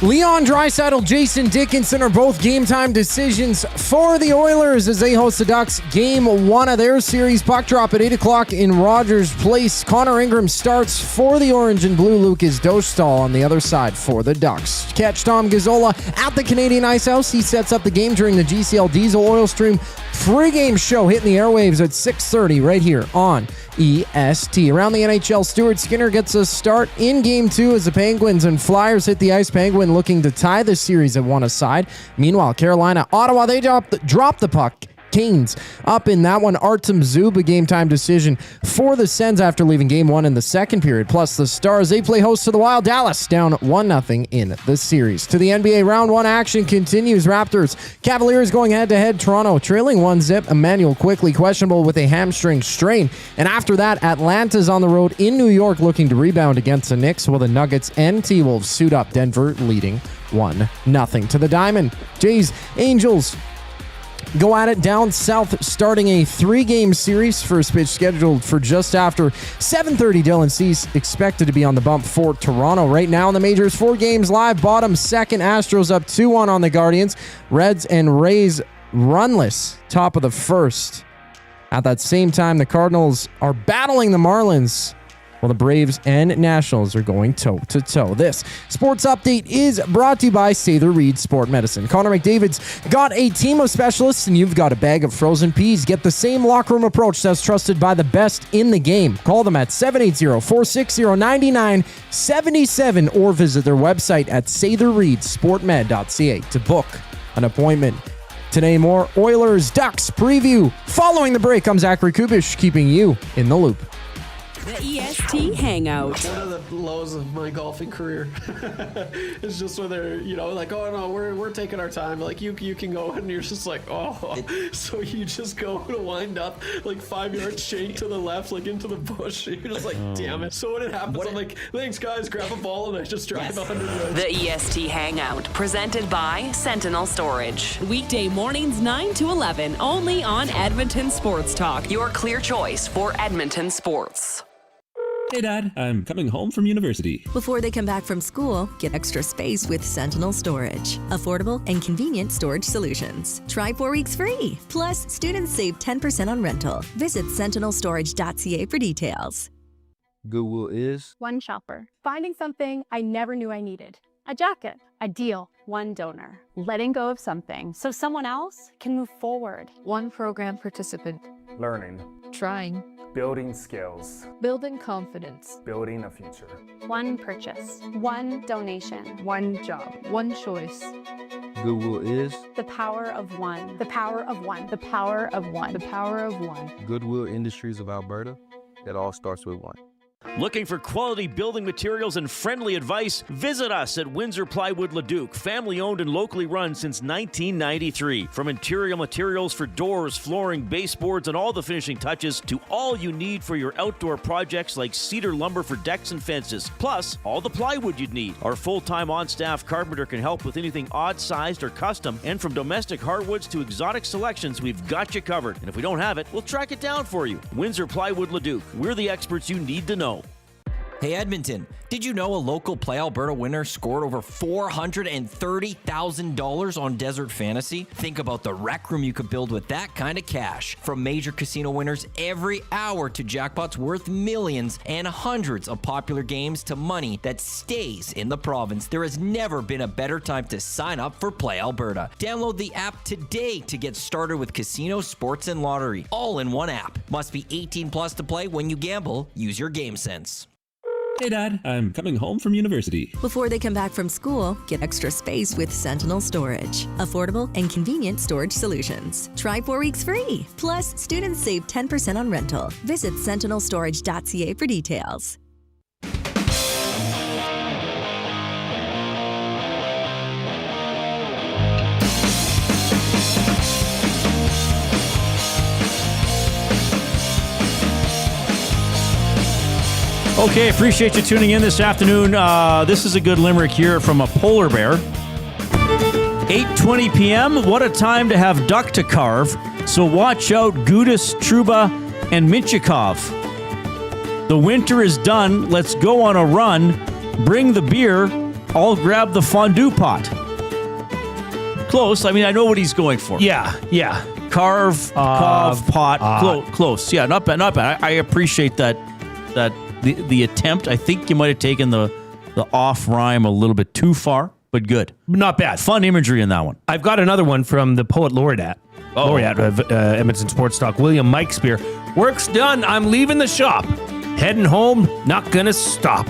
Leon Draisaitl, Jason Dickinson are both game time decisions for the Oilers as they host the Ducks. Game 1 of their series. Puck drop at 8 o'clock in Rogers Place. Connor Ingram starts for the Orange and Blue. Lucas Dostal on the other side for the Ducks. Catch Tom Gazzola at the Canadian Ice House. He sets up the game during the GCL Diesel Oil Stream pregame show hitting the airwaves at 6:30 right here on EST. Around the NHL, Stuart Skinner gets a start in Game 2 as the Penguins and Flyers hit the ice. Penguin looking to tie the series at 1-aside. Meanwhile, Carolina, Ottawa, they drop the puck. Canes up in that one. Artem Zub, a game-time decision for the Sens after leaving Game 1 in the second period. Plus the Stars, they play host to the Wild. Dallas down 1-0 in the series. To the NBA, round 1 action continues. Raptors, Cavaliers going head-to-head. Toronto trailing 1-0. Emmanuel quickly questionable with a hamstring strain. And after that, Atlanta's on the road in New York looking to rebound against the Knicks, while the Nuggets and T-Wolves suit up. Denver leading 1-0. To the Diamond, Jays, Angels go at it down south, starting a 3-game series. First pitch scheduled for just after 7:30. Dylan Cease expected to be on the bump for Toronto. Right now in the majors, 4 games live. Bottom second, Astros up 2-1 on the Guardians. Reds and Rays runless, top of the first. At that same time, the Cardinals are battling the Marlins, while the Braves and Nationals are going toe-to-toe. This sports update is brought to you by Sather Reid Sport Medicine. Connor McDavid's got a team of specialists, and you've got a bag of frozen peas. Get the same locker room approach that's trusted by the best in the game. Call them at 780-460-9977 or visit their website at satherreidsportmed.ca to book an appointment. Today, more Oilers Ducks preview. Following the break comes Zachary Kubish, keeping you in the loop. The EST Hangout. One of the lows of my golfing career is just when they're, like, oh no, we're taking our time. Like you can go, and you're just like, oh. So you just go to wind up like 5 yards shake to the left, like into the bush. You're just like, damn it. So when it happens, I'm like, thanks guys, grab a ball, and I just drive 100 yards. The EST Hangout, presented by Sentinel Storage. Weekday mornings 9 to 11, only on Edmonton Sports Talk. Your clear choice for Edmonton sports. Hey Dad, I'm coming home from university. Before they come back from school, get extra space with Sentinel Storage. Affordable and convenient storage solutions. Try 4 weeks free. Plus, students save 10% on rental. Visit sentinelstorage.ca for details. Goodwill is one shopper, finding something I never knew I needed. A jacket, a deal, one donor, letting go of something so someone else can move forward. One program participant, learning, trying, building skills, building confidence, building a future. One purchase, one donation, one job, one choice. Goodwill is the power of one, the power of one, the power of one, the power of one. Goodwill Industries of Alberta. It all starts with one. Looking for quality building materials and friendly advice? Visit us at Windsor Plywood Leduc, family owned and locally run since 1993. From interior materials for doors, flooring, baseboards, and all the finishing touches to all you need for your outdoor projects like cedar lumber for decks and fences, plus all the plywood you'd need. Our full-time on-staff carpenter can help with anything odd-sized or custom, and from domestic hardwoods to exotic selections, we've got you covered. And if we don't have it, we'll track it down for you. Windsor Plywood Leduc. We're the experts you need to know. Hey Edmonton, did you know a local Play Alberta winner scored over $430,000 on Desert Fantasy? Think about the rec room you could build with that kind of cash. From major casino winners every hour to jackpots worth millions and hundreds of popular games to money that stays in the province, there has never been a better time to sign up for Play Alberta. Download the app today to get started with casino, sports, and lottery, all in one app. Must be 18 plus to play. When you gamble, use your game sense. Hey Dad, I'm coming home from university. Before they come back from school, get extra space with Sentinel Storage. Affordable and convenient storage solutions. Try 4 weeks free. Plus, students save 10% on rental. Visit sentinelstorage.ca for details. Okay, appreciate you tuning in this afternoon. This is a good limerick here from a polar bear. 8:20 p.m., what a time to have duck to carve. So watch out, Gudis, Truba, and Minchikov. The winter is done. Let's go on a run. Bring the beer. I'll grab the fondue pot. Close. I mean, I know what he's going for. Yeah. Carve, pot. Close. Yeah, not bad. I appreciate that the attempt. I think you might have taken the off rhyme a little bit too far, but good. Not bad. Fun imagery in that one. I've got another one from the poet laureate of Edmonton Sports Talk, William Mike Spear. Work's done. I'm leaving the shop. Heading home. Not gonna stop.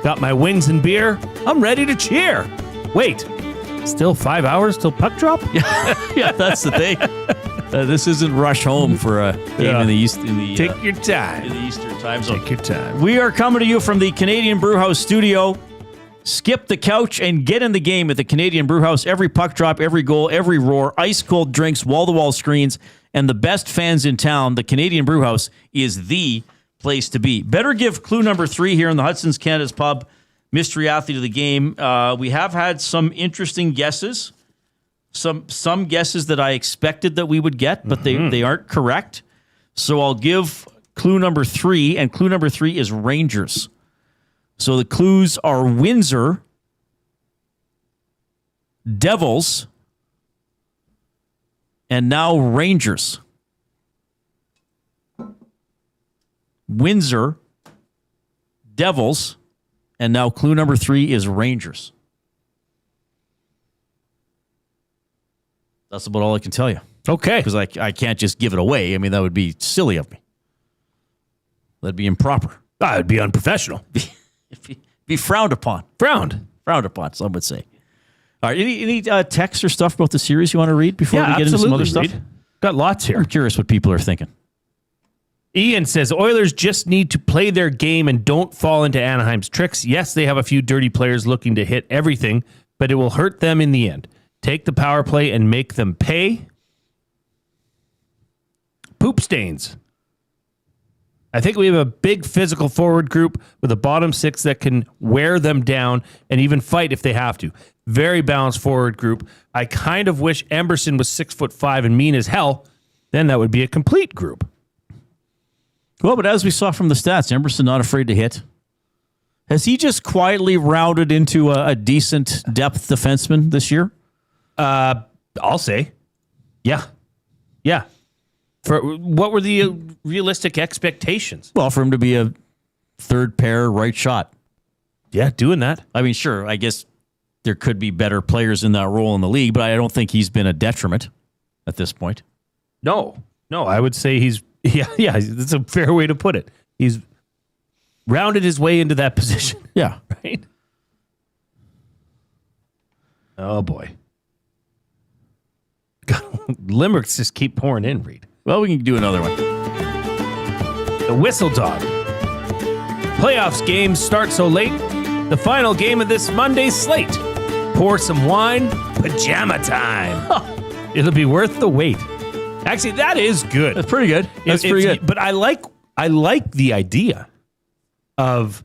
Got my wings and beer. I'm ready to cheer. Wait. Still 5 hours till puck drop? Yeah, that's the thing. This isn't rush home for a game in the East. Take your time. In the Eastern time zone. Take your time. We are coming to you from the Canadian Brewhouse studio. Skip the couch and get in the game at the Canadian Brewhouse. Every puck drop, every goal, every roar, ice cold drinks, wall-to-wall screens, and the best fans in town. The Canadian Brewhouse is the place to be. Better give clue number 3 here in the Hudson's Canada's Pub. Mystery athlete of the game. We have had some interesting guesses. Some guesses that I expected that we would get, but they aren't correct. So I'll give clue number 3, and clue number 3 is Rangers. So the clues are Windsor, Devils, and now Rangers. Windsor, Devils, and now clue number 3 is Rangers. That's about all I can tell you. Okay. Because I can't just give it away. I mean, that would be silly of me. That'd be improper. That would be unprofessional. Be frowned upon. Frowned upon, some would say. All right, any text or stuff about the series you want to read before we get into some other stuff? Got lots here. I'm curious what people are thinking. Ian says, Oilers just need to play their game and don't fall into Anaheim's tricks. Yes, they have a few dirty players looking to hit everything, but it will hurt them in the end. Take the power play and make them pay. Poop stains. I think we have a big physical forward group with a bottom 6 that can wear them down and even fight if they have to. Very balanced forward group. I kind of wish Emberson was 6'5" and mean as hell. Then that would be a complete group. Well, but as we saw from the stats, Emberson not afraid to hit. Has he just quietly rounded into a decent depth defenseman this year? I'll say. Yeah. For what were the realistic expectations? Well, for him to be a third pair right shot. Yeah, doing that. I mean, sure, I guess there could be better players in that role in the league, but I don't think he's been a detriment at this point. No, I would say he's, that's a fair way to put it. He's rounded his way into that position. Yeah. Right? Oh, boy. Limericks just keep pouring in, Reid. Well, we can do another one. The Whistle Dog. Playoffs games start so late. The final game of this Monday slate. Pour some wine. Pajama time. It'll be worth the wait. Actually, that is good. That's pretty good. That's pretty good. But I like the idea of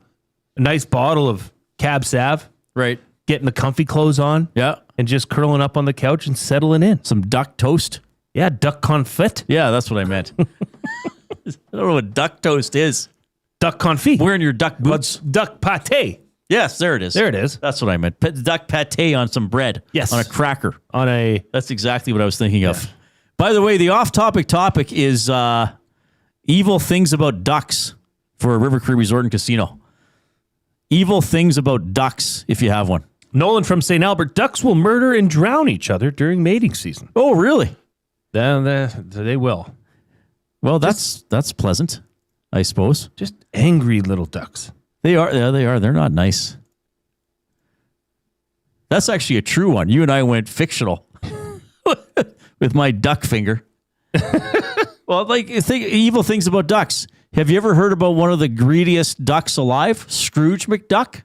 a nice bottle of Cab Sav. Right. Getting the comfy clothes on. Yeah. And just curling up on the couch and settling in. Some duck toast. Yeah, duck confit. Yeah, that's what I meant. I don't know what duck toast is. Duck confit. Wearing your duck boots. Duck pate. Yes, there it is. There it is. That's what I meant. Duck pate on some bread. Yes. On a cracker. That's exactly what I was thinking of. By the way, the off-topic topic is evil things about ducks for a River Cree Resort and Casino. Evil things about ducks, if you have one. Nolan from St. Albert, ducks will murder and drown each other during mating season. Oh, really? They will. Well, that's pleasant, I suppose. Just angry little ducks. They are. Yeah, they are. They're not nice. That's actually a true one. You and I went fictional with my duck finger. Well, evil things about ducks. Have you ever heard about one of the greediest ducks alive? Scrooge McDuck?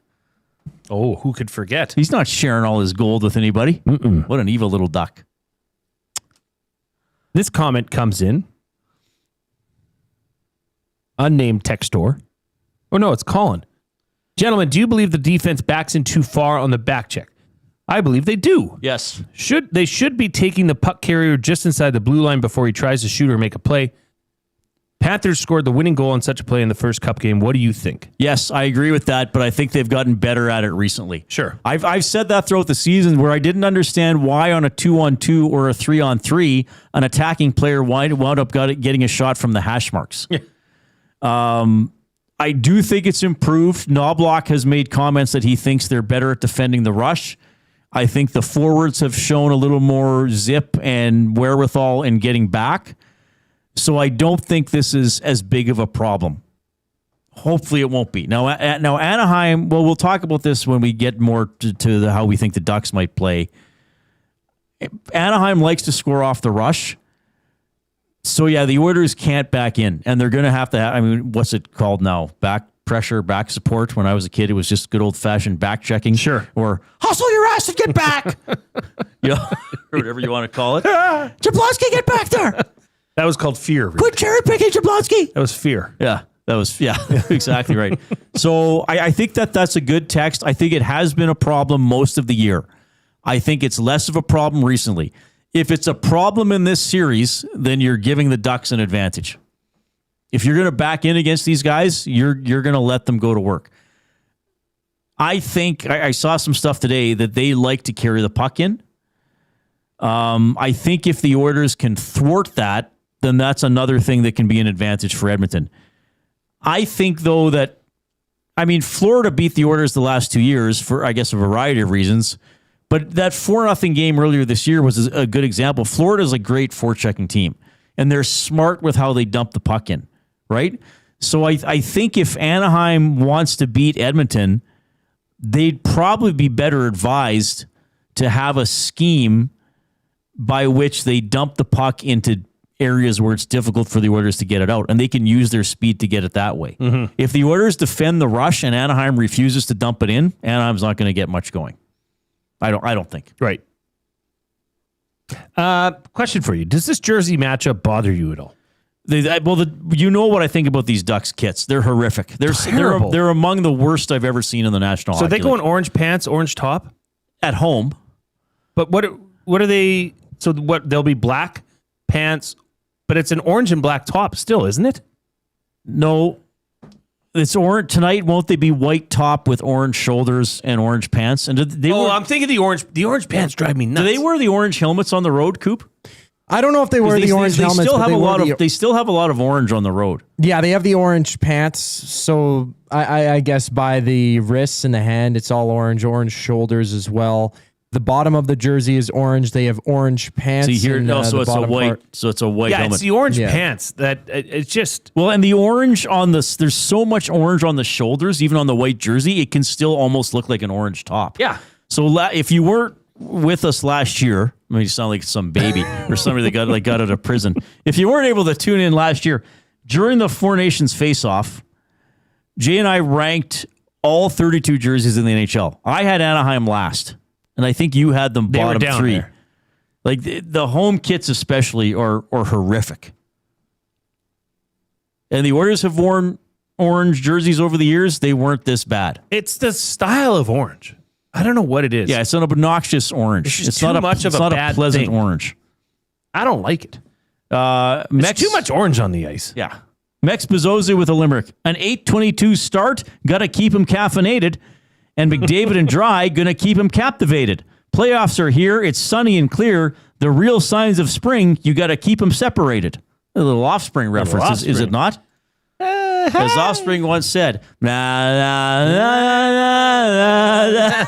Oh, who could forget? He's not sharing all his gold with anybody. Mm-mm. What an evil little duck. This comment comes in. Unnamed textor. Oh, no, it's Colin. Gentlemen, do you believe the defense backs in too far on the back check? I believe they do. Yes. They should be taking the puck carrier just inside the blue line before he tries to shoot or make a play. Panthers scored the winning goal on such a play in the first Cup game. What do you think? Yes, I agree with that, but I think they've gotten better at it recently. Sure. I've said that throughout the season where I didn't understand why on a 2-on-2 or a 3-on-3 an attacking player wound up getting a shot from the hash marks. Yeah. I do think it's improved. Knoblauch has made comments that he thinks they're better at defending the rush. I think the forwards have shown a little more zip and wherewithal in getting back. So I don't think this is as big of a problem. Hopefully it won't be. Now Anaheim, well, we'll talk about this when we get more to how we think the Ducks might play. Anaheim likes to score off the rush. So, yeah, the Oilers can't back in. And they're going to have, I mean, what's it called now? Back pressure, back support. When I was a kid, it was just good old-fashioned back checking. Sure. Or hustle your ass and get back. Or whatever you want to call it. Jablonski, get back there. That was called fear. Quit cherry picking, Jablonski. That was fear. Yeah, exactly right. So I think that's a good text. I think it has been a problem most of the year. I think it's less of a problem recently. If it's a problem in this series, then you're giving the Ducks an advantage. If you're going to back in against these guys, you're going to let them go to work. I think I saw some stuff today that they like to carry the puck in. I think if the Oilers can thwart that, then that's another thing that can be an advantage for Edmonton. I think, though, that, I mean, Florida beat the Oilers the last 2 years for, I guess, a variety of reasons. But that 4-0 game earlier this year was a good example. Florida's a great forechecking team, and they're smart with how they dump the puck in, right? So I think if Anaheim wants to beat Edmonton, they'd probably be better advised to have a scheme by which they dump the puck into areas where it's difficult for the Oilers to get it out, and they can use their speed to get it that way. Mm-hmm. If the Oilers defend the rush and Anaheim refuses to dump it in, Anaheim's not going to get much going. I don't think. Right. Question for you. Does this jersey matchup bother you at all? You know what I think about these Ducks kits. They're horrific. They're among the worst I've ever seen in the National Hockey League. So they go in League. orange pants, orange top? At home. But what are they? So what? They'll be black pants, but it's an orange and black top still, isn't it? No. It's orange tonight. Won't they be white top with orange shoulders and orange pants? And I'm thinking the orange. The orange pants drive me nuts. Do they wear the orange helmets on the road, Coop? I don't know if they wear the orange helmets. They still have a lot of orange on the road. Yeah, they have the orange pants. So I guess by the wrists and the hand, it's all orange shoulders as well. The bottom of the jersey is orange. They have orange pants. See here, so it's a white. Part. So it's a white helmet. Yeah, it's the orange pants that it's just. Well, and the orange on the there's so much orange on the shoulders, even on the white jersey, it can still almost look like an orange top. Yeah. So if you weren't with us last year, I mean, you sound like some baby or somebody that got out of prison. If you weren't able to tune in last year during the Four Nations face-off, Jay and I ranked all 32 jerseys in the NHL. I had Anaheim last. And I think you had them bottom three. There. Like the home kits especially are horrific. And the Oilers have worn orange jerseys over the years. They weren't this bad. It's the style of orange. I don't know what it is. Yeah, it's an obnoxious orange. It's not a pleasant thing. orange. I don't like it. It's too much orange on the ice. Yeah. Mex Bezzosa with a limerick. An 8:22 start. Got to keep him caffeinated. And McDavid and Dry going to keep him captivated. Playoffs are here. It's sunny and clear. The real signs of spring, you got to keep them separated. A little Offspring reference, is it not? As Offspring once said, nah, nah, nah, nah, nah.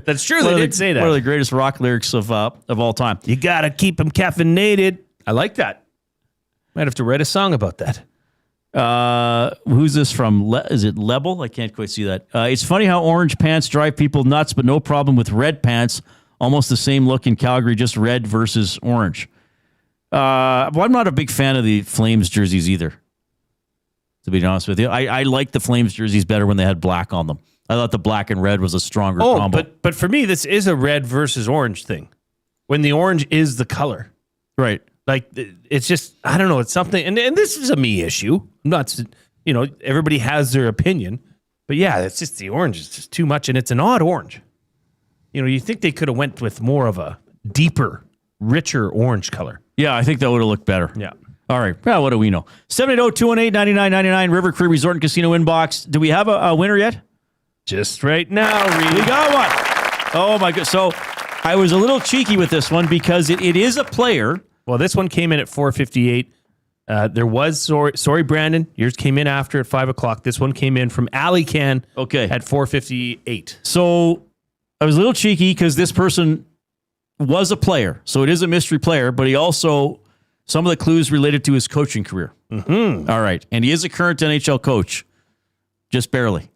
That's true. They did say that. One of the greatest rock lyrics of all time. You got to keep them caffeinated. I like that. Might have to write a song about that. Who's this from? Is it Lebel? I can't quite see that. It's funny how orange pants drive people nuts, but no problem with red pants. Almost the same look in Calgary, just red versus orange. Well, I'm not a big fan of the Flames jerseys either, to be honest with you. I like the Flames jerseys better when they had black on them. I thought the black and red was a stronger combo. But for me, this is a red versus orange thing. When the orange is the color. Right. Like, it's just, I don't know, it's something, and this is a me issue. I'm not, everybody has their opinion. But yeah, it's just the orange is just too much, and it's an odd orange. You think they could have went with more of a deeper, richer orange color. Yeah, I think that would have looked better. Yeah. All right. Well, what do we know? 780-218-9999 River Cree Resort and Casino inbox. Do we have a winner yet? Just right now, Reid. We got one. Oh, my God. So I was a little cheeky with this one because it is a player. Well, this one came in at 4:58. There was, sorry, Brandon. Yours came in after at 5 o'clock. This one came in from Ali Can at 4:58. So I was a little cheeky because this person was a player. So it is a mystery player, but he also, some of the clues related to his coaching career. Mm-hmm. All right. And he is a current NHL coach. Just barely.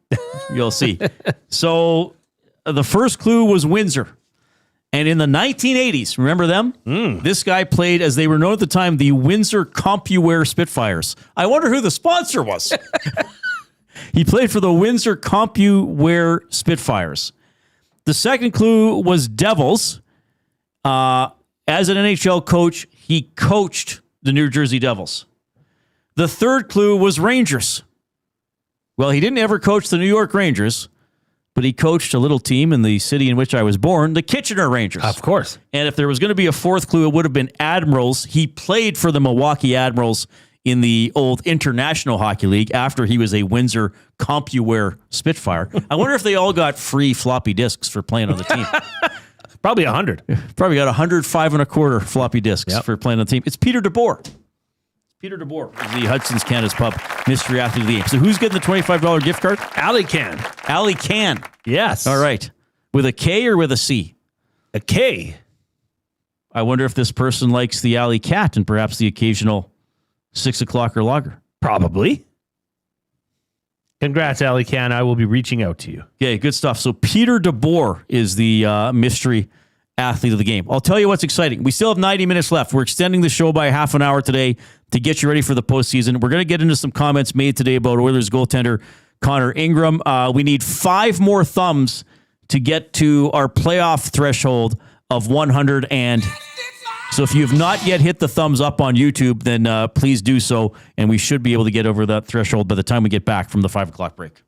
You'll see. So the first clue was Windsor. And in the 1980s, remember them? This guy played, as they were known at the time, the Windsor CompuWare Spitfires. I wonder who the sponsor was. He played for the Windsor CompuWare Spitfires. The second clue was Devils. As an NHL coach, he coached the New Jersey Devils. The third clue was Rangers. Well, he didn't ever coach the New York Rangers, but he coached a little team in the city in which I was born, the Kitchener Rangers. Of course. And if there was going to be a fourth clue, it would have been Admirals. He played for the Milwaukee Admirals in the old International Hockey League after he was a Windsor CompuWare Spitfire. I wonder if they all got free floppy disks for playing on the team. Probably 100. Probably got 105 and a quarter floppy disks for playing on the team. It's Peter DeBoer. Peter DeBoer is the Hudson's Canada's Pub Mystery Athlete of the Game. So who's getting the $25 gift card? Ali Can. Ali Can. Yes. All right. With a K or with a C? A K. I wonder if this person likes the Alley Cat and perhaps the occasional 6 o'clock or lager. Probably. Congrats, Ali Can. I will be reaching out to you. Okay, good stuff. So Peter DeBoer is the mystery athlete of the game. I'll tell you what's exciting. We still have 90 minutes left. We're extending the show by half an hour today to get you ready for the postseason. We're going to get into some comments made today about Oilers goaltender Connor Ingram. We need 5 more thumbs to get to our playoff threshold of 100. And so if you have not yet hit the thumbs up on YouTube, then please do so. And we should be able to get over that threshold by the time we get back from the 5 o'clock break.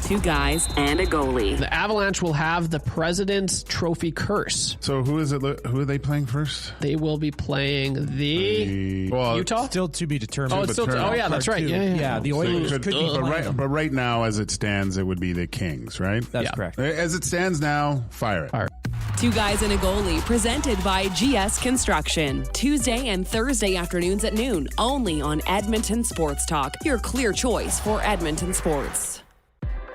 2 guys and a goalie. The Avalanche will have the President's Trophy curse. So who is it? Who are they playing first? They will be playing the Utah. Still to be determined. Oh, it's still. Oh, yeah, that's right. Yeah. The Oilers could be playing. But right now, as it stands, it would be the Kings, right? That's correct. As it stands now, fire it. 2 guys and a goalie, presented by GS Construction. Tuesday and Thursday afternoons at noon, only on Edmonton Sports Talk, your clear choice for Edmonton sports.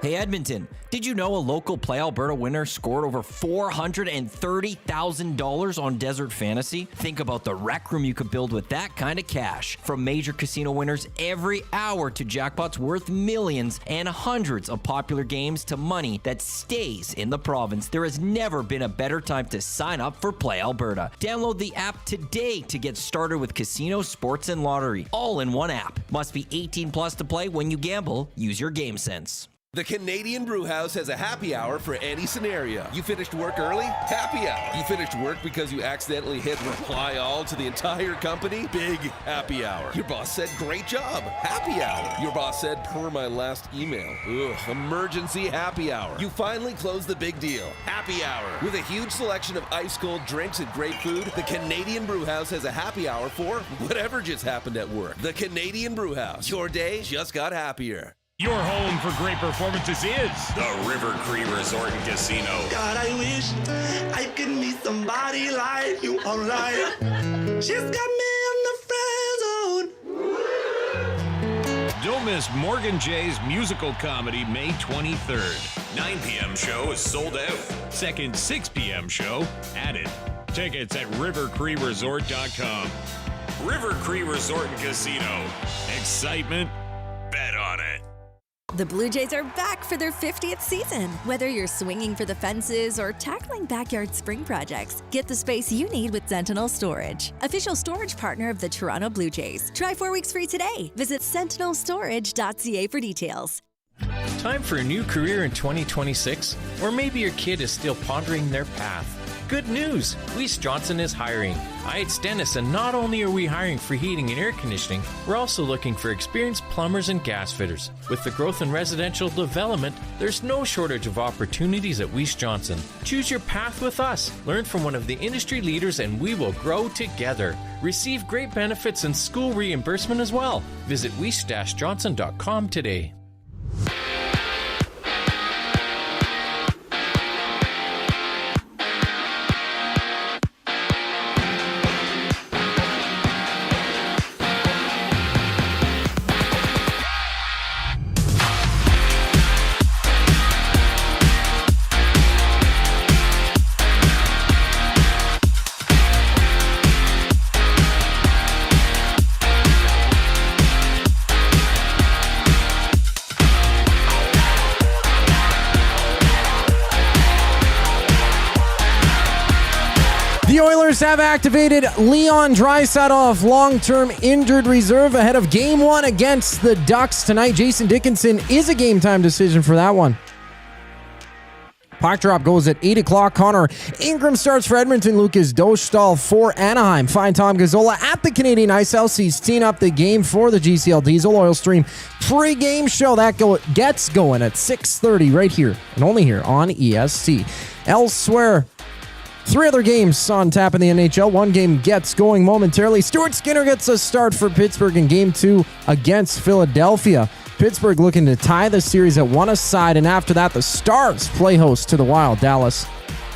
Hey Edmonton, did you know a local Play Alberta winner scored over $430,000 on Desert Fantasy? Think about the rec room you could build with that kind of cash. From major casino winners every hour to jackpots worth millions and hundreds of popular games to money that stays in the province, there has never been a better time to sign up for Play Alberta. Download the app today to get started with casino, sports, and lottery, all in one app. Must be 18 plus to play. When you gamble, use your game sense. The Canadian Brewhouse has a happy hour for any scenario. You finished work early? Happy hour. You finished work because you accidentally hit reply all to the entire company? Big happy hour. Your boss said, great job. Happy hour. Your boss said, per my last email. Ugh, emergency happy hour. You finally closed the big deal. Happy hour. With a huge selection of ice cold drinks and great food, the Canadian Brewhouse has a happy hour for whatever just happened at work. The Canadian Brewhouse. Your day just got happier. Your home for great performances is the River Cree Resort and Casino. God, I wish I could meet somebody like you online. She's got me in the friend zone. Don't miss Morgan Jay's musical comedy May 23rd. 9 p.m. show is sold out. Second 6 p.m. show added. Tickets at rivercreeresort.com. River Cree Resort and Casino. Excitement, bet on it. The Blue Jays are back for their 50th season. Whether you're swinging for the fences or tackling backyard spring projects, get the space you need with Sentinel Storage, official storage partner of the Toronto Blue Jays. Try 4 weeks free today. Visit sentinelstorage.ca for details. Time for a new career in 2026? Or maybe your kid is still pondering their path. Good news! Weiss Johnson is hiring. Hi, it's Dennis, and not only are we hiring for heating and air conditioning, we're also looking for experienced plumbers and gas fitters. With the growth in residential development, there's no shortage of opportunities at Weiss Johnson. Choose your path with us. Learn from one of the industry leaders, and we will grow together. Receive great benefits and school reimbursement as well. Visit weiss-johnson.com today. The Oilers have activated Leon Draisaitl off long-term injured reserve ahead of Game 1 against the Ducks tonight. Jason Dickinson is a game-time decision for that one. Puck drop goes at 8 o'clock. Connor Ingram starts for Edmonton. Lucas Dostal for Anaheim. Find Tom Gazzola at the Canadian Ice House. He's teeing up the game for the GCL Diesel Oil Stream pre-game show. That gets going at 6:30 right here and only here on EST. Elsewhere, 3 other games on tap in the NHL. One game gets going momentarily. Stuart Skinner gets a start for Pittsburgh in Game 2 against Philadelphia. Pittsburgh looking to tie the series at 1-1, and after that, the Stars play host to the Wild. Dallas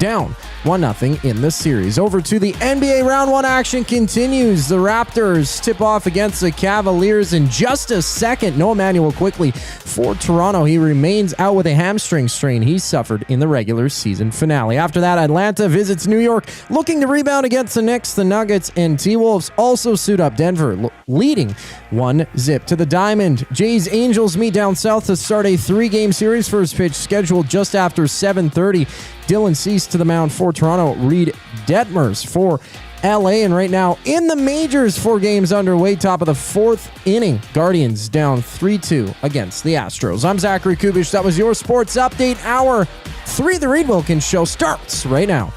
down 1-0 in the series. Over to the NBA Round 1 action continues. The Raptors tip off against the Cavaliers in just a second. No Emmanuel Quickley for Toronto. He remains out with a hamstring strain he suffered in the regular season finale. After that, Atlanta visits New York, looking to rebound against the Knicks. The Nuggets and T-Wolves also suit up. Denver leading 1-0 to the Diamond. Jays Angels meet down south to start a 3-game series. First pitch scheduled just after 7:30. Dylan Cease to the mound for Toronto. Reid Detmers for LA. And right now in the majors, 4 games underway. Top of the 4th inning. Guardians down 3-2 against the Astros. I'm Zachary Kubish. That was your Sports Update. Hour 3 of the Reid Wilkins Show starts right now.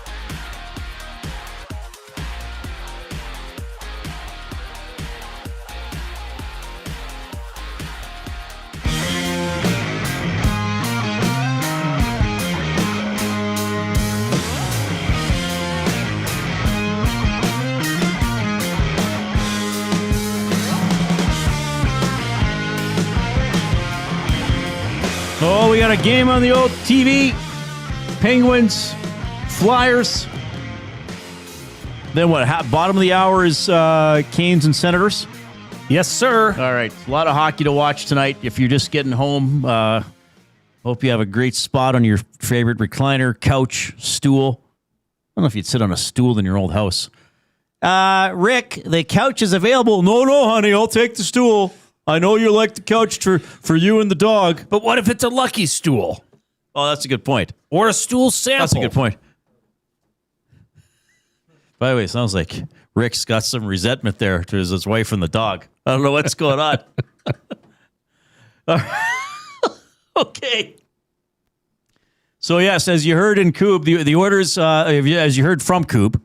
Oh, we got a game on the old TV. Penguins, Flyers. Then what? Bottom of the hour is Canes and Senators. Yes, sir. All right. A lot of hockey to watch tonight. If you're just getting home, hope you have a great spot on your favorite recliner, couch, stool. I don't know if you'd sit on a stool in your old house. Rick, the couch is available. No, honey, I'll take the stool. I know you like the couch for you and the dog. But what if it's a lucky stool? Oh, that's a good point. Or a stool sample. That's a good point. By the way, it sounds like Rick's got some resentment there to his wife and the dog. I don't know what's going on. Okay. So, yes, as you heard in Coop, the Oilers, as you heard from Coop,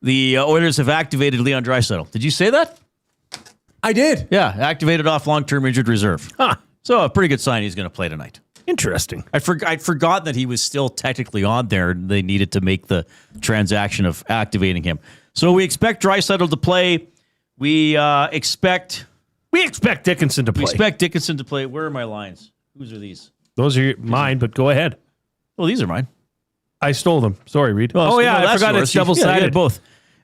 the Oilers have activated Leon Draisaitl. Did you say that? I did. Yeah, activated off long-term injured reserve. Huh. So a pretty good sign he's going to play tonight. Interesting. I'd forgotten that he was still technically on there. They needed to make the transaction of activating him. So we expect Draisaitl to play. We expect Dickinson to play. We expect Dickinson to play. Where are my lines? Whose are these? Those are mine, but go ahead. Well, these are mine. I stole them. Sorry, Reid. Oh, yeah, I forgot it's double-sided both.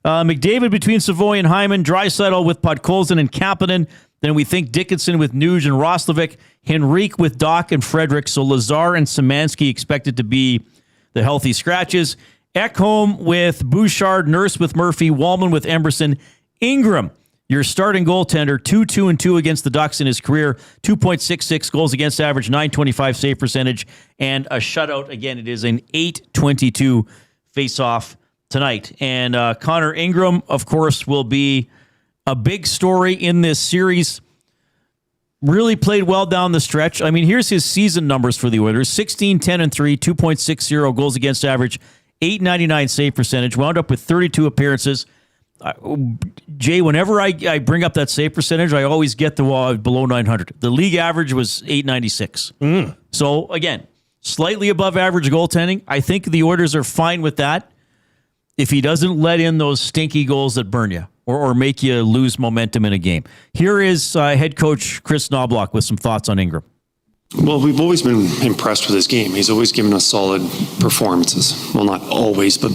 McDavid between Savoy and Hyman, Draisaitl with Podkolzin and Kapanen. Then we think Dickinson with Nuge and Roslovic, Henrique with Doc and Frederick. So Lazar and Szymanski expected to be the healthy scratches. Ekholm with Bouchard, Nurse with Murphy, Wallman with Emberson, Ingram, your starting goaltender, 2-2-2 against the Ducks in his career, 2.66 goals against average, .925 save percentage, and a shutout. Again, it is an 8-22 face-off tonight. And Connor Ingram, of course, will be a big story in this series. Really played well down the stretch. I mean, here's his season numbers for the Oilers. 16-10-3, 2.60 goals against average, .899 save percentage, wound up with 32 appearances. Jay, whenever I bring up that save percentage, I always get the below 900. The league average was .896. So, again, slightly above average goaltending. I think the Oilers are fine with that if he doesn't let in those stinky goals that burn you or make you lose momentum in a game. Here is head coach Kris Knoblauch with some thoughts on Ingram. Well, we've always been impressed with his game. He's always given us solid performances. Well, not always, but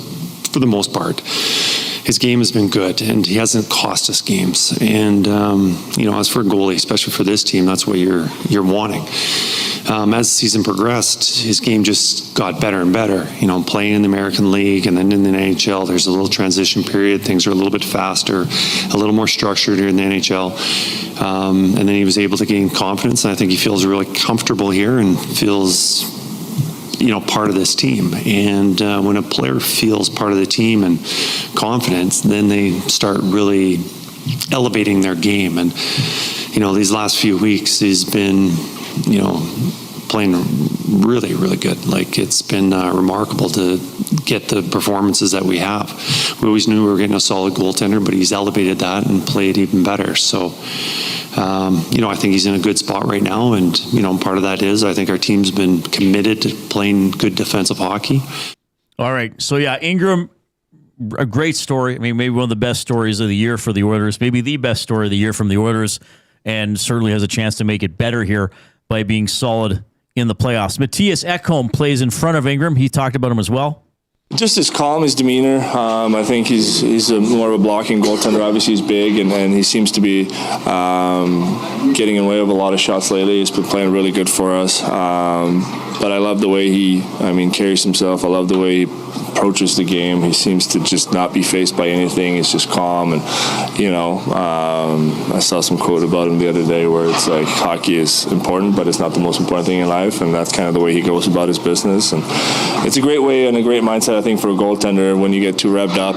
for the most part. His game has been good, and he hasn't cost us games. And, as for a goalie, especially for this team, that's what you're wanting. As the season progressed, his game just got better and better. Playing in the American League and then in the NHL, there's a little transition period. Things are a little bit faster, a little more structured here in the NHL. And then he was able to gain confidence, and I think he feels really comfortable here and feels part of this team. And when a player feels part of the team and confidence, then they start really elevating their game. And, these last few weeks, he's been, playing really, really good. Like, it's been remarkable to get the performances that we have. We always knew we were getting a solid goaltender, but he's elevated that and played even better. So, I think he's in a good spot right now. And, part of that is I think our team's been committed to playing good defensive hockey. All right. So, Ingram, a great story. I mean, maybe one of the best stories of the year for the Oilers, maybe the best story of the year from the Oilers, and certainly has a chance to make it better here by being solid in the playoffs. Matthias Ekholm plays in front of Ingram. He talked about him as well. Just his calm, his demeanor. I think he's more of a blocking goaltender. Obviously, he's big, and he seems to be getting in the way of a lot of shots lately. He's been playing really good for us. But I love the way he carries himself. I love the way he approaches the game. He seems to just not be faced by anything. He's just calm. And, I saw some quote about him the other day where it's like hockey is important, but it's not the most important thing in life. And that's kind of the way he goes about his business. And it's a great way and a great mindset, I think, for a goaltender. When you get too revved up,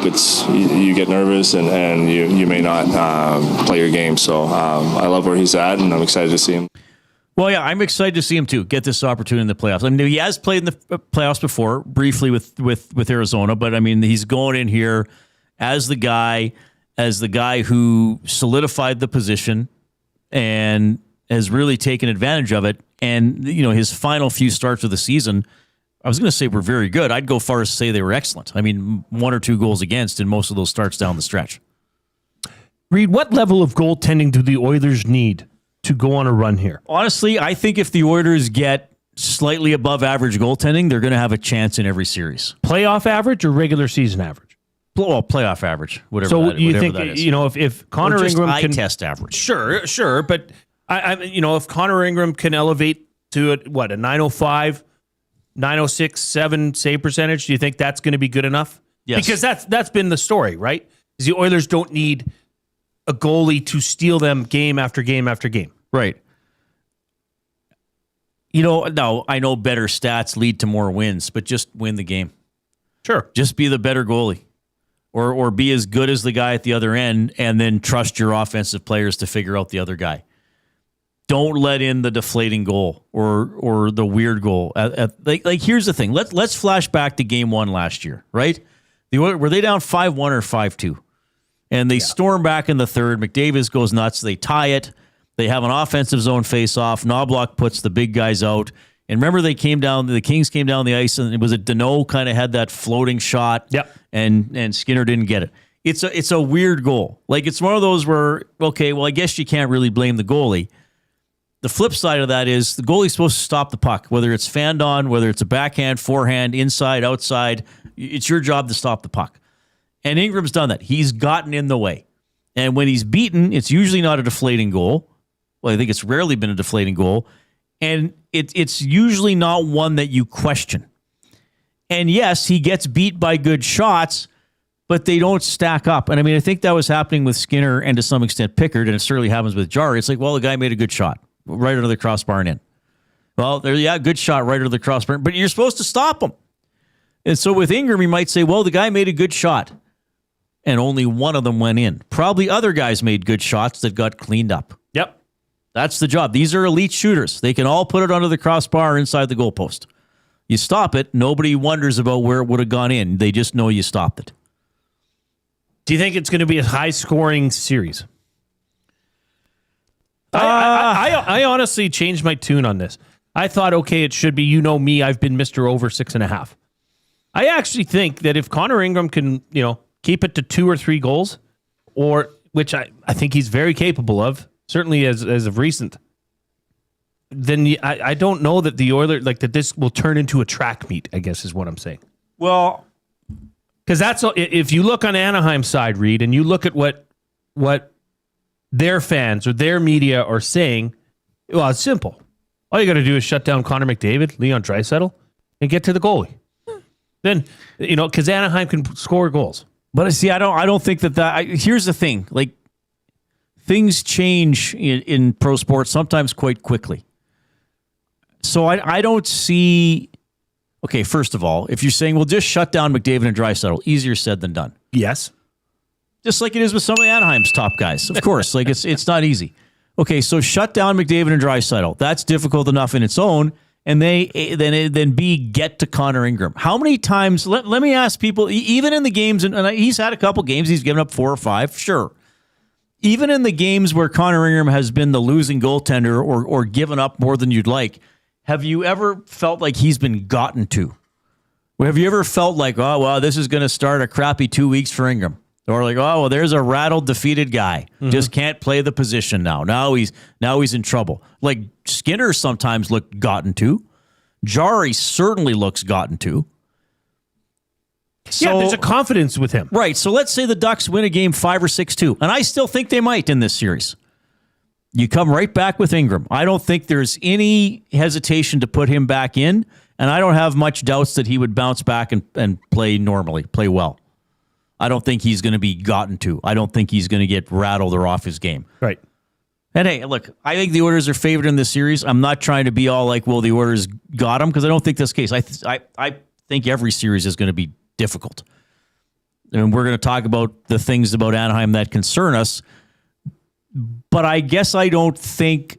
you get nervous and you may not play your game. So I love where he's at, and I'm excited to see him. Well, yeah, I'm excited to see him too get this opportunity in the playoffs. I mean, he has played in the playoffs before, briefly with Arizona, but I mean, he's going in here as the guy who solidified the position and has really taken advantage of it. And his final few starts of the season, I was going to say were very good. I'd go far as to say they were excellent. I mean, 1 or 2 goals against in most of those starts down the stretch. Reid, what level of goaltending do the Oilers need to go on a run here? Honestly, I think if the Oilers get slightly above average goaltending, they're going to have a chance in every series. Playoff average or regular season average? Well, playoff average, whatever. So that, you whatever think that is. If Connor Ingram can test average? Sure, but if Connor Ingram can elevate to a 905, 906, 7 save percentage, do you think that's going to be good enough? Yes, because that's been the story, right? Is the Oilers don't need a goalie to steal them game after game after game. Right. Now I know better stats lead to more wins, but just win the game. Sure. Just be the better goalie. Or be as good as the guy at the other end, and then trust your offensive players to figure out the other guy. Don't let in the deflating goal or the weird goal. Here's the thing. Let's flash back to Game 1 last year, right? Were they down 5-1 or 5-2? And they storm back in the third. McDavid goes nuts. They tie it. They have an offensive zone face-off. Knoblauch puts the big guys out. And remember, the Kings came down the ice, and it was Deneau kind of had that floating shot. Yep. And Skinner didn't get it. It's a weird goal. Like, it's one of those where, okay, well, I guess you can't really blame the goalie. The flip side of that is the goalie's supposed to stop the puck, whether it's fanned on, whether it's a backhand, forehand, inside, outside. It's your job to stop the puck. And Ingram's done that. He's gotten in the way. And when he's beaten, it's usually not a deflating goal. Well, I think it's rarely been a deflating goal. And it's usually not one that you question. And yes, he gets beat by good shots, but they don't stack up. And I mean, I think that was happening with Skinner and to some extent Pickard, and it certainly happens with Jarry. It's like, well, the guy made a good shot right under the crossbar and in. Well, good shot right under the crossbar, but you're supposed to stop him. And so with Ingram, you might say, well, the guy made a good shot, and only one of them went in. Probably other guys made good shots that got cleaned up. Yep. That's the job. These are elite shooters. They can all put it under the crossbar or inside the goalpost. You stop it, nobody wonders about where it would have gone in. They just know you stopped it. Do you think it's going to be a high-scoring series? I honestly changed my tune on this. I thought, okay, it should be, you know me, I've been Mr. Over 6.5. I actually think that if Connor Ingram can, keep it to 2 or 3 goals, or which I think he's very capable of, certainly as of recent, then I don't know that the Oilers, that this will turn into a track meet, I guess is what I'm saying. Well, because that's, if you look on Anaheim's side, Reid, and you look at what their fans or their media are saying, well, it's simple. All you got to do is shut down Connor McDavid, Leon Draisaitl, and get to the goalie. Then, because Anaheim can score goals. But see, I don't think that here's the thing. Things change in pro sports sometimes quite quickly. So I don't see. Okay, first of all, if you're saying, well, just shut down McDavid and Draisaitl, easier said than done. Yes. Just like it is with some of Anaheim's top guys. Of course, it's not easy. Okay, so shut down McDavid and Draisaitl. That's difficult enough in its own. And then B, get to Connor Ingram. How many times, let me ask people, even in the games, and he's had a couple games, he's given up 4 or 5, sure. Even in the games where Connor Ingram has been the losing goaltender or given up more than you'd like, have you ever felt like he's been gotten to? Or have you ever felt like, oh, well, this is going to start a crappy 2 weeks for Ingram? Or like, oh, well, there's a rattled, defeated guy. Just can't play the position now. Now he's in trouble. Like Skinner sometimes looked gotten to. Jari certainly looks gotten to. So, there's a confidence with him. Right. So let's say the Ducks win a game 5 or 6-2. And I still think they might in this series. You come right back with Ingram. I don't think there's any hesitation to put him back in. And I don't have much doubts that he would bounce back and play normally, play well. I don't think he's going to be gotten to. I don't think he's going to get rattled or off his game. Right. And hey, look, I think the Oilers are favored in this series. I'm not trying to be all like, well, the Oilers got him, because I don't think that's the case. I think every series is going to be difficult. And we're going to talk about the things about Anaheim that concern us. But I guess I don't think...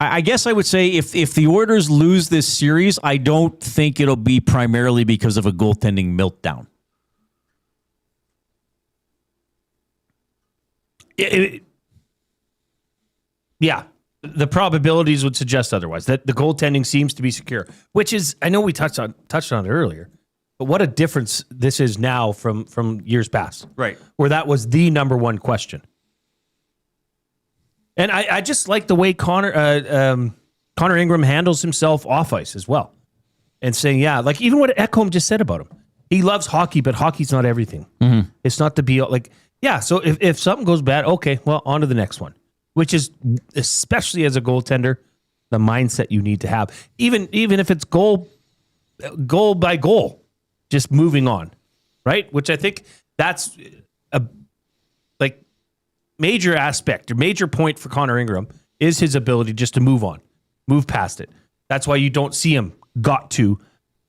I guess I would say if the Oilers lose this series, I don't think it'll be primarily because of a goaltending meltdown. Yeah, the probabilities would suggest otherwise. That the goaltending seems to be secure, which is, I know we touched on it earlier, but what a difference this is now from years past, right? Where that was the number one question. And I just like the way Connor Ingram handles himself off ice as well, and saying, like even what Ekholm just said about him, he loves hockey, but hockey's not everything. Mm-hmm. It's not the be all. So if something goes bad, okay, well, on to the next one, which is, especially as a goaltender, the mindset you need to have. Even if it's goal by goal, just moving on, right? Which I think that's a major aspect or major point for Connor Ingram is his ability just to move on, move past it. That's why you don't see him got to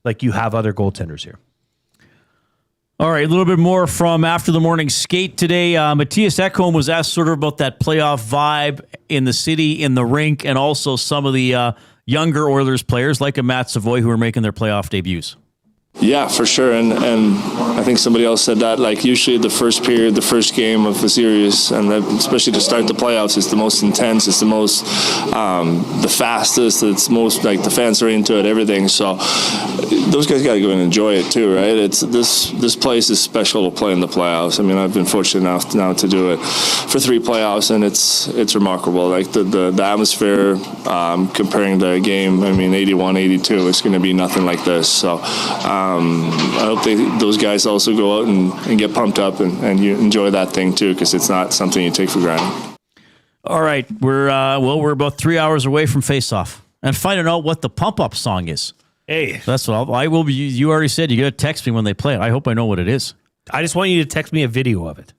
like you have other goaltenders here. All right, a little bit more from after the morning skate today. Matthias Ekholm was asked sort of about that playoff vibe in the city, in the rink, and also some of the younger Oilers players like a Matt Savoy who are making their playoff debuts. Yeah, for sure. And I think somebody else said that, usually the first period, the first game of the series, and especially to start the playoffs, is the most intense, it's the most, the fastest, it's most, the fans are into it, everything. So those guys got to go and enjoy it too, right? It's this place is special to play in the playoffs. I mean, I've been fortunate enough now to do it for 3 playoffs, and it's remarkable. The atmosphere, comparing the game, 81-82, it's going to be nothing like this. So, I hope those guys also go out and get pumped up and you enjoy that thing too, because it's not something you take for granted. All right, we're about 3 hours away from face-off and finding out what the pump-up song is. Hey, that's what I will be. You already said you got to text me when they play it. I hope I know what it is. I just want you to text me a video of it.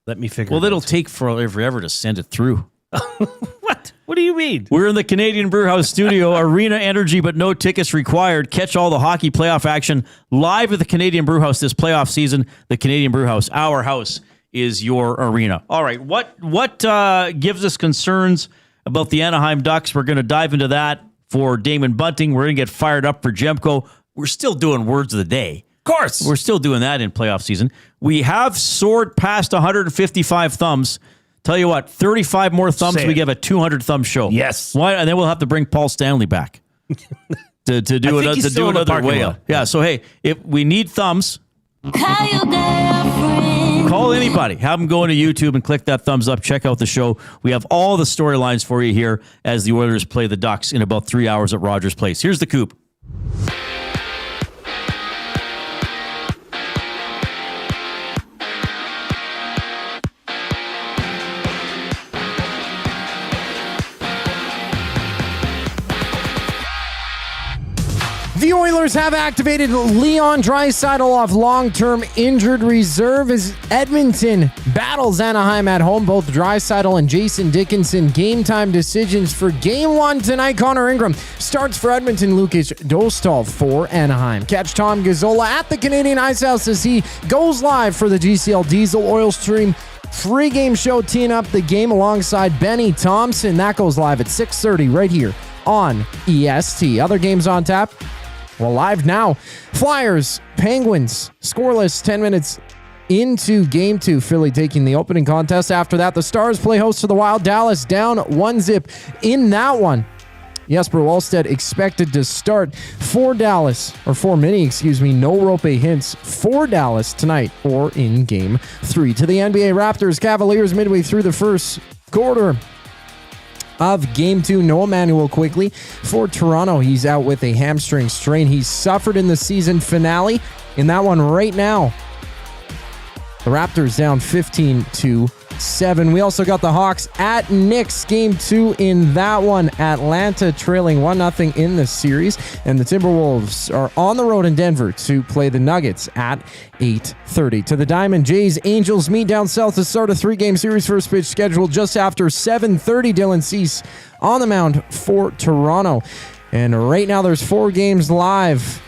Let me figure. Well, it'll take forever to send it through. What? What do you mean? We're in the Canadian Brewhouse studio. Arena energy, but no tickets required. Catch all the hockey playoff action live at the Canadian Brewhouse this playoff season. The Canadian Brewhouse, our house, is your arena. All right, what gives us concerns about the Anaheim Ducks? We're going to dive into that for Damon Bunting. We're going to get fired up for Jemko. We're still doing words of the day. Of course. We're still doing that in playoff season. We have soared past 155 thumbs. Tell you what, 35 more thumbs, we give a 200 thumb show. Yes. Why? And then we'll have to bring Paul Stanley back to do another way up. Yeah. So hey, if we need thumbs, call anybody. Have them go into YouTube and click that thumbs up. Check out the show. We have all the storylines for you here as the Oilers play the Ducks in about 3 hours at Rogers Place. Here's the Coop. The Oilers have activated Leon Draisaitl off long-term injured reserve as Edmonton battles Anaheim at home. Both Draisaitl and Jason Dickinson game-time decisions for Game 1 tonight. Connor Ingram starts for Edmonton. Lukas Dostal for Anaheim. Catch Tom Gazzola at the Canadian Ice House as he goes live for the GCL Diesel Oil Stream pregame show, teeing up the game alongside Benny Thompson. That goes live at 6:30 right here on EST. Other games on tap. Well, live now, Flyers, Penguins, scoreless 10 minutes into Game 2. Philly taking the opening contest. After that, the Stars play host to the Wild. Dallas down 1-0 in that one. Jesper Wallstedt expected to start for Dallas, or for Mini, no rope hints for Dallas tonight or in Game 3. To the NBA Raptors, Cavaliers midway through the first quarter of Game 2. No Emmanuel quickly for Toronto. He's out with a hamstring strain he suffered in the season finale. In that one right now, the Raptors down 15-7. We also got the Hawks at Knicks. Game 2 in that one. Atlanta trailing 1-0 in the series. And the Timberwolves are on the road in Denver to play the Nuggets at 8:30. To the Diamond, Jays, Angels meet down south to start a 3-game series. First pitch scheduled just after 7:30. Dylan Cease on the mound for Toronto. And right now there's 4 games live.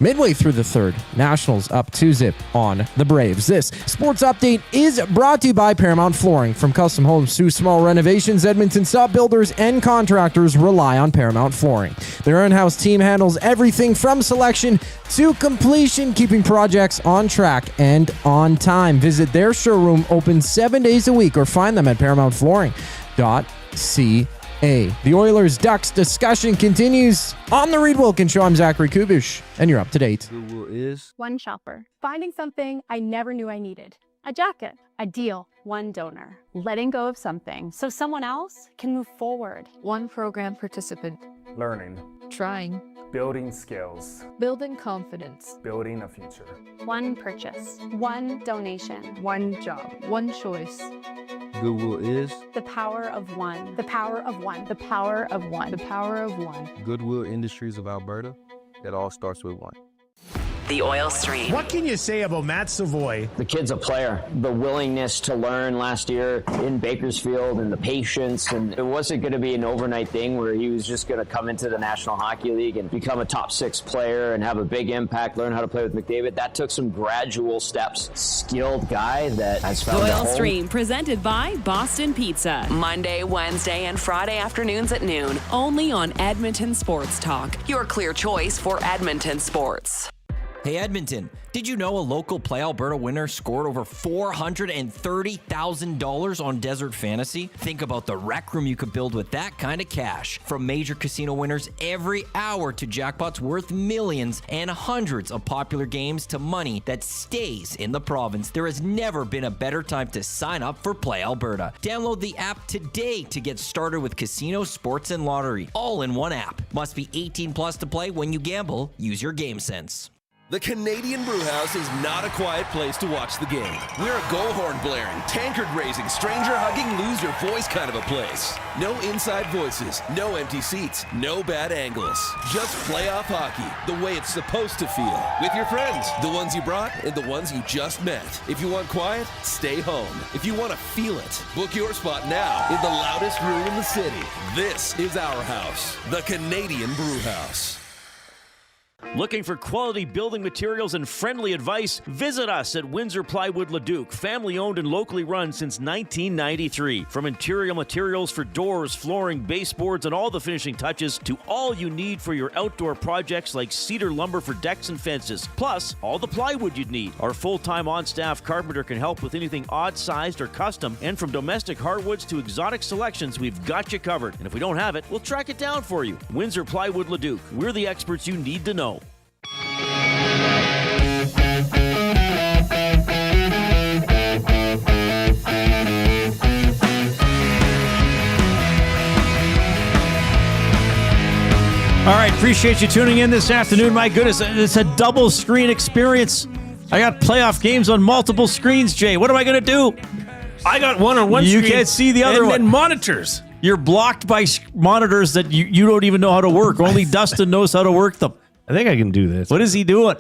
Midway through the third, Nationals up 2-0 on the Braves. This sports update is brought to you by Paramount Flooring. From custom homes to small renovations, Edmonton's top builders and contractors rely on Paramount Flooring. Their in-house team handles everything from selection to completion, keeping projects on track and on time. Visit their showroom open 7 days a week or find them at paramountflooring.ca. The Oilers-Ducks discussion continues on the Reid Wilkins Show. I'm Zachary Kubish, and you're up to date. Google is One shopper. Finding something I never knew I needed. A jacket. A deal. One donor. Letting go of something so someone else can move forward. One program participant. Learning. Trying. Building skills. Building confidence. Building a future. One purchase. One donation. One job. One choice. Google is The power of one. The power of one. The power of one. The power of one. Goodwill Industries of Alberta. It all starts with one. The Oil Stream. What can you say about Matt Savoy? The kid's a player. The willingness to learn last year in Bakersfield and the patience, and it wasn't going to be an overnight thing where he was just going to come into the National Hockey League and become a top 6 player and have a big impact, learn how to play with McDavid. That took some gradual steps. Skilled guy that has found The a Oil home. Stream, presented by Boston Pizza. Monday, Wednesday, and Friday afternoons at noon. Only on Edmonton Sports Talk. Your clear choice for Edmonton sports. Hey Edmonton, did you know a local Play Alberta winner scored over $430,000 on Desert Fantasy? Think about the rec room you could build with that kind of cash. From major casino winners every hour to jackpots worth millions and hundreds of popular games to money that stays in the province, there has never been a better time to sign up for Play Alberta. Download the app today to get started with casino, sports, and lottery, all in one app. Must be 18 plus to play. When you gamble, use your game sense. The Canadian Brewhouse is not a quiet place to watch the game. We're a goal horn blaring, tankard raising, stranger hugging, lose your voice kind of a place. No inside voices, no empty seats, no bad angles. Just playoff hockey, the way it's supposed to feel. With your friends, the ones you brought and the ones you just met. If you want quiet, stay home. If you want to feel it, book your spot now in the loudest room in the city. This is our house, the Canadian Brewhouse. Looking for quality building materials and friendly advice? Visit us at Windsor Plywood Leduc, family owned and locally run since 1993. From interior materials for doors, flooring, baseboards, and all the finishing touches to all you need for your outdoor projects like cedar lumber for decks and fences, plus all the plywood you'd need. Our full-time on-staff carpenter can help with anything odd-sized or custom, and from domestic hardwoods to exotic selections, we've got you covered. And if we don't have it, we'll track it down for you. Windsor Plywood Leduc. We're the experts you need to know. All right, appreciate you tuning in this afternoon. My goodness, it's a double screen experience. I got playoff games on multiple screens, Jay. What am I going to do? I got one on one screen. You can't see the other one. And monitors. You're blocked by monitors that you don't even know how to work. Only Dustin knows how to work them. I think I can do this. What is he doing?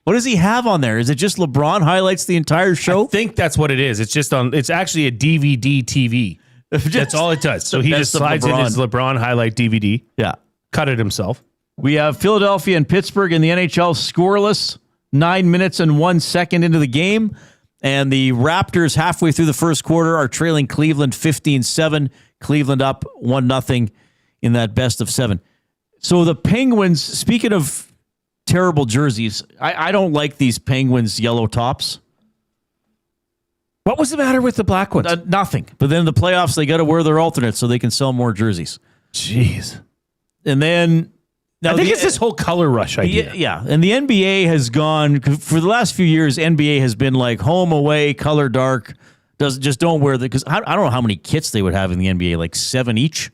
What does he have on there? Is it just LeBron highlights the entire show? I think that's what it is. It's just it's actually a DVD TV. That's all it does. So he just slides in his LeBron highlight DVD. Yeah. Cut it himself. We have Philadelphia and Pittsburgh in the NHL scoreless, 9 minutes and 1 second into the game. And the Raptors halfway through the first quarter are trailing Cleveland 15-7. Cleveland up 1-0 in that best of 7. So the Penguins, speaking of terrible jerseys, I don't like these Penguins yellow tops. What was the matter with the black ones? Nothing. But then in the playoffs, they got to wear their alternates so they can sell more jerseys. Jeez. And then... Now I think it's this whole color rush idea. Yeah, and the NBA has gone, for the last few years, NBA has been like home, away, color dark. Just don't wear the, because I don't know how many kits they would have in the NBA, like 7 each.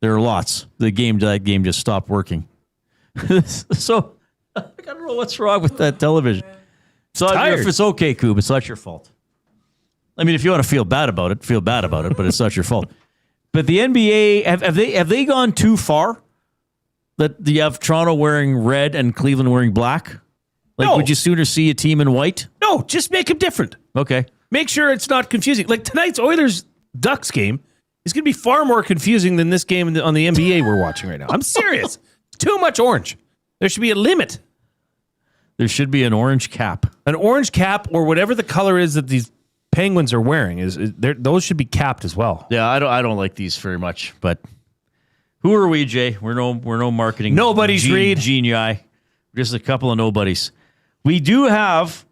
There are lots. That game just stopped working. So I don't know what's wrong with that television. So if it's okay, Coob, it's not your fault. I mean, if you want to feel bad about it, but it's not your fault. But the NBA, have they gone too far? That you have Toronto wearing red and Cleveland wearing black? Like, No. Would you sooner see a team in white? No, just make them different. Okay. Make sure it's not confusing. Like tonight's Oilers-Ducks game is going to be far more confusing than this game on the NBA we're watching right now. I'm serious. Too much orange. There should be a limit. There should be an orange cap. An orange cap or whatever the color is that these Penguins are wearing those should be capped as well. Yeah, I don't like these very much, but who are we, Jay? We're no marketing. Nobodies, Reid. Genii. Just a couple of nobodies. We do have,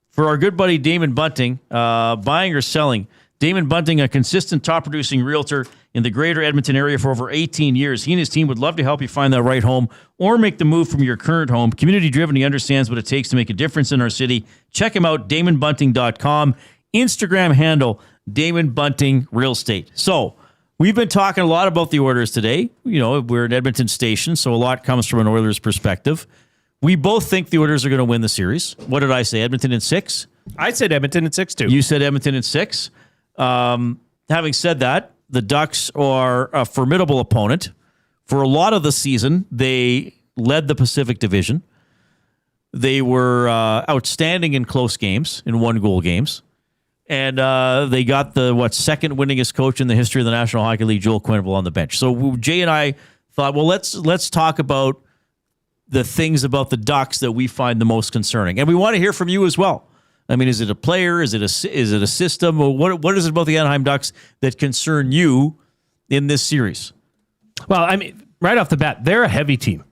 for our good buddy Damon Bunting, buying or selling. Damon Bunting, a consistent top-producing realtor in the greater Edmonton area for over 18 years. He and his team would love to help you find that right home or make the move from your current home. Community-driven, he understands what it takes to make a difference in our city. Check him out, DamonBunting.com. Instagram handle, Damon Bunting Real Estate. So, we've been talking a lot about the Oilers today. You know, we're an Edmonton station, so a lot comes from an Oilers perspective. We both think the Oilers are going to win the series. What did I say? Edmonton in 6? I said Edmonton in 6 too. You said Edmonton in 6. Having said that, the Ducks are a formidable opponent. For a lot of the season, they led the Pacific Division. They were outstanding in close games, in 1-goal games. And they got the, second winningest coach in the history of the National Hockey League, Joel Quenneville, on the bench. So Jay and I thought, well, let's talk about the things about the Ducks that we find the most concerning. And we want to hear from you as well. I mean, is it a player? Is it a system? Or what is it about the Anaheim Ducks that concern you in this series? Well, I mean, right off the bat, they're a heavy team.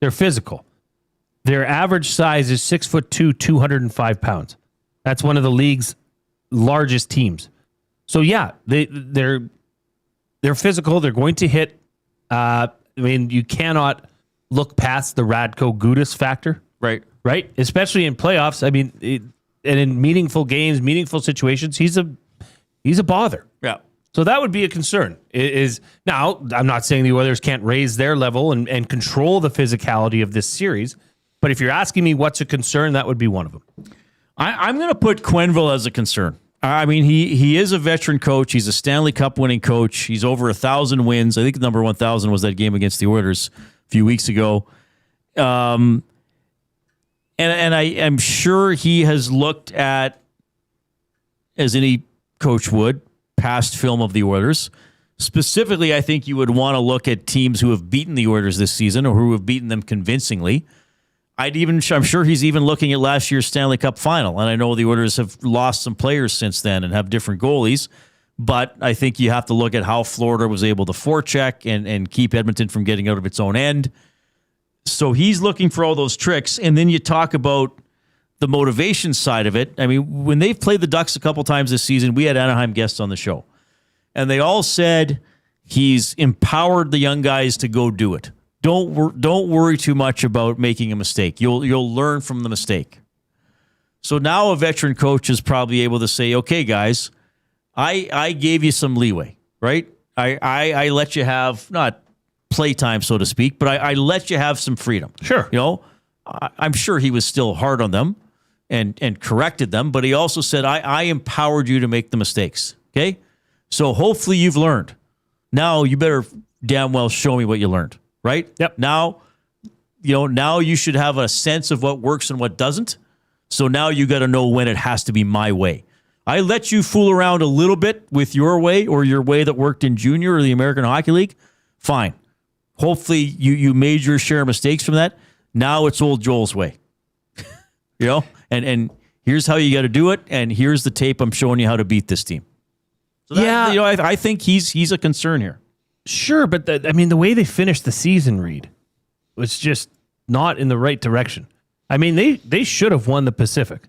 They're physical. Their average size is 6'2", 205 pounds. That's one of the league's largest teams. So yeah, they're physical. They're going to hit. I mean, you cannot look past the Radko Gudas factor, right? Especially in playoffs. I mean, and in meaningful games, meaningful situations, he's a bother. Yeah. So that would be a concern. Now, I'm not saying the Oilers can't raise their level and control the physicality of this series, but if you're asking me what's a concern, that would be one of them. I'm going to put Quenneville as a concern. I mean, he is a veteran coach. He's a Stanley Cup winning coach. He's over 1,000 wins. I think number 1,000 was that game against the Oilers a few weeks ago. And I am sure he has looked at, as any coach would, past film of the Oilers. Specifically, I think you would want to look at teams who have beaten the Oilers this season or who have beaten them convincingly. I'm sure he's even looking at last year's Stanley Cup final. And I know the Oilers have lost some players since then and have different goalies. But I think you have to look at how Florida was able to forecheck and keep Edmonton from getting out of its own end. So he's looking for all those tricks. And then you talk about the motivation side of it. I mean, when they've played the Ducks a couple times this season, we had Anaheim guests on the show. And they all said he's empowered the young guys to go do it. Don't worry too much about making a mistake. You'll learn from the mistake. So now a veteran coach is probably able to say, okay, guys, I gave you some leeway, right? I let you have, not playtime, so to speak, but I let you have some freedom. Sure. You know, I'm sure he was still hard on them and corrected them, but he also said, I empowered you to make the mistakes, okay? So hopefully you've learned. Now you better damn well show me what you learned, right? Yep. Now you should have a sense of what works and what doesn't. So now you got to know when it has to be my way. I let you fool around a little bit with your way or your way that worked in junior or the American Hockey League. Fine. Hopefully you made your share of mistakes from that. Now it's old Joel's way. And here's how you got to do it. And here's the tape I'm showing you how to beat this team. So that, I think he's a concern here. Sure, but the way they finished the season, Reid, was just not in the right direction. I mean, they should have won the Pacific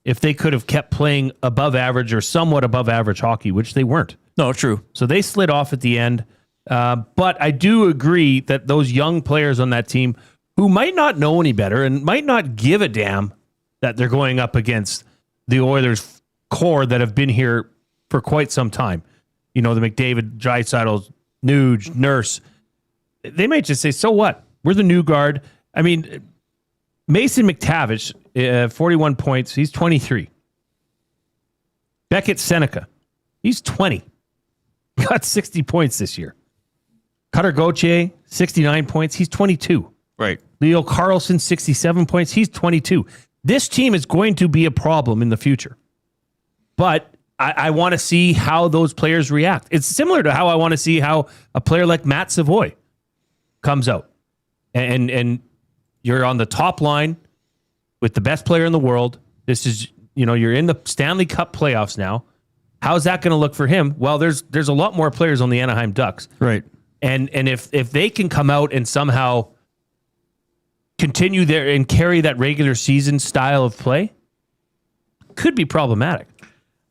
if they could have kept playing above average or somewhat above average hockey, which they weren't. No, true. So they slid off at the end. But I do agree that those young players on that team who might not know any better and might not give a damn that they're going up against the Oilers core that have been here for quite some time. You know, the McDavid, Draisaitl, Nuge, Nurse. They might just say, so what? We're the new guard. I mean, Mason McTavish, 41 points. He's 23. Beckett Seneca, he's 20. Got 60 points this year. Cutter Gauthier, 69 points. He's 22. Right. Leo Carlson, 67 points. He's 22. This team is going to be a problem in the future. But I want to see how those players react. It's similar to how I want to see how a player like Matt Savoy comes out. And you're on the top line with the best player in the world. This is, you're in the Stanley Cup playoffs now. How's that going to look for him? Well, there's a lot more players on the Anaheim Ducks. Right. And if they can come out and somehow continue there and carry that regular season style of play, could be problematic.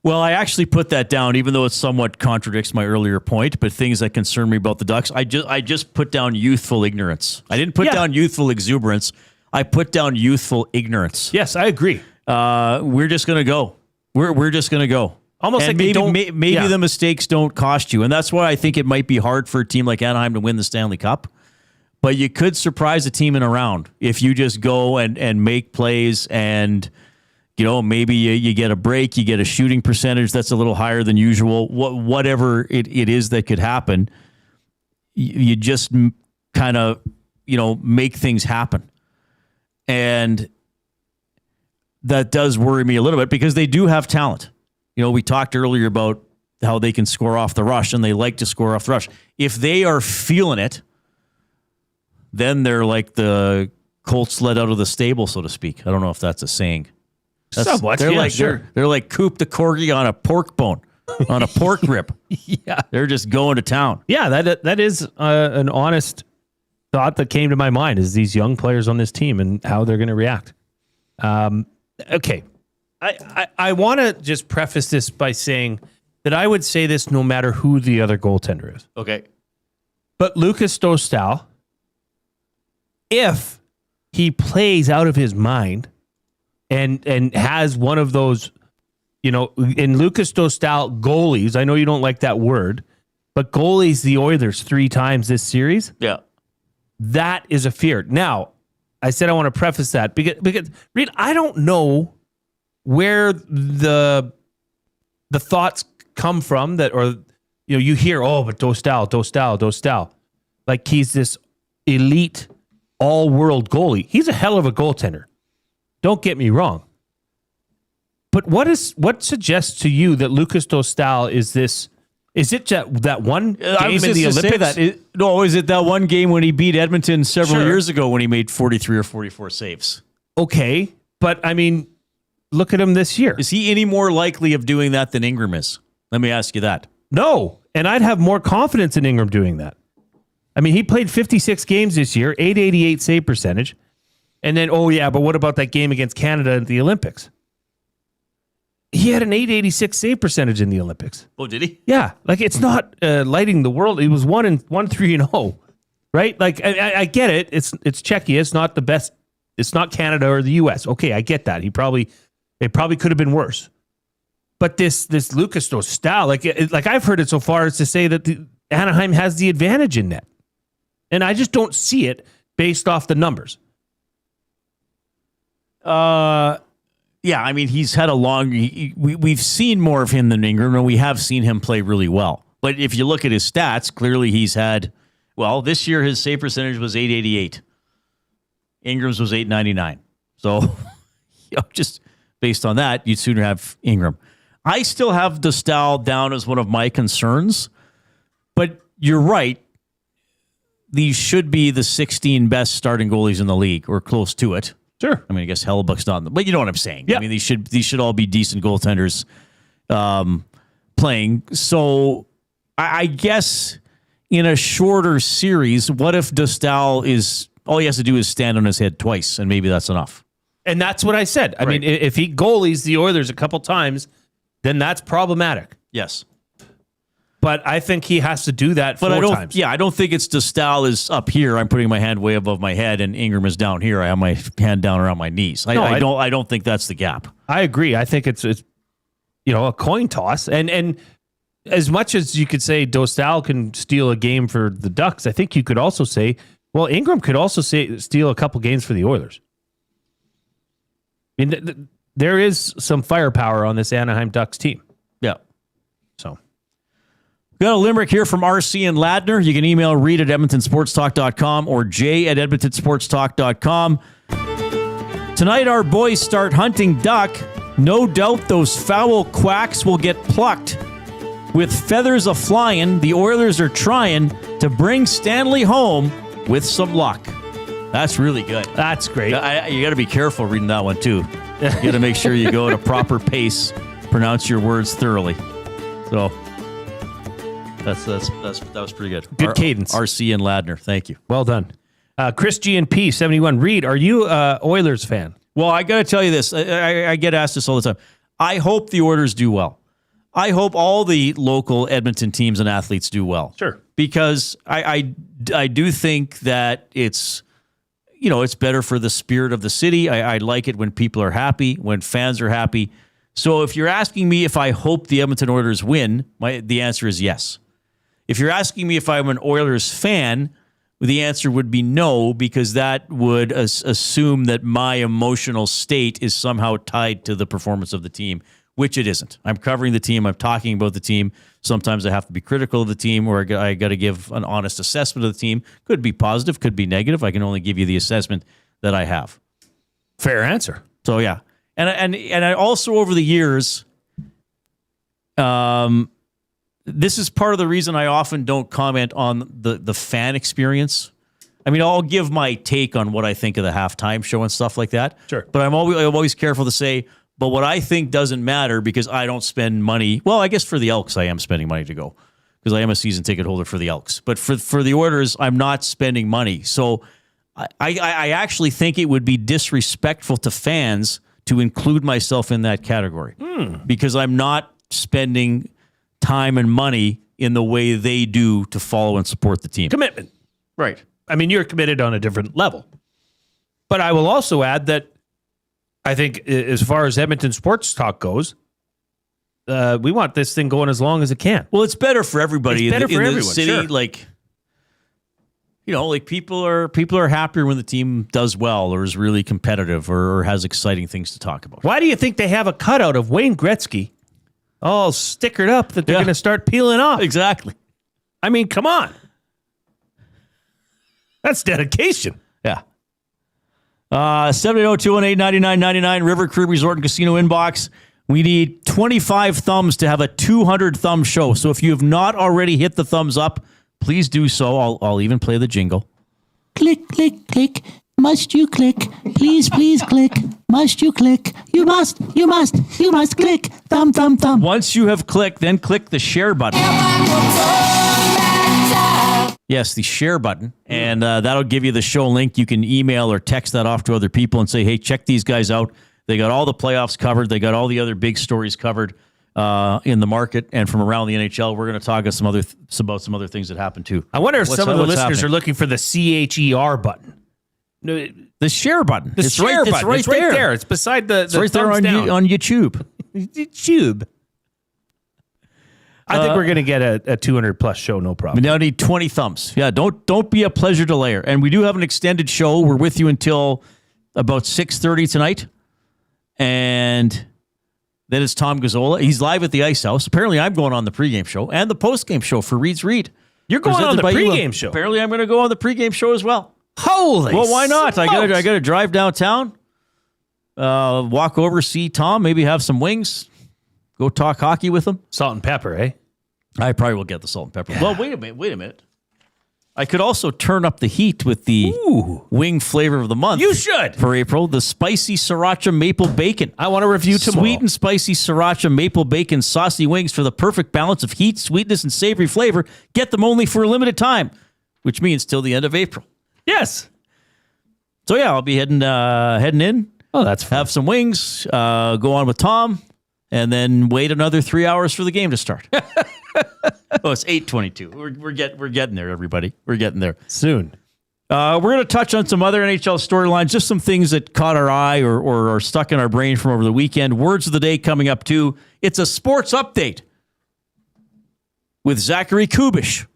Well, I actually put that down, even though it somewhat contradicts my earlier point, but things that concern me about the Ducks, I just put down youthful ignorance. I didn't put down youthful exuberance. I put down youthful ignorance. Yes, I agree. We're just going to go. We're just going to go. Almost and like maybe the mistakes don't cost you. And that's why I think it might be hard for a team like Anaheim to win the Stanley Cup. But you could surprise a team in a round if you just go and make plays and, maybe you get a break, you get a shooting percentage that's a little higher than usual. Whatever it is that could happen, you just kind of, make things happen. And that does worry me a little bit because they do have talent. We talked earlier about how they can score off the rush, and they like to score off the rush. If they are feeling it, then they're like the colts let out of the stable, so to speak. I don't know if that's a saying. Somewhat, they're like Coop the Corgi on a pork bone, on a pork rib. Yeah. They're just going to town. Yeah, that is an honest thought that came to my mind is these young players on this team and how they're going to react. Okay. I want to just preface this by saying that I would say this no matter who the other goaltender is. Okay. But Lucas Dostal, if he plays out of his mind and has one of those, in Lucas Dostal goalies, I know you don't like that word, but goalies the Oilers 3 times this series. Yeah. That is a fear. Now, I said I want to preface that because Reid, I don't know where the thoughts come from that, or you hear, but Dostal, like he's this elite all-world goalie. He's a hell of a goaltender. Don't get me wrong. But what suggests to you that Lucas Dostal is this Is it that one game I was in just the to say Olympics? that. Is it that one game when he beat Edmonton several Sure. years ago when he made 43 or 44 saves? Okay, but I mean, look at him this year. Is he any more likely of doing that than Ingram is? Let me ask you that. No, and I'd have more confidence in Ingram doing that. I mean, he played 56 games this year, 888 save percentage. And then, but what about that game against Canada at the Olympics? He had an 886 save percentage in the Olympics. Oh, did he? Yeah, like it's not lighting the world. It was 1-3-0, right? Like I get it. It's Czechia. It's not the best. It's not Canada or the U.S. Okay, I get that. It probably could have been worse. But this Lucas Dostal, like I've heard it so far as to say that Anaheim has the advantage in net, and I just don't see it based off the numbers. Yeah, I mean, he's had a long... We've seen more of him than Ingram, and we have seen him play really well. But if you look at his stats, clearly he's had... Well, this year his save percentage was 888. Ingram's was 899. So, just based on that, you'd sooner have Ingram. I still have Dostal down as one of my concerns, but you're right. These should be the 16 best starting goalies in the league, or close to it. Sure. I mean, I guess Hellebuck's not, but you know what I'm saying. Yeah. I mean, these should all be decent goaltenders playing. So I guess in a shorter series, what if Dostal is all he has to do is stand on his head twice, and maybe that's enough. And that's what I said. I mean, if he goalies the Oilers a couple times, then that's problematic. Yes. But I think he has to do that four times. Yeah, I don't think it's Dostal is up here. I'm putting my hand way above my head, and Ingram is down here. I have my hand down around my knees. I don't think that's the gap. I agree. I think it's a coin toss. And as much as you could say Dostal can steal a game for the Ducks, I think you could also say, well, Ingram could also steal a couple games for the Oilers. I mean, there is some firepower on this Anaheim Ducks team. Yeah. So. Got a limerick here from RC and Ladner. You can email Reid at edmontonsportstalk.com or Jay at edmontonsportstalk.com. Tonight, our boys start hunting duck. No doubt those foul quacks will get plucked. With feathers a-flying, the Oilers are trying to bring Stanley home with some luck. That's really good. That's great. You got to be careful reading that one, too. You got to make sure you go at a proper pace, pronounce your words thoroughly. So... That was pretty good. Good cadence. RC and Ladner, thank you. Well done. Chris GNP 71. Reid, are you a Oilers fan? Well, I got to tell you this. I get asked this all the time. I hope the Oilers do well. I hope all the local Edmonton teams and athletes do well. Sure. Because I do think that it's better for the spirit of the city. I like it when people are happy, when fans are happy. So if you're asking me if I hope the Edmonton Oilers win, the answer is yes. If you're asking me if I'm an Oilers fan, the answer would be no, because that would assume that my emotional state is somehow tied to the performance of the team, which it isn't. I'm covering the team. I'm talking about the team. Sometimes I have to be critical of the team, or I got to give an honest assessment of the team. Could be positive, could be negative. I can only give you the assessment that I have. Fair answer. So, yeah. And I also, over the years... this is part of the reason I often don't comment on the fan experience. I mean, I'll give my take on what I think of the halftime show and stuff like that. Sure. But I'm always careful to say, but what I think doesn't matter because I don't spend money. Well, I guess for the Elks, I am spending money to go because I am a season ticket holder for the Elks. But for the Oilers, I'm not spending money. So I actually think it would be disrespectful to fans to include myself in that category because I'm not spending time and money in the way they do to follow and support the team. Commitment. Right. I mean, you're committed on a different level. But I will also add that I think as far as Edmonton sports talk goes, we want this thing going as long as it can. Well, it's better for everybody. It's better for everyone, the city. Sure. Like people are happier when the team does well or is really competitive or has exciting things to talk about. Why do you think they have a cutout of Wayne Gretzky all stickered up that they're going to start peeling off? Exactly. I mean, come on. That's dedication. Yeah. 780-218-9999 River Crew Resort and Casino inbox. We need 25 thumbs to have a 200 thumb show. So if you have not already hit the thumbs up, please do so. I'll even play the jingle. Click, click, click. Must you click? Please, please click. Must you click? You must click. Thumb, thumb, thumb. Once you have clicked, then click the share button. Yes, the share button. And that'll give you the show link. You can email or text that off to other people and say, hey, check these guys out. They got all the playoffs covered. They got all the other big stories covered in the market and from around the NHL. We're going to talk about some other things that happened too. I wonder if some of the listeners are looking for the CHER button. No, the share button. It's right there. It's beside the right there on YouTube. YouTube. I think we're going to get a 200 plus show, no problem. We now need 20 thumbs. Yeah, don't be a pleasure delayer. And we do have an extended show. We're with you until about 6:30 tonight. And then it's Tom Gazzola. He's live at the Ice House. Apparently, I'm going on the pregame show and the postgame show for Reid's Read. You're going on the pregame show. Apparently, I'm going to go on the pregame show as well. Holy! Well, why not? Smokes. I got to drive downtown, walk over, see Tom, maybe have some wings, go talk hockey with him. Salt and pepper, eh? I probably will get the salt and pepper. Yeah. Well, wait a minute. I could also turn up the heat with the wing flavor of the month. You should. For April, the spicy sriracha maple bacon. I want to review tomorrow. Sweet and spicy sriracha maple bacon saucy wings for the perfect balance of heat, sweetness, and savory flavor. Get them only for a limited time, which means till the end of April. Yes. So yeah, I'll be heading in. Oh, that's fun. Have some wings, go on with Tom, and then wait another 3 hours for the game to start. Oh, it's 8:22. We're getting there, everybody. We're getting there soon. We're going to touch on some other NHL storylines, just some things that caught our eye or are stuck in our brain from over the weekend. Words of the day coming up too. It's a sports update with Zachary Kubish.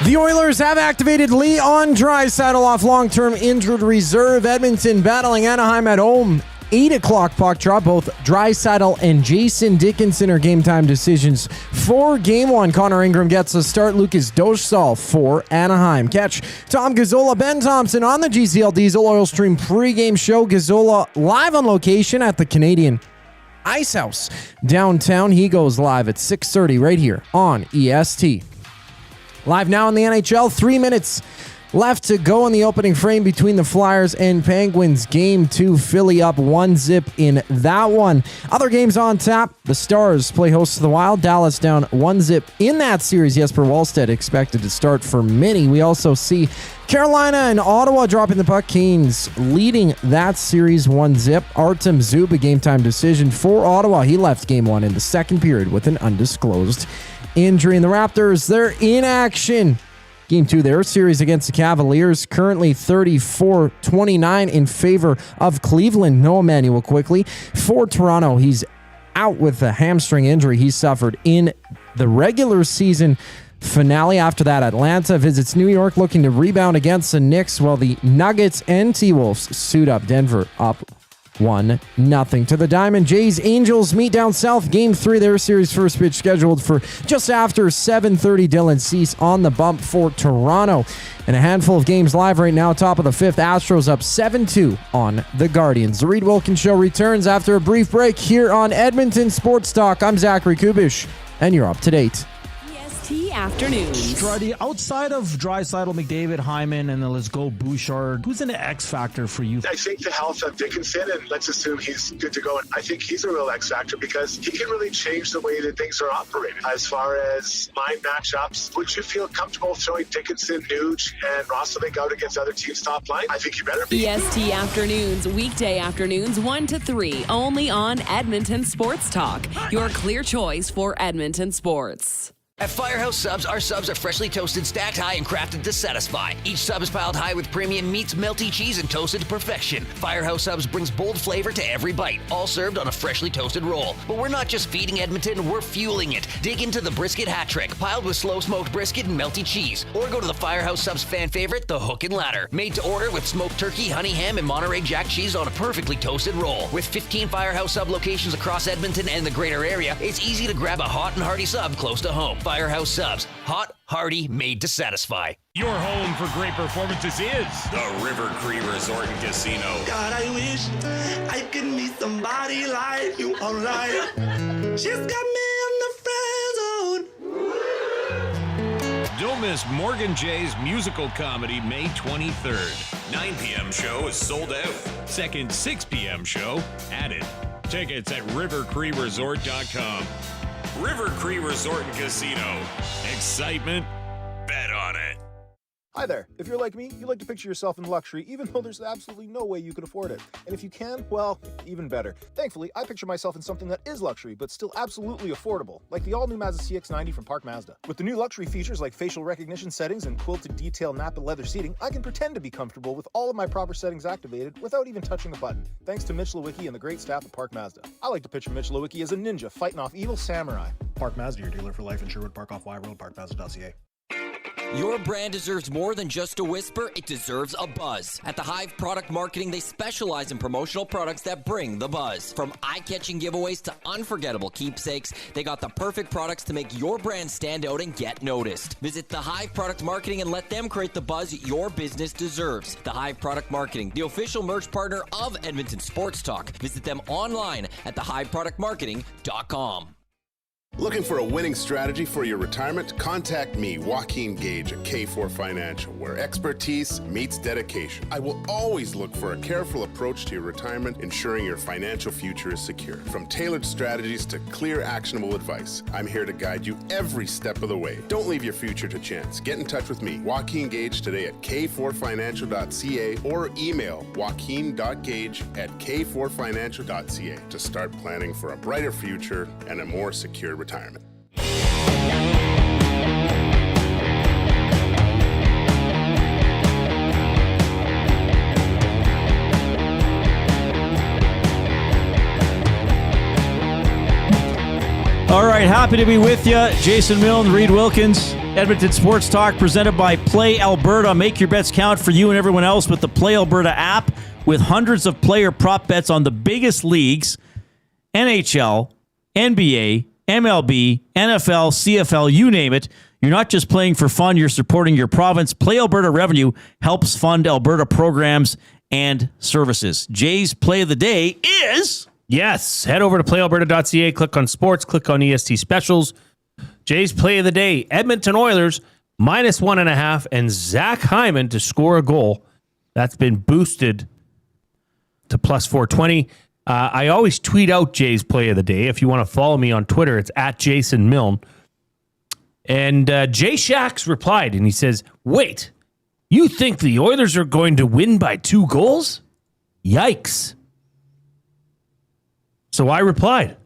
The Oilers have activated Leon Draisaitl off long-term injured reserve. Edmonton battling Anaheim at home. 8 o'clock puck drop. Both Draisaitl and Jason Dickinson are game-time decisions for Game 1. Connor Ingram gets a start. Lucas Doshsal for Anaheim. Catch Tom Gazzola, Ben Thompson on the GCL Diesel Oil Stream pregame show. Gazzola live on location at the Canadian Ice House downtown. He goes live at 6:30 right here on EST. Live now in the NHL, 3 minutes left to go in the opening frame between the Flyers and Penguins. Game 2, Philly up 1-0 in that one. Other games on tap. The Stars play host to the Wild. Dallas down 1-0 in that series. Jesper Wallstedt expected to start for many. We also see Carolina and Ottawa dropping the puck. Canes leading that series 1-0. Artem Zub, game time decision for Ottawa. He left game 1 in the second period with an undisclosed injury. And the Raptors, they're in action. Game 2, their series against the Cavaliers, currently 34-29 in favor of Cleveland. No Emmanuel quickly. For Toronto, he's out with a hamstring injury he suffered in the regular season finale. After that, Atlanta visits New York looking to rebound against the Knicks, while the Nuggets and T-Wolves suit up. Denver up 1-0 to the Diamond. Jays Angels meet down south. Game 3, their series first pitch scheduled for just after 7:30. Dylan Cease on the bump for Toronto. And a handful of games live right now. Top of the 5th, Astros up 7-2 on the Guardians. The Reid Wilkins Show returns after a brief break here on Edmonton Sports Talk. I'm Zachary Kubish, and you're up to date. Afternoons. Struddy, outside of Draisaitl, McDavid, Hyman, and then let's go Bouchard, who's an X factor for you? I think the health of Dickinson, and let's assume he's good to go. And I think he's a real X factor because he can really change the way that things are operated. As far as line matchups, would you feel comfortable throwing Dickinson, Nuge, and Roslovic out against other teams' top line? I think you better be. EST Afternoons, weekday afternoons 1 to 3, only on Edmonton Sports Talk. Your clear choice for Edmonton sports. At Firehouse Subs, our subs are freshly toasted, stacked high, and crafted to satisfy. Each sub is piled high with premium meats, melty cheese, and toasted to perfection. Firehouse Subs brings bold flavor to every bite, all served on a freshly toasted roll. But we're not just feeding Edmonton, we're fueling it. Dig into the brisket hat trick, piled with slow-smoked brisket and melty cheese. Or go to the Firehouse Subs fan favorite, the Hook and Ladder. Made to order with smoked turkey, honey ham, and Monterey Jack cheese on a perfectly toasted roll. With 15 Firehouse Sub locations across Edmonton and the greater area, it's easy to grab a hot and hearty sub close to home. Firehouse Subs. Hot, hearty, made to satisfy. Your home for great performances is the River Cree Resort and Casino. God, I wish I could meet somebody like you, alright. She's got me in the friend zone. Don't miss Morgan Jay's musical comedy May 23rd. 9 p.m. show is sold out. Second 6 p.m. show added. Tickets at rivercreeresort.com. River Cree Resort and Casino. Excitement, Bet on it. Hi there. If you're like me, you like to picture yourself in luxury, even though there's absolutely no way you could afford it. And if you can, well, even better. Thankfully, I picture myself in something that is luxury, but still absolutely affordable, like the all-new Mazda CX-90 from Park Mazda. With the new luxury features like facial recognition settings and quilted detail Napa leather seating, I can pretend to be comfortable with all of my proper settings activated without even touching a button, thanks to Mitch Lewicki and the great staff at Park Mazda. I like to picture Mitch Lewicki as a ninja fighting off evil samurai. Park Mazda, your dealer for life in Sherwood Park off Y Road, parkmazda.ca. Your brand deserves more than just a whisper, it deserves a buzz. At the Hive Product Marketing, they specialize in promotional products that bring the buzz. From eye-catching giveaways to unforgettable keepsakes, they got the perfect products to make your brand stand out and get noticed. Visit the Hive Product Marketing and let them create the buzz your business deserves. The Hive Product Marketing, the official merch partner of Edmonton Sports Talk. Visit them online at thehiveproductmarketing.com. Looking for a winning strategy for your retirement? Contact me, Joaquin Gage at K4 Financial, where expertise meets dedication. I will always look for a careful approach to your retirement, ensuring your financial future is secure. From tailored strategies to clear, actionable advice, I'm here to guide you every step of the way. Don't leave your future to chance. Get in touch with me, Joaquin Gage, today at k4financial.ca or email joaquin.gage@k4financial.ca to start planning for a brighter future and a more secure retirement. All right, happy to be with you. Jason Milne, Reid Wilkins, Edmonton Sports Talk, presented by Play Alberta. Make your bets count for you and everyone else with the Play Alberta app, with hundreds of player prop bets on the biggest leagues, NHL, NBA, MLB, NFL, CFL, you name it. You're not just playing for fun, you're supporting your province. Play Alberta revenue helps fund Alberta programs and services. Jay's play of the day is... Yes, head over to playalberta.ca, click on sports, click on EST specials. Jay's play of the day, Edmonton Oilers, -1.5, and Zach Hyman to score a goal. That's been boosted to +420. I always tweet out Jay's play of the day. If you want to follow me on Twitter, it's at Jason Milne. And Jay Shax replied, and he says, wait, you think the Oilers are going to win by 2 goals? Yikes. So I replied. I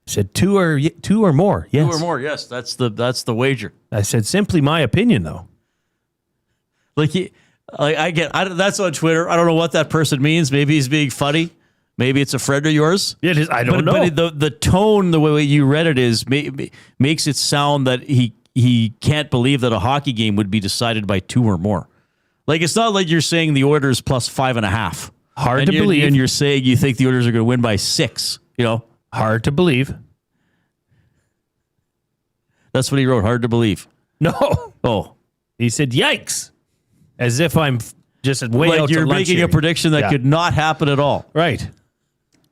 said 2 or more. Yes. 2 or more, yes. That's the wager. I said simply my opinion, though. That's on Twitter. I don't know what that person means. Maybe he's being funny. Maybe it's a friend of yours. It is. I don't know. But the tone, the way you read it is, makes it sound that he can't believe that a hockey game would be decided by 2 or more. Like, it's not like you're saying the Oilers +5.5. Hard to believe. And you're saying you think the Oilers are going to win by 6. You know, hard to believe. That's what he wrote. Hard to believe. No. Oh, he said, "Yikes!" As if I'm just way like out you're to lunch making here. a prediction that could not happen at all. Right.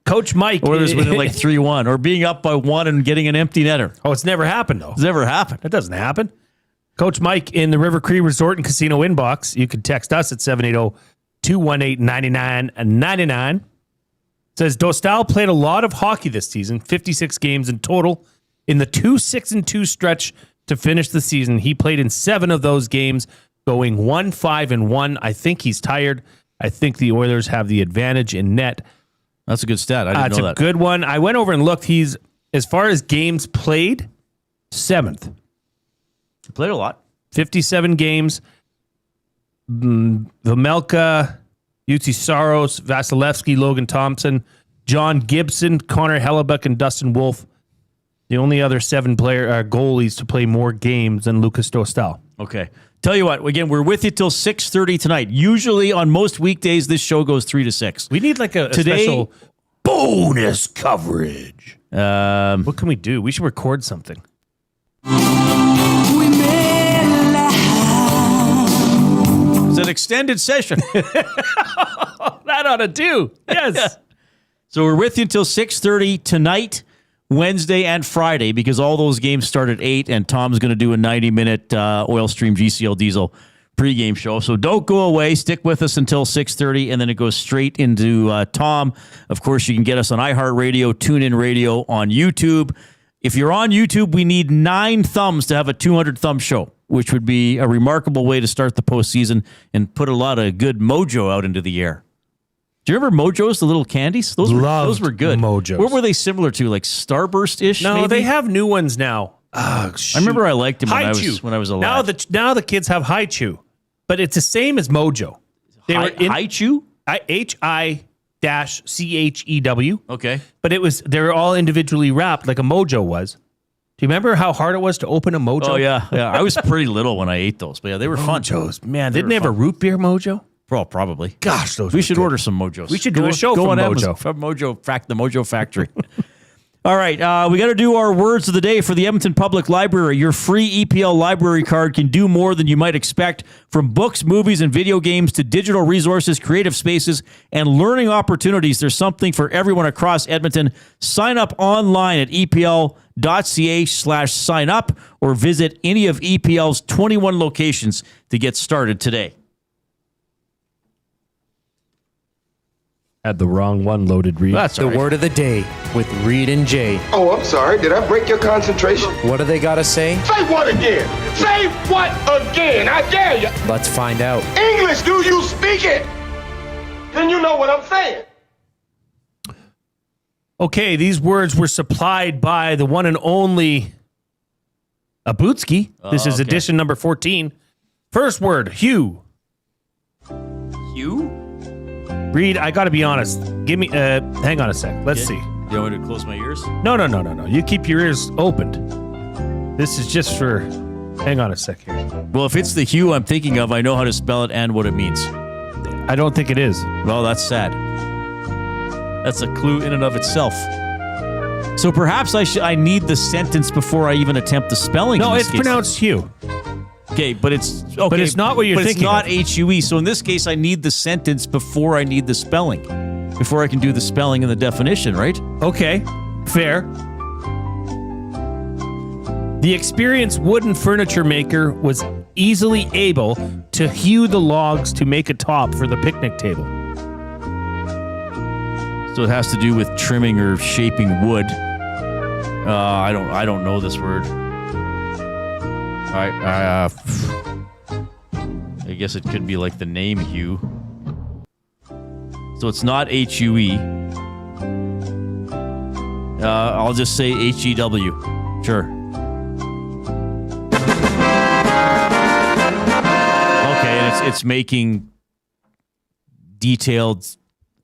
Coach Mike. Oilers winning like 3-1 or being up by 1 and getting an empty netter. Oh, it's never happened though. It's never happened. That doesn't happen. Coach Mike in the River Cree Resort and Casino inbox. You can text us at 780-218-9999. Says Dostal played a lot of hockey this season, 56 games in total. In the 2-6-2 stretch to finish the season, he played in 7 of those games, going 1-5-1. I think he's tired. I think the Oilers have the advantage in net. That's a good stat. I didn't know that. It's a good one. I went over and looked. He's, as far as games played, 7th. He played a lot. 57 games. Vejmelka, UT Saros, Vasilevsky, Logan Thompson, John Gibson, Connor Hellebuck, and Dustin Wolf. The only other 7 goalies to play more games than Lucas Dostal. Okay. Tell you what, again, we're with you till 6:30 tonight. Usually on most weekdays, this show goes 3 to 6. We need like a special bonus coverage. What can we do? We should record something. It's an extended session. That ought to do. Yes. So we're with you until 6:30 tonight, Wednesday and Friday, because all those games start at 8, and Tom's going to do a 90-minute Oil Stream GCL Diesel pregame show. So don't go away. Stick with us until 6:30, and then it goes straight into Tom. Of course, you can get us on iHeartRadio, TuneIn Radio, on YouTube. If you're on YouTube, we need 9 thumbs to have a 200-thumb show, which would be a remarkable way to start the postseason and put a lot of good mojo out into the air. Do you remember Mojos, the little candies? Those were good. Mojos. What were they similar to? Like Starburst-ish? No, maybe? they have new ones now. I remember I liked them when I was a lad. Now the kids have High Chew, but it's the same as Mojo. High Chew? H-I-CHEW. Okay. But they were all individually wrapped like a Mojo was. Do you remember how hard it was to open a Mojo? Oh, yeah. I was pretty little when I ate those, but yeah, they were fun. Mojos. Man, didn't they have a root beer Mojo? Well, probably. Gosh, we should order some Mojos. We should do a show from on Mojo. Amazon, from the Mojo Factory. All right, we got to do our words of the day for the Edmonton Public Library. Your free EPL library card can do more than you might expect, from books, movies, and video games to digital resources, creative spaces, and learning opportunities. There's something for everyone across Edmonton. Sign up online at epl.ca/sign up or visit any of EPL's 21 locations to get started today. Had the wrong one loaded, Reid. That's the all right. word of the day with Reid and Jay. Oh, I'm sorry. Did I break your concentration? What do they got to say? Say what again? Say what again? I dare you. Let's find out. English, do you speak it? Then you know what I'm saying. Okay, these words were supplied by the one and only Abutsky. This is edition number 14. First word, Hugh. Hugh? Reid, I got to be honest. Give me, hang on a sec. Let's see. You want me to close my ears? No. You keep your ears opened. This is just for, hang on a sec here. Well, if it's the Hugh I'm thinking of, I know how to spell it and what it means. I don't think it is. Well, that's sad. That's a clue in and of itself. So perhaps I need the sentence before I even attempt the spelling. No, in this it's case. pronounced Hugh. Okay, but it's okay. But it's not what you're thinking. It's not of. HUE. So in this case, I need the sentence before I need the spelling. Before I can do the spelling and the definition, right? Okay, fair. The experienced wooden furniture maker was easily able to hew the logs to make a top for the picnic table. So it has to do with trimming or shaping wood. I don't know this word. I guess it could be like the name Hugh. So it's not HUE. I'll just say HEW. Sure. Okay, and it's making detailed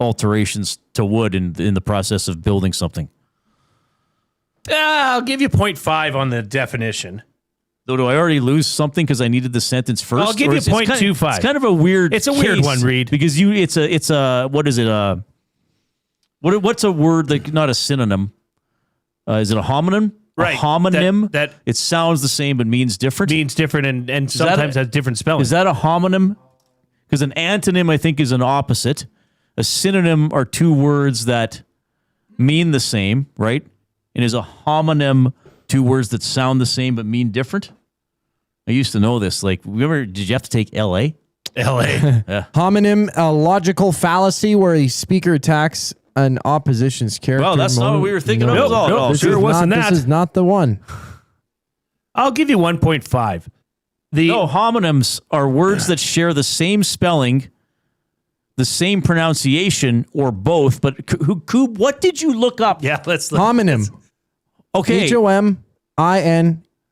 alterations to wood in the process of building something. I'll give you 0.5 on the definition. Though, do I already lose something because I needed the sentence first? I'll give you 0.25. It's kind of a weird. It's a weird one, Reid. Because it's a what is it? What's a word that not a synonym? Is it a homonym? Right. A homonym. That it sounds the same but means different. Means different and sometimes has different spelling. Is that a homonym? Because an antonym, I think, is an opposite. A synonym are two words that mean the same, right? And is a homonym two words that sound the same but mean different? I used to know this. Like, remember, did you have to take LA? Yeah. Homonym, a logical fallacy where a speaker attacks an opposition's character. Well, that's not what we were thinking of. No, sure wasn't that. This is not the one. I'll give you 1.5. No, homonyms are words that share the same spelling, the same pronunciation, or both. But what did you look up? Yeah, let's look. Homonym. Okay. HOMINIM.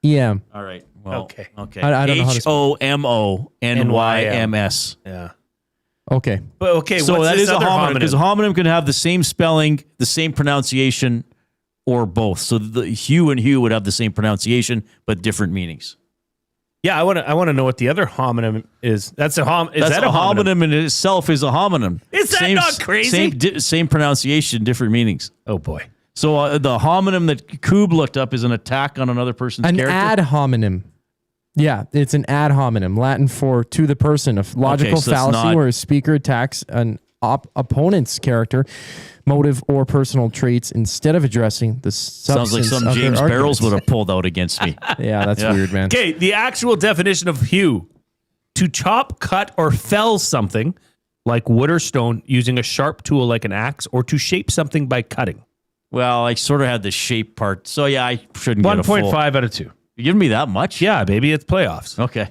E-M. All right. Well, Okay. I don't know how to spell HOMONYMS. Yeah. Okay. But okay, So what's that this is a other homonym, because a homonym can have the same spelling, the same pronunciation, or both. So the hue and hue would have the same pronunciation, but different meanings. Yeah, I want to know what the other homonym is. That's a homonym. That's a homonym in itself is a homonym. Is that not crazy? Same pronunciation, different meanings. Oh boy. So the homonym that Koob looked up is an attack on another person's An character. ad hominem. Yeah, it's an ad hominem, Latin for to the person, a logical so it's fallacy not- where a speaker attacks an opponent's character, motive, or personal traits instead of addressing the substance Sounds like some of their James arguments. Barrels would have pulled out against me. Yeah, that's weird, man. Okay, the actual definition of hue: to chop, cut, or fell something like wood or stone using a sharp tool like an axe, or to shape something by cutting. Well, I sort of had the shape part. So yeah, I shouldn't get a full. 1.5 out of 2. You giving me that much? Yeah, baby, it's playoffs. Okay.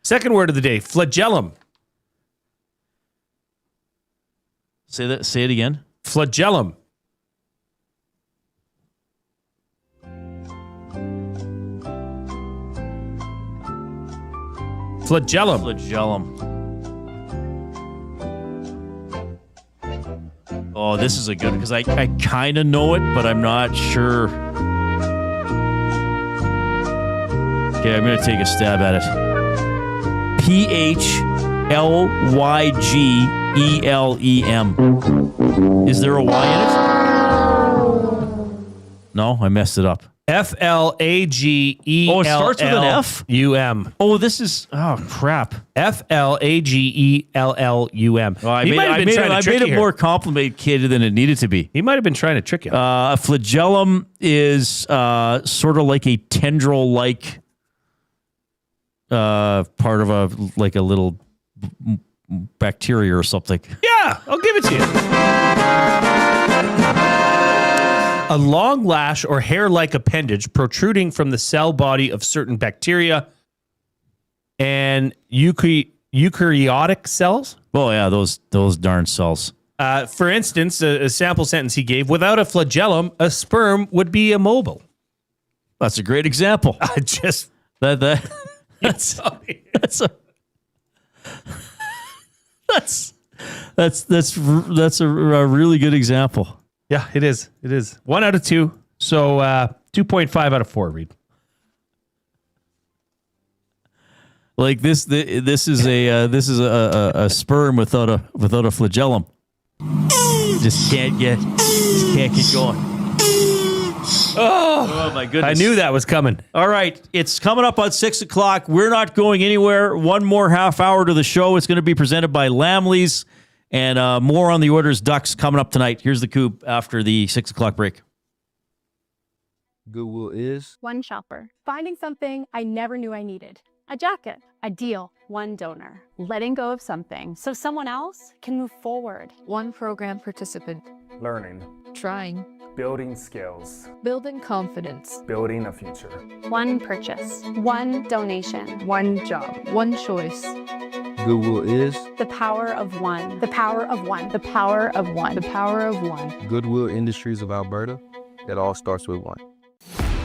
Second word of the day: flagellum. Say it again. Flagellum. Flagellum. Flagellum. Oh, this is a good because I kind of know it, but I'm not sure. Okay, I'm going to take a stab at it. PHLYGELEM. Is there a Y in it? No, I messed it up. FLAGELLUM. Oh, it starts with an F? Oh, this is... Oh, crap. FLAGELLUM. Oh, I made it more complicated than it needed to be. He might have been trying to trick you. A flagellum is sort of like a tendril-like part of a little bacteria or something. Yeah, I'll give it to you. A long lash or hair-like appendage protruding from the cell body of certain bacteria and eukaryotic cells. Oh yeah, those darn cells. For instance, a sample sentence he gave: without a flagellum, a sperm would be immobile. That's a great example. That's a really good example. Yeah, it is. It is 1 out of 2. So 2.5 out of 4. Reid. Like this is a sperm without a flagellum. Just can't get going. Oh my goodness! I knew that was coming. All right, it's coming up on 6 o'clock. We're not going anywhere. One more half hour to the show. It's going to be presented by Lamley's, and more on the Oilers Ducks coming up tonight. Here's the Coop after the 6 o'clock break. Goodwill is one shopper finding something I never knew I needed. A jacket, a deal, one donor, letting go of something so someone else can move forward. One program participant. Learning. Trying. Building skills. Building confidence. Building a future. One purchase. One donation. One job. One choice. Goodwill is the power of one. The power of one. The power of one. The power of one. Goodwill Industries of Alberta. It all starts with one.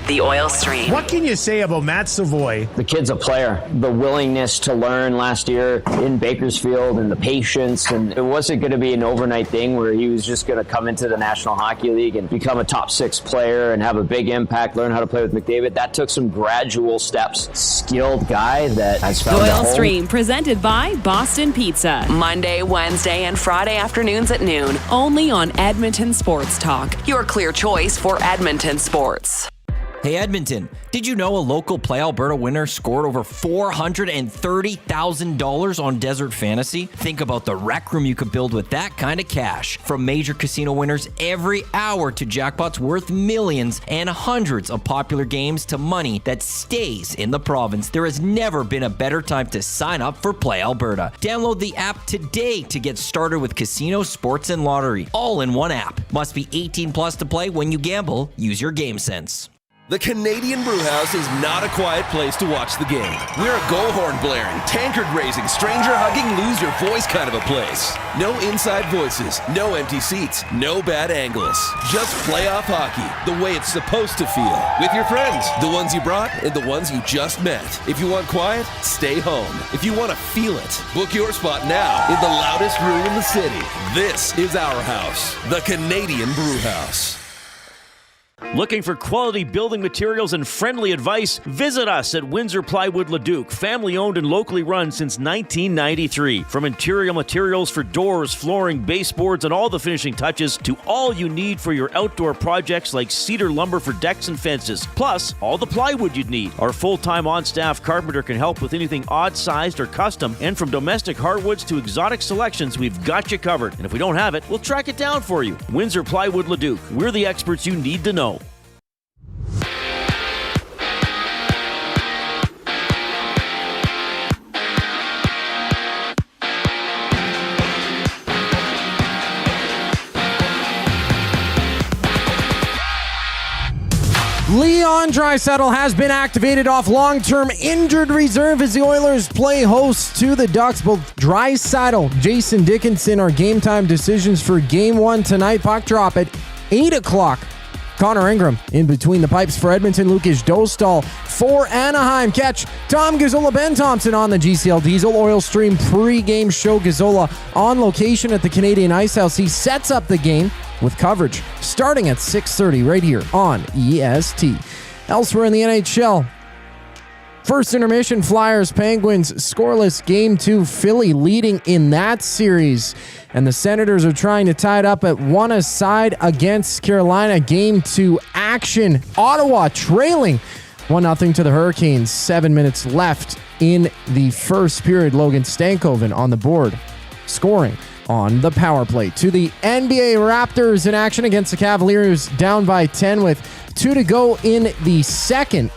The Oil Stream. What can you say about Matt Savoy? The kid's a player. The willingness to learn last year in Bakersfield and the patience, and it wasn't going to be an overnight thing where he was just going to come into the National Hockey League and become a top 6 player and have a big impact, learn how to play with McDavid. That took some gradual steps. Skilled guy that has found The a Oil home. Stream, presented by Boston Pizza. Monday, Wednesday, and Friday afternoons at noon. Only on Edmonton Sports Talk. Your clear choice for Edmonton sports. Hey Edmonton, did you know a local Play Alberta winner scored over $430,000 on Desert Fantasy? Think about the rec room you could build with that kind of cash. From major casino winners every hour to jackpots worth millions and hundreds of popular games to money that stays in the province, there has never been a better time to sign up for Play Alberta. Download the app today to get started with casino, sports, and lottery. All in one app. Must be 18 plus to play. When you gamble, use your game sense. The Canadian Brewhouse is not a quiet place to watch the game. We're a goal horn blaring, tankard raising, stranger hugging, lose your voice kind of a place. No inside voices, no empty seats, no bad angles. Just playoff hockey, the way it's supposed to feel. With your friends, the ones you brought and the ones you just met. If you want quiet, stay home. If you want to feel it, book your spot now in the loudest room in the city. This is our house, the Canadian Brewhouse. Looking for quality building materials and friendly advice? Visit us at Windsor Plywood Leduc, family owned and locally run since 1993. From interior materials for doors, flooring, baseboards, and all the finishing touches to all you need for your outdoor projects like cedar lumber for decks and fences, plus all the plywood you'd need. Our full-time on-staff carpenter can help with anything odd-sized or custom, and from domestic hardwoods to exotic selections, we've got you covered. And if we don't have it, we'll track it down for you. Windsor Plywood Leduc. We're the experts you need to know. Leon Draisaitl has been activated off long-term injured reserve as the Oilers play host to the Ducks. Both Draisaitl, Jason Dickinson are game-time decisions for Game 1 tonight. Puck drop at 8 o'clock. Connor Ingram in between the pipes for Edmonton. Lucas Dostal for Anaheim. Catch Tom Gazzola, Ben Thompson on the GCL Diesel Oil Stream pregame show. Gazzola on location at the Canadian Ice House. He sets up the game with coverage starting at 6:30 right here on EST. Elsewhere in the NHL, first intermission, Flyers, Penguins, scoreless Game 2. Philly leading in that series. And the Senators are trying to tie it up at 1-1 against Carolina. Game 2 action. Ottawa trailing 1-0 to the Hurricanes. 7 minutes left in the first period. Logan Stankoven on the board, scoring on the power play. To the NBA, Raptors in action against the Cavaliers, down by 10 with 2 to go in the second.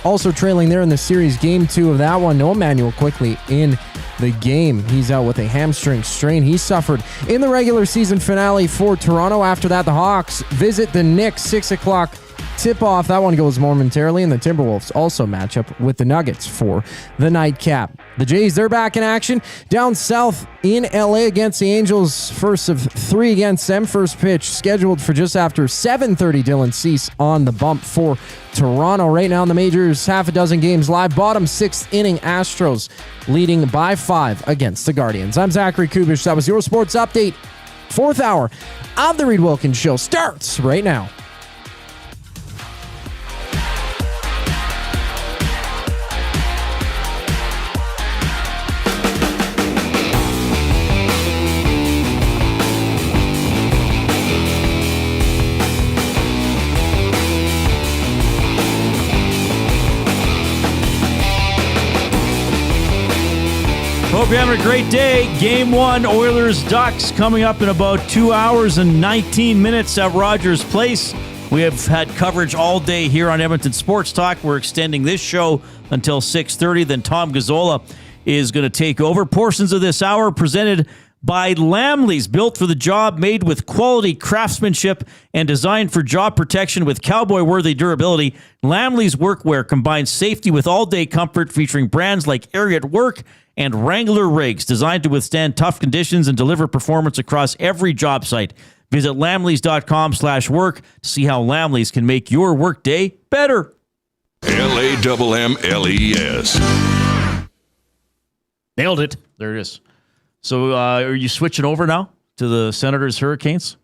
Also trailing there in the series, Game 2 of that one. No Emmanuel quickly in the game. He's out with a hamstring strain he suffered in the regular season finale for Toronto. After that, the Hawks visit the Knicks, 6 o'clock tip-off. That one goes momentarily, and the Timberwolves also match up with the Nuggets for the nightcap. The Jays, they're back in action down south in LA against the Angels. First of 3 against them. First pitch scheduled for just after 7:30. Dylan Cease on the bump for Toronto. Right now in the majors, half a dozen games live. Bottom 6th inning, Astros leading by 5 against the Guardians. I'm Zachary Kubish. That was your sports update. 4th hour of the Reid Wilkins Show starts right now. Hope you're having a great day. Game 1, Oilers-Ducks, coming up in about 2 hours and 19 minutes at Rogers Place. We have had coverage all day here on Edmonton Sports Talk. We're extending this show until 6:30. Then Tom Gazzola is going to take over. Portions of this hour presented by Lamley's, built for the job, made with quality craftsmanship and designed for job protection with cowboy-worthy durability. Lamley's workwear combines safety with all-day comfort, featuring brands like Ariat Work and Wrangler rigs designed to withstand tough conditions and deliver performance across every job site. Visit lamleys.com/work to see how Lamleys can make your workday better. LAMMLES. Nailed it. There it is. So are you switching over now to the Senators Hurricanes?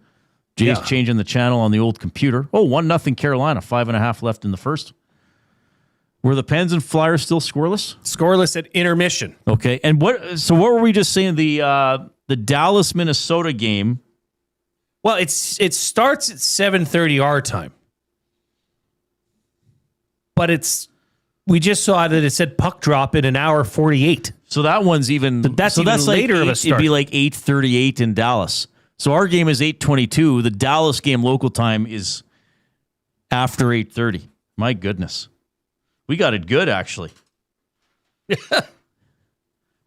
Jay's changing the channel on the old computer. Oh, 1-0 Carolina, 5.5 left in the first. Were the Pens and Flyers still scoreless? Scoreless at intermission. Okay. And what were we just saying? The Dallas Minnesota game. Well, it starts at 7:30 our time. But we just saw that it said puck drop in an hour 48. So that one's even that's later like of a start. It'd be like 8:38 in Dallas. So our game is 8:22. The Dallas game local time is after 8:30. My goodness. We got it good, actually.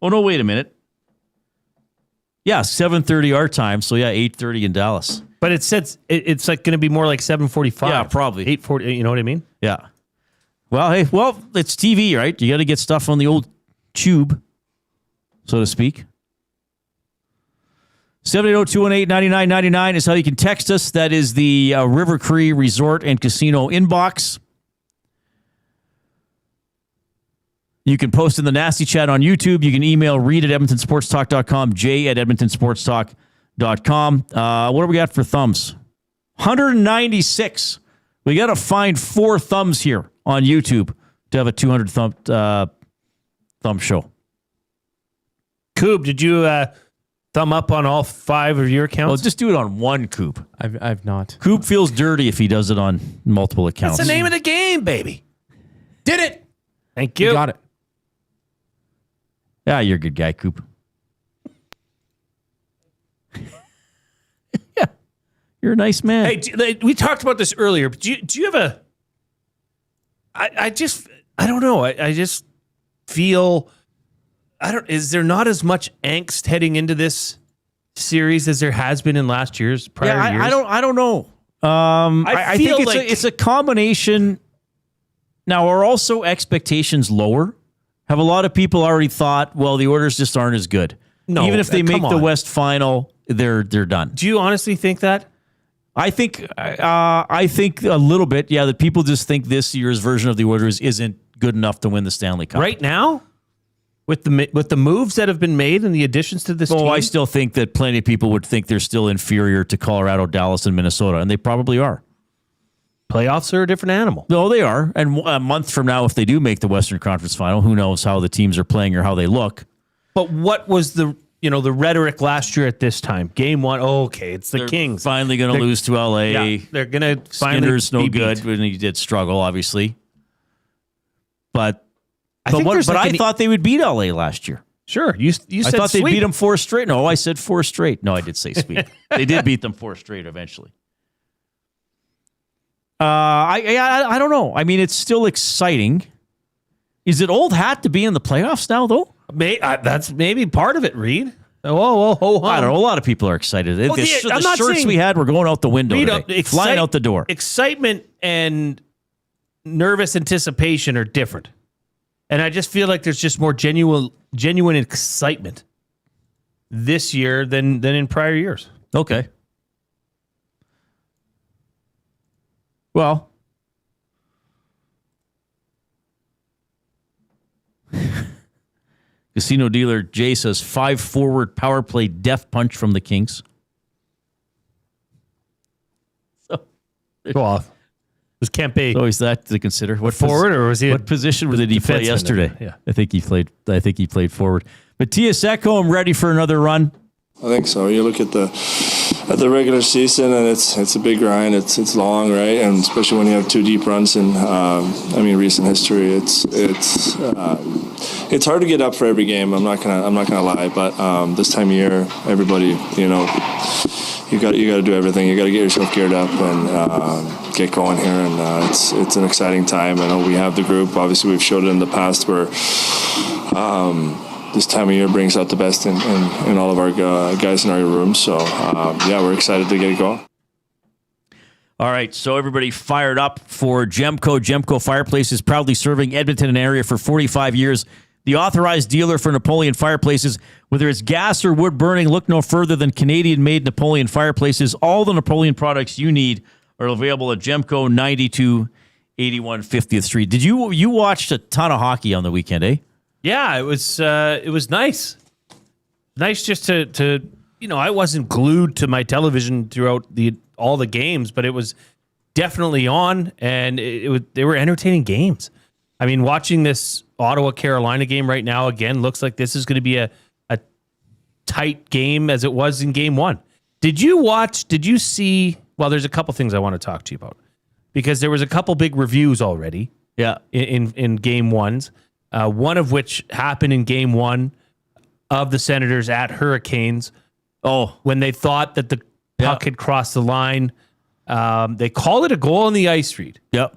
Oh, no, wait a minute. Yeah, 7:30 our time. So, 8:30 in Dallas. But it says it's like going to be more like 7:45. Yeah, probably. 8:40, you know what I mean? Yeah. Well, hey, it's TV, right? You got to get stuff on the old tube, so to speak. 780-218-9999 is how you can text us. That is the River Cree Resort and Casino inbox. You can post in the nasty chat on YouTube. You can email Reid at edmontonsportstalk.com, Jay at edmontonsportstalk.com. What do we got for thumbs? 196. We got to find 4 thumbs here on YouTube to have a 200 thumb show. Coob, did you thumb up on all 5 of your accounts? Well, just do it on one Coop. I've not. Coop feels dirty if he does it on multiple accounts. That's the name of the game, baby. Did it. Thank you. You got it. Yeah, you're a good guy, Coop. Yeah, you're a nice man. Hey, we talked about this earlier, but do you have a... I don't know. I just feel... Is there not as much angst heading into this series as there has been in last year's prior years? I don't know. I think it's a combination. Now, are also expectations lower? Have a lot of people already thought, well, the Oilers just aren't as good? No, even if they make the West Final, they're done. Do you honestly think that? I think a little bit, yeah, that people just think this year's version of the Oilers isn't good enough to win the Stanley Cup. Right now? With the moves that have been made and the additions to this team? I still think that plenty of people would think they're still inferior to Colorado, Dallas, and Minnesota, and they probably are. Playoffs are a different animal. No, they are. And a month from now, if they do make the Western Conference Final, who knows how the teams are playing or how they look. But what was the rhetoric last year at this time? Game 1, it's the Kings. Finally going to lose to LA. Yeah, they're going to finally Skinner's no be good beat. when he did struggle, obviously. But I thought they would beat LA last year. Sure. You said I thought sweep. they beat them 4 straight. No, I said 4 straight. No, I did say sweep. They did beat them 4 straight eventually. I don't know. I mean, it's still exciting. Is it old hat to be in the playoffs now, though? That's maybe part of it, Reid. Whoa. I don't know. A lot of people are excited. The I'm shirts we had were going out the window Reid, today, flying out the door. Excitement and nervous anticipation are different. And I just feel like there's just more genuine excitement this year than in prior years. Okay. Well, casino dealer Jay says 5-forward power play death punch from the Kings. So, go off. Was Kempe always that to consider? What forward, or was he? What position did he play yesterday? Yeah, I think he played forward. Matthias Ekholm ready for another run? I think so. You look at the regular season, and it's a big grind. It's long, right? And especially when you have 2 deep runs in recent history, it's hard to get up for every game. I'm not gonna lie, but this time of year, everybody, you got to do everything. You got to get yourself geared up and get going here, and it's an exciting time. I know we have the group. Obviously, we've showed it in the past where this time of year brings out the best in all of our guys in our room. So we're excited to get it going. All right, so everybody fired up for Gemco. Gemco Fireplaces, proudly serving Edmonton and area for 45 years. The authorized dealer for Napoleon Fireplaces. Whether it's gas or wood burning, look no further than Canadian-made Napoleon Fireplaces. All the Napoleon products you need are available at Gemco, 9281 50th Street. Did you watched a ton of hockey on the weekend, eh? Yeah, it was nice. Nice just to I wasn't glued to my television throughout all the games, but it was definitely on, and they were entertaining games. I mean, watching this Ottawa-Carolina game right now, again, looks like this is going to be a tight game as it was in game 1. Did you see, well, there's a couple things I want to talk to you about, because there was a couple big reviews already in game 1s, one of which happened in game 1 of the Senators at Hurricanes. When they thought that the puck had crossed the line, they called it a goal on the ice, Reid. Yep.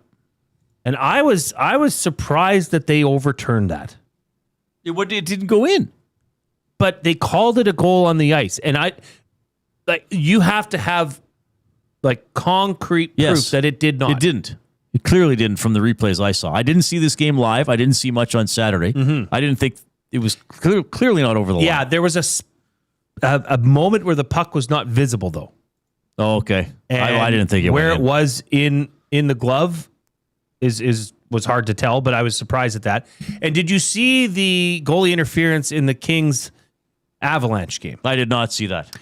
And I was surprised that they overturned that. It didn't go in. but they called it a goal on the ice. And you have to have concrete proof that it did not. It didn't. It clearly didn't from the replays I saw. I didn't see this game live. I didn't see much on Saturday. I didn't think it was clearly not over the line. Yeah, there was a moment where the puck was not visible, though. Oh, okay. I didn't think it where went it in. was in the glove was hard to tell, but I was surprised at that. And did you see the goalie interference in the Kings Avalanche game? I did not see that.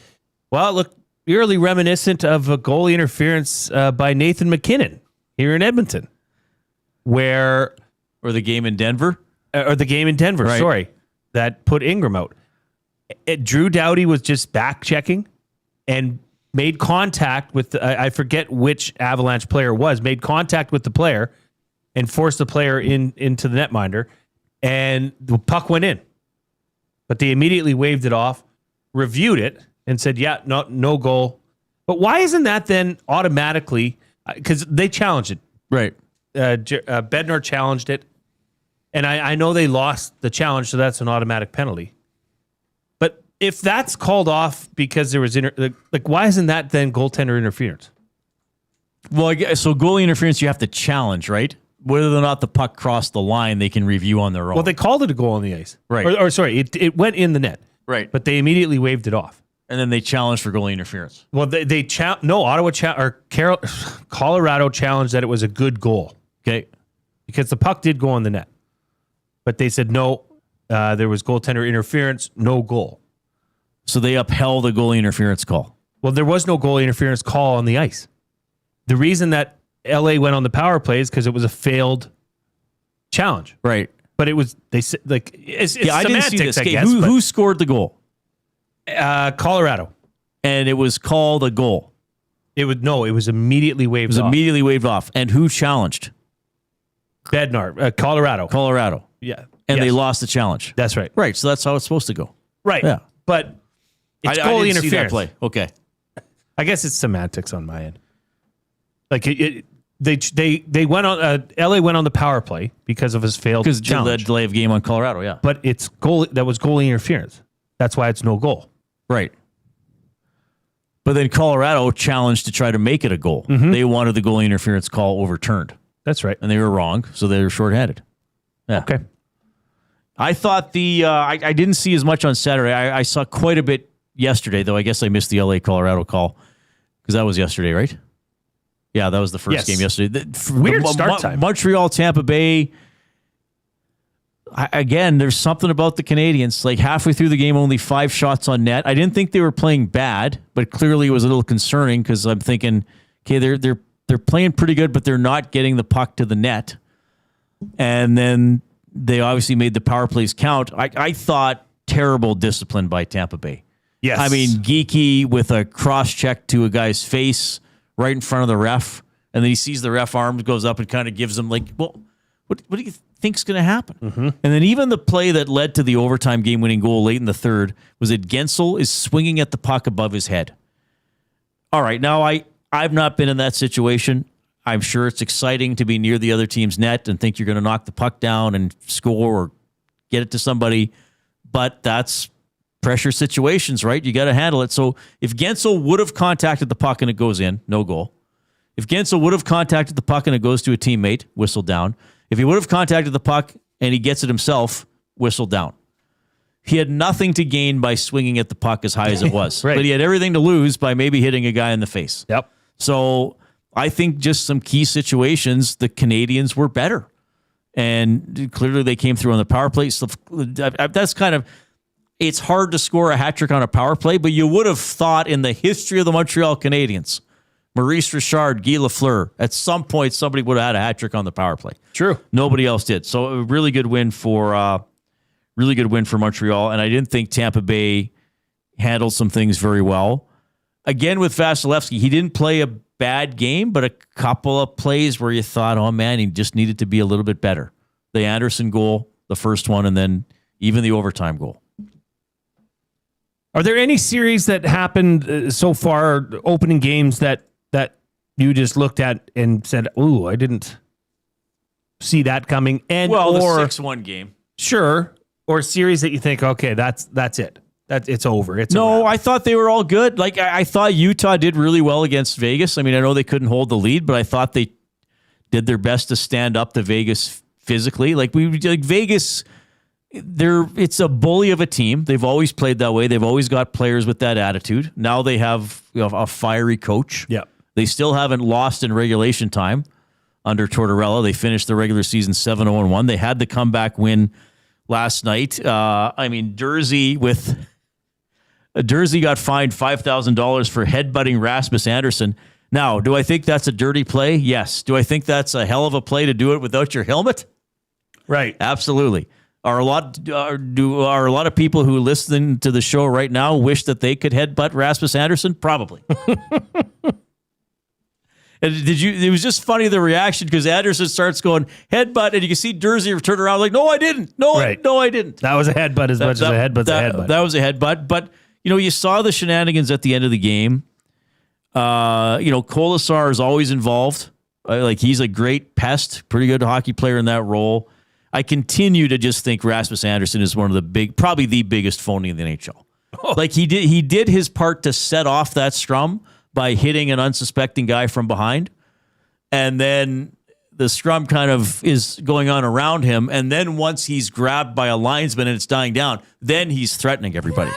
Well, it looked eerily reminiscent of a goalie interference by Nathan McKinnon here in Edmonton, or the game in Denver, right. Sorry, that put Ingram out. Drew Doughty was just back checking and made contact with I forget which Avalanche player it was. Made contact with the player and forced the player into the netminder, and the puck went in. But they immediately waved it off, reviewed it, and said, "Yeah, no goal." But why isn't that then automatically? Because they challenged it, right? Bednar challenged it, and I know they lost the challenge, so that's an automatic penalty. But if that's called off because there was why isn't that then goaltender interference? Well, I guess, so goalie interference you have to challenge, right? Whether or not the puck crossed the line, they can review on their own. Well, they called it a goal on the ice, right? Or sorry, it went in the net, right? But they immediately waved it off. And then they challenged for goalie interference. Well, Colorado challenged that it was a good goal. Okay, because the puck did go on the net, but they said no. There was goaltender interference, no goal. So they upheld the goalie interference call. Well, there was no goalie interference call on the ice. The reason that LA went on the power play is because it was a failed challenge, right? But it was it's I didn't see this. I Okay, guess, who scored the goal? Colorado, and it was called a goal. It was immediately waved. Immediately waved off. And who challenged? Bednar, Colorado. Yeah, and they lost the challenge. That's right. Right. So that's how it's supposed to go. Right. Yeah. But it's I goalie didn't see that interference. play. Okay. I guess it's semantics on my end. Like they went on. LA went on the power play because of his failed challenge. The delay of game on Colorado. Yeah. But it's that was goalie interference. That's why it's no goal. Right. But then Colorado challenged to try to make it a goal. Mm-hmm. They wanted the goalie interference call overturned. That's right. And they were wrong, so they were shorthanded. Yeah. Okay. I thought I didn't see as much on Saturday. I saw quite a bit yesterday, though. I guess I missed the LA Colorado call because that was yesterday, right? Yeah, that was the first game yesterday. Weird start time. Montreal, Tampa Bay. Again, there's something about the Canadians. Like halfway through the game, only 5 shots on net. I didn't think they were playing bad, but clearly it was a little concerning because I'm thinking, okay, they're playing pretty good, but they're not getting the puck to the net. And then they obviously made the power plays count. I thought terrible discipline by Tampa Bay. Yes. I mean, Geeky with a cross check to a guy's face right in front of the ref, and then he sees the ref arm goes up and kind of gives him like, well, what do you think's going to happen? Mm-hmm. And then even the play that led to the overtime game-winning goal late in the third was that Gensel is swinging at the puck above his head. All right, now I've not been in that situation. I'm sure it's exciting to be near the other team's net and think you're going to knock the puck down and score or get it to somebody, but that's pressure situations, right? You got to handle it. So if Gensel would have contacted the puck and it goes in, no goal. If Gensel would have contacted the puck and it goes to a teammate, whistle down. If he would have contacted the puck and he gets it himself, whistle down. He had nothing to gain by swinging at the puck as high as it was, right. But he had everything to lose by maybe hitting a guy in the face. Yep. So I think just some key situations, the Canadians were better. And clearly they came through on the power play. So that's kind of, it's hard to score a hat trick on a power play, but you would have thought in the history of the Montreal Canadiens, Maurice Richard, Guy Lafleur, at some point somebody would have had a hat trick on the power play. True. Nobody else did. So a really good win for Montreal. And I didn't think Tampa Bay handled some things very well. Again, with Vasilevsky, he didn't play a bad game, but a couple of plays where you thought, oh man, he just needed to be a little bit better. The Anderson goal, the first one, and then even the overtime goal. Are there any series that happened so far, opening games that you just looked at and said, "Ooh, I didn't see that coming"? And the or 6-1 game, sure, or a series that you think, okay, that's it. That it's over. It's no, I thought they were all good. Like I thought Utah did really well against Vegas. I mean, I know they couldn't hold the lead, but I thought they did their best to stand up to Vegas physically. Like Vegas, it's a bully of a team. They've always played that way. They've always got players with that attitude. Now they have a fiery coach. Yeah. They still haven't lost in regulation time under Tortorella. They finished the regular season 7-0-1. They had the comeback win last night. Jersey got fined $5,000 for headbutting Rasmus Andersson. Now, do I think that's a dirty play? Yes. Do I think that's a hell of a play to do it without your helmet? Right. Absolutely. Are a lot of people who listen to the show right now wish that they could headbutt Rasmus Andersson? Probably. And it was just funny, the reaction, because Anderson starts going headbutt, and you can see Jersey turn around like, no, I didn't. No, I didn't. That was a headbutt as much as a headbutt's a headbutt. That was a headbutt. But, you saw the shenanigans at the end of the game. Kolasar is always involved. He's a great pest, pretty good hockey player in that role. I continue to just think Rasmus Andersson is one of probably the biggest phony in the NHL. He did his part to set off that scrum by hitting an unsuspecting guy from behind. And then the scrum kind of is going on around him. And then once he's grabbed by a linesman and it's dying down, then he's threatening everybody.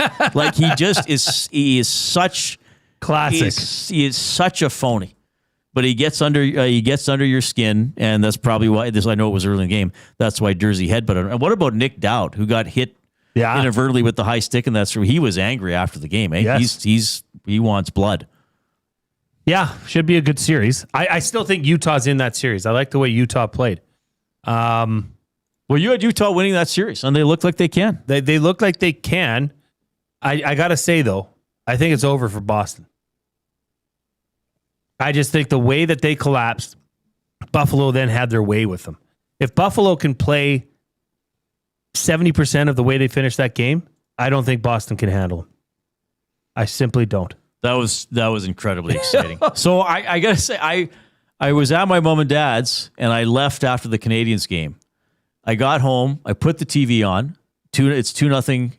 He is such classic. He is such a phony. But he gets under your skin, and that's probably why I know it was early in the game. That's why Jersey headbutted him. And what about Nick Dowd, who got hit inadvertently with the high stick, and he was angry after the game. Eh? Yes. He wants blood. Yeah, should be a good series. I still think Utah's in that series. I like the way Utah played. Well, you had Utah winning that series, and they look like they can. They look like they can. I got to say, though, I think it's over for Boston. I just think the way that they collapsed, Buffalo then had their way with them. If Buffalo can play 70% of the way they finished that game, I don't think Boston can handle them. I simply don't. That was incredibly exciting. So I got to say, I was at my mom and dad's, and I left after the Canadiens game. I got home. I put the TV on. It's 2-0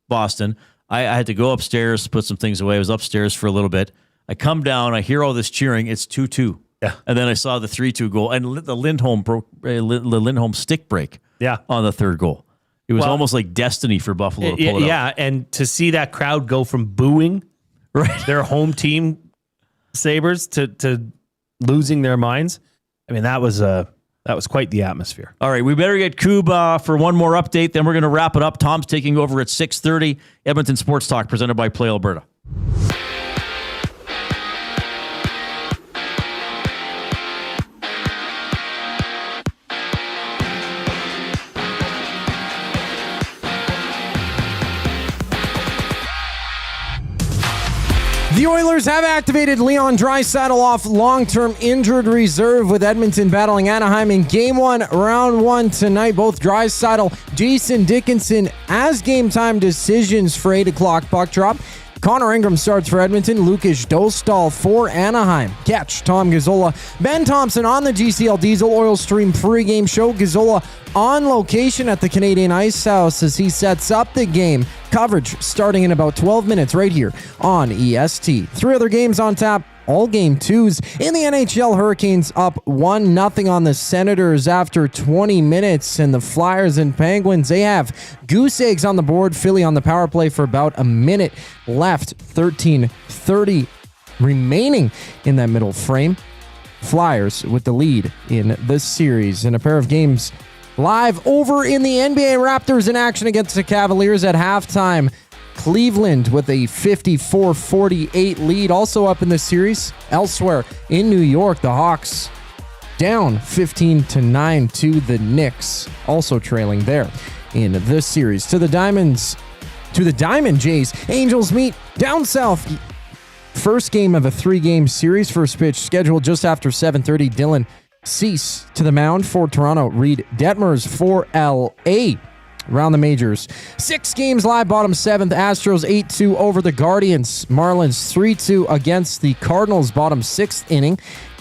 Boston. I had to go upstairs, put some things away. I was upstairs for a little bit. I come down. I hear all this cheering. It's 2-2. Yeah. And then I saw the 3-2 goal, and the Lindholm stick break. Yeah. On the third goal. It was almost like destiny for Buffalo to pull it out. Yeah, and to see that crowd go from booing their home team Sabres to losing their minds, I mean, that was quite the atmosphere. All right, we better get Koob for one more update, then we're going to wrap it up. Tom's taking over at 6:30. Edmonton Sports Talk, presented by Play Alberta. The Oilers have activated Leon Draisaitl off long-term injured reserve, with Edmonton battling Anaheim in Game 1, Round 1 tonight. Both Draisaitl, Jason Dickinson as game-time decisions for 8 o'clock puck drop. Connor Ingram starts for Edmonton. Lukas Dostal for Anaheim. Catch Tom Gazzola, Ben Thompson on the GCL Diesel Oil Stream pregame show. Gazzola on location at the Canadian Ice House as he sets up the game. Coverage starting in about 12 minutes right here on EST. 3 other games on tap. All game 2s in the NHL. Hurricanes up 1-0 on the Senators after 20 minutes. And the Flyers and Penguins, they have goose eggs on the board. Philly on the power play for about a minute left. 13:30 remaining in that middle frame. Flyers with the lead in this series. And a pair of games live over in the NBA. Raptors in action against the Cavaliers at halftime. Cleveland with a 54-48 lead. Also up in the series, elsewhere in New York, the Hawks down 15-9 to the Knicks, also trailing there in this series. To the Diamond Jays, Angels meet down south. First game of a 3-game series. First pitch scheduled just after 7:30. Dylan Cease to the mound for Toronto. Reid Detmers for LA. Around the majors, 6 games live, bottom 7th. Astros 8-2 over the Guardians. Marlins 3-2 against the Cardinals, bottom 6th inning.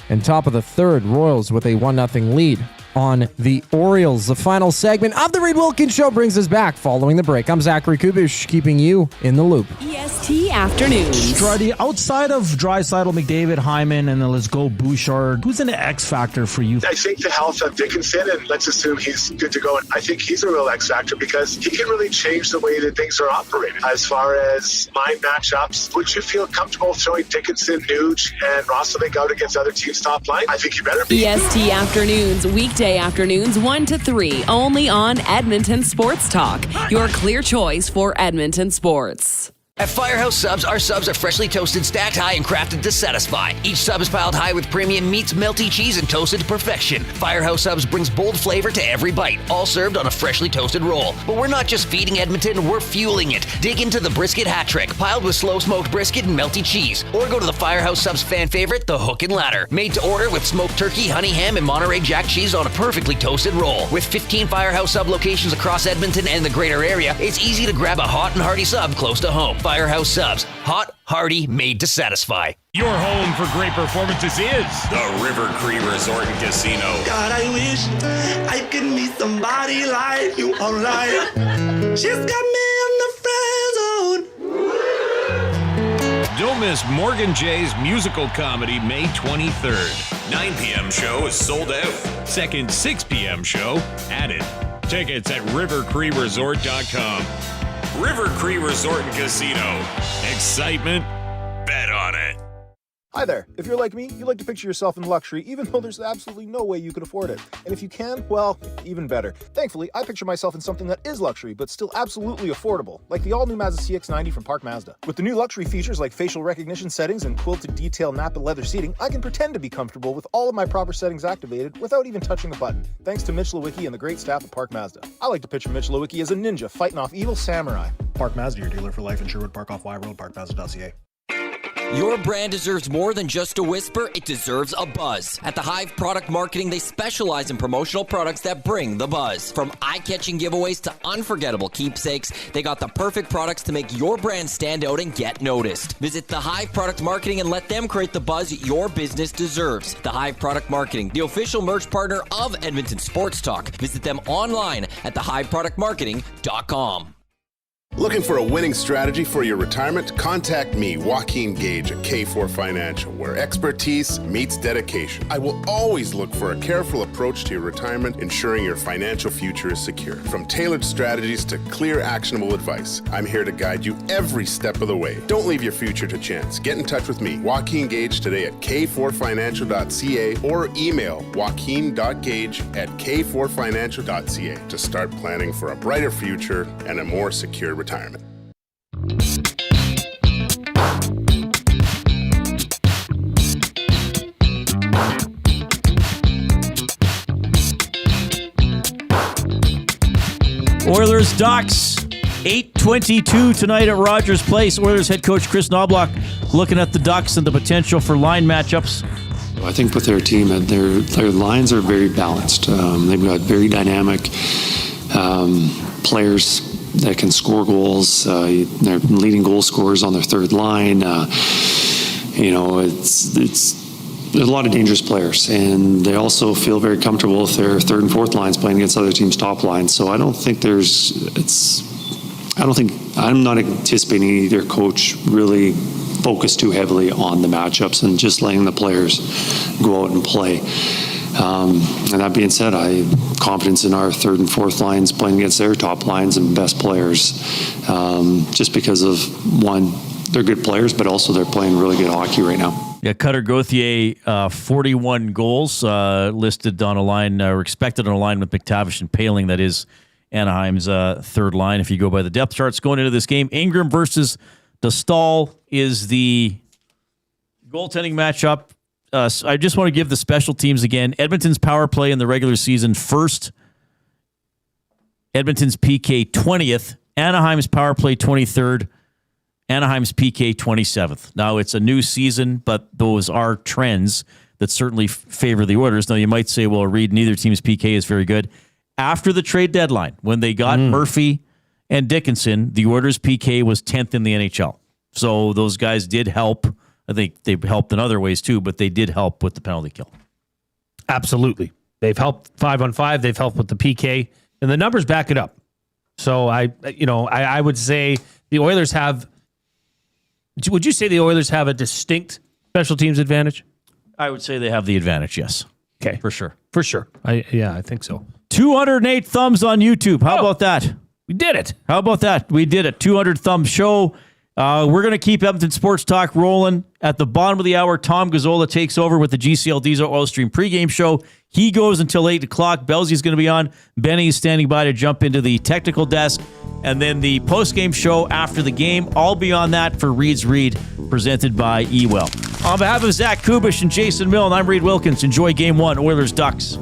And top of the 3rd, Royals with a 1-0 lead on the Orioles. The final segment of the Reid Wilkins Show brings us back following the break. I'm Zachary Kubish, keeping you in the loop. EST Afternoons. Struddy, outside of Draisaitl, McDavid, Hyman, and then let's go Bouchard, who's an X factor for you? I think the health of Dickinson, and let's assume he's good to go. And I think he's a real X factor because he can really change the way that things are operated. As far as line matchups, would you feel comfortable throwing Dickinson, Nuge, and Roslovic out against other teams' top line? I think you better be. EST Afternoons, weekday afternoons 1 to 3, only on Edmonton Sports Talk. Your clear choice for Edmonton sports. At Firehouse Subs, our subs are freshly toasted, stacked high, and crafted to satisfy. Each sub is piled high with premium meats, melty cheese, and toasted to perfection. Firehouse Subs brings bold flavor to every bite, all served on a freshly toasted roll. But we're not just feeding Edmonton, we're fueling it. Dig into the brisket hat trick, piled with slow-smoked brisket and melty cheese. Or go to the Firehouse Subs fan favorite, the Hook and Ladder. Made to order with smoked turkey, honey ham, and Monterey Jack cheese on a perfectly toasted roll. With 15 Firehouse Sub locations across Edmonton and the greater area, it's easy to grab a hot and hearty sub close to home. Firehouse Subs. Hot, hearty, made to satisfy. Your home for great performances is the River Cree Resort and Casino. God, I wish I could meet somebody like you online. She's got me in the friend zone. Don't miss Morgan Jay's musical comedy May 23rd. 9 p.m. show is sold out. Second 6 p.m. show added. Tickets at rivercreeresort.com. River Cree Resort and Casino. Excitement? Bet on it. Hi there. If you're like me, you like to picture yourself in luxury, even though there's absolutely no way you could afford it. And if you can, well, even better. Thankfully, I picture myself in something that is luxury, but still absolutely affordable, like the all-new Mazda CX-90 from Park Mazda. With the new luxury features like facial recognition settings and quilted detail Napa leather seating, I can pretend to be comfortable with all of my proper settings activated without even touching the button, thanks to Mitch Lewicki and the great staff at Park Mazda. I like to picture Mitch Lewicki as a ninja fighting off evil samurai. Park Mazda, your dealer for life in Sherwood Park off Y Road, parkmazda.ca. Your brand deserves more than just a whisper, it deserves a buzz. At the Hive Product Marketing, they specialize in promotional products that bring the buzz. From eye-catching giveaways to unforgettable keepsakes, they got the perfect products to make your brand stand out and get noticed. Visit the Hive Product Marketing and let them create the buzz your business deserves. The Hive Product Marketing, the official merch partner of Edmonton Sports Talk. Visit them online at thehiveproductmarketing.com. Looking for a winning strategy for your retirement? Contact me, Joaquin Gage at K4 Financial, where expertise meets dedication. I will always look for a careful approach to your retirement, ensuring your financial future is secure. From tailored strategies to clear, actionable advice, I'm here to guide you every step of the way. Don't leave your future to chance. Get in touch with me, Joaquin Gage, today at k4financial.ca or email joaquin.gage@k4financial.ca to start planning for a brighter future and a more secure retirement. Oilers Ducks, 8:22 tonight at Rogers Place. Oilers head coach Kris Knoblauch looking at the Ducks and the potential for line matchups. I think with their team, their lines are very balanced. They've got very dynamic players that can score goals. They're leading goal scorers on their third line. It's there's a lot of dangerous players, and they also feel very comfortable with their third and fourth lines playing against other teams' top lines. So I'm not anticipating either coach really focus too heavily on the matchups and just letting the players go out and play. And that being said, I have confidence in our third and fourth lines playing against their top lines and best players, just because of, one, they're good players, but also they're playing really good hockey right now. Yeah, Cutter Gauthier, 41 goals listed on a line, or expected on a line with McTavish and Paling. That is Anaheim's third line, if you go by the depth charts going into this game. Ingram versus DeStahl is the goaltending matchup. So I just want to give the special teams again. Edmonton's power play in the regular season first. Edmonton's PK 20th. Anaheim's power play 23rd. Anaheim's PK 27th. Now, it's a new season, but those are trends that certainly favor the Oilers. Now, you might say, well, Reid, neither team's PK is very good. After the trade deadline, when they got Murphy and Dickinson, the Oilers' PK was 10th in the NHL. So those guys did help. I think they helped in other ways too, but they did help with the penalty kill. Absolutely. They've helped 5-on-5. They've helped with the PK, and the numbers back it up. So I would say the Oilers have. Would you say the Oilers have a distinct special teams advantage? I would say they have the advantage. Yes. Okay, for sure. For sure. I think so. 208 thumbs on YouTube. How about that? We did it. How about that? We did it. 200 thumb show. We're going to keep Edmonton Sports Talk rolling. At the bottom of the hour, Tom Gazzola takes over with the GCL Diesel Oil Stream pregame show. He goes until 8 o'clock. Belsey's going to be on. Benny's standing by to jump into the technical desk. And then the postgame show after the game. I'll be on that for Reid's Read, presented by Ewell. On behalf of Zach Kubish and Jason Milne, I'm Reid Wilkins. Enjoy Game 1, Oilers Ducks.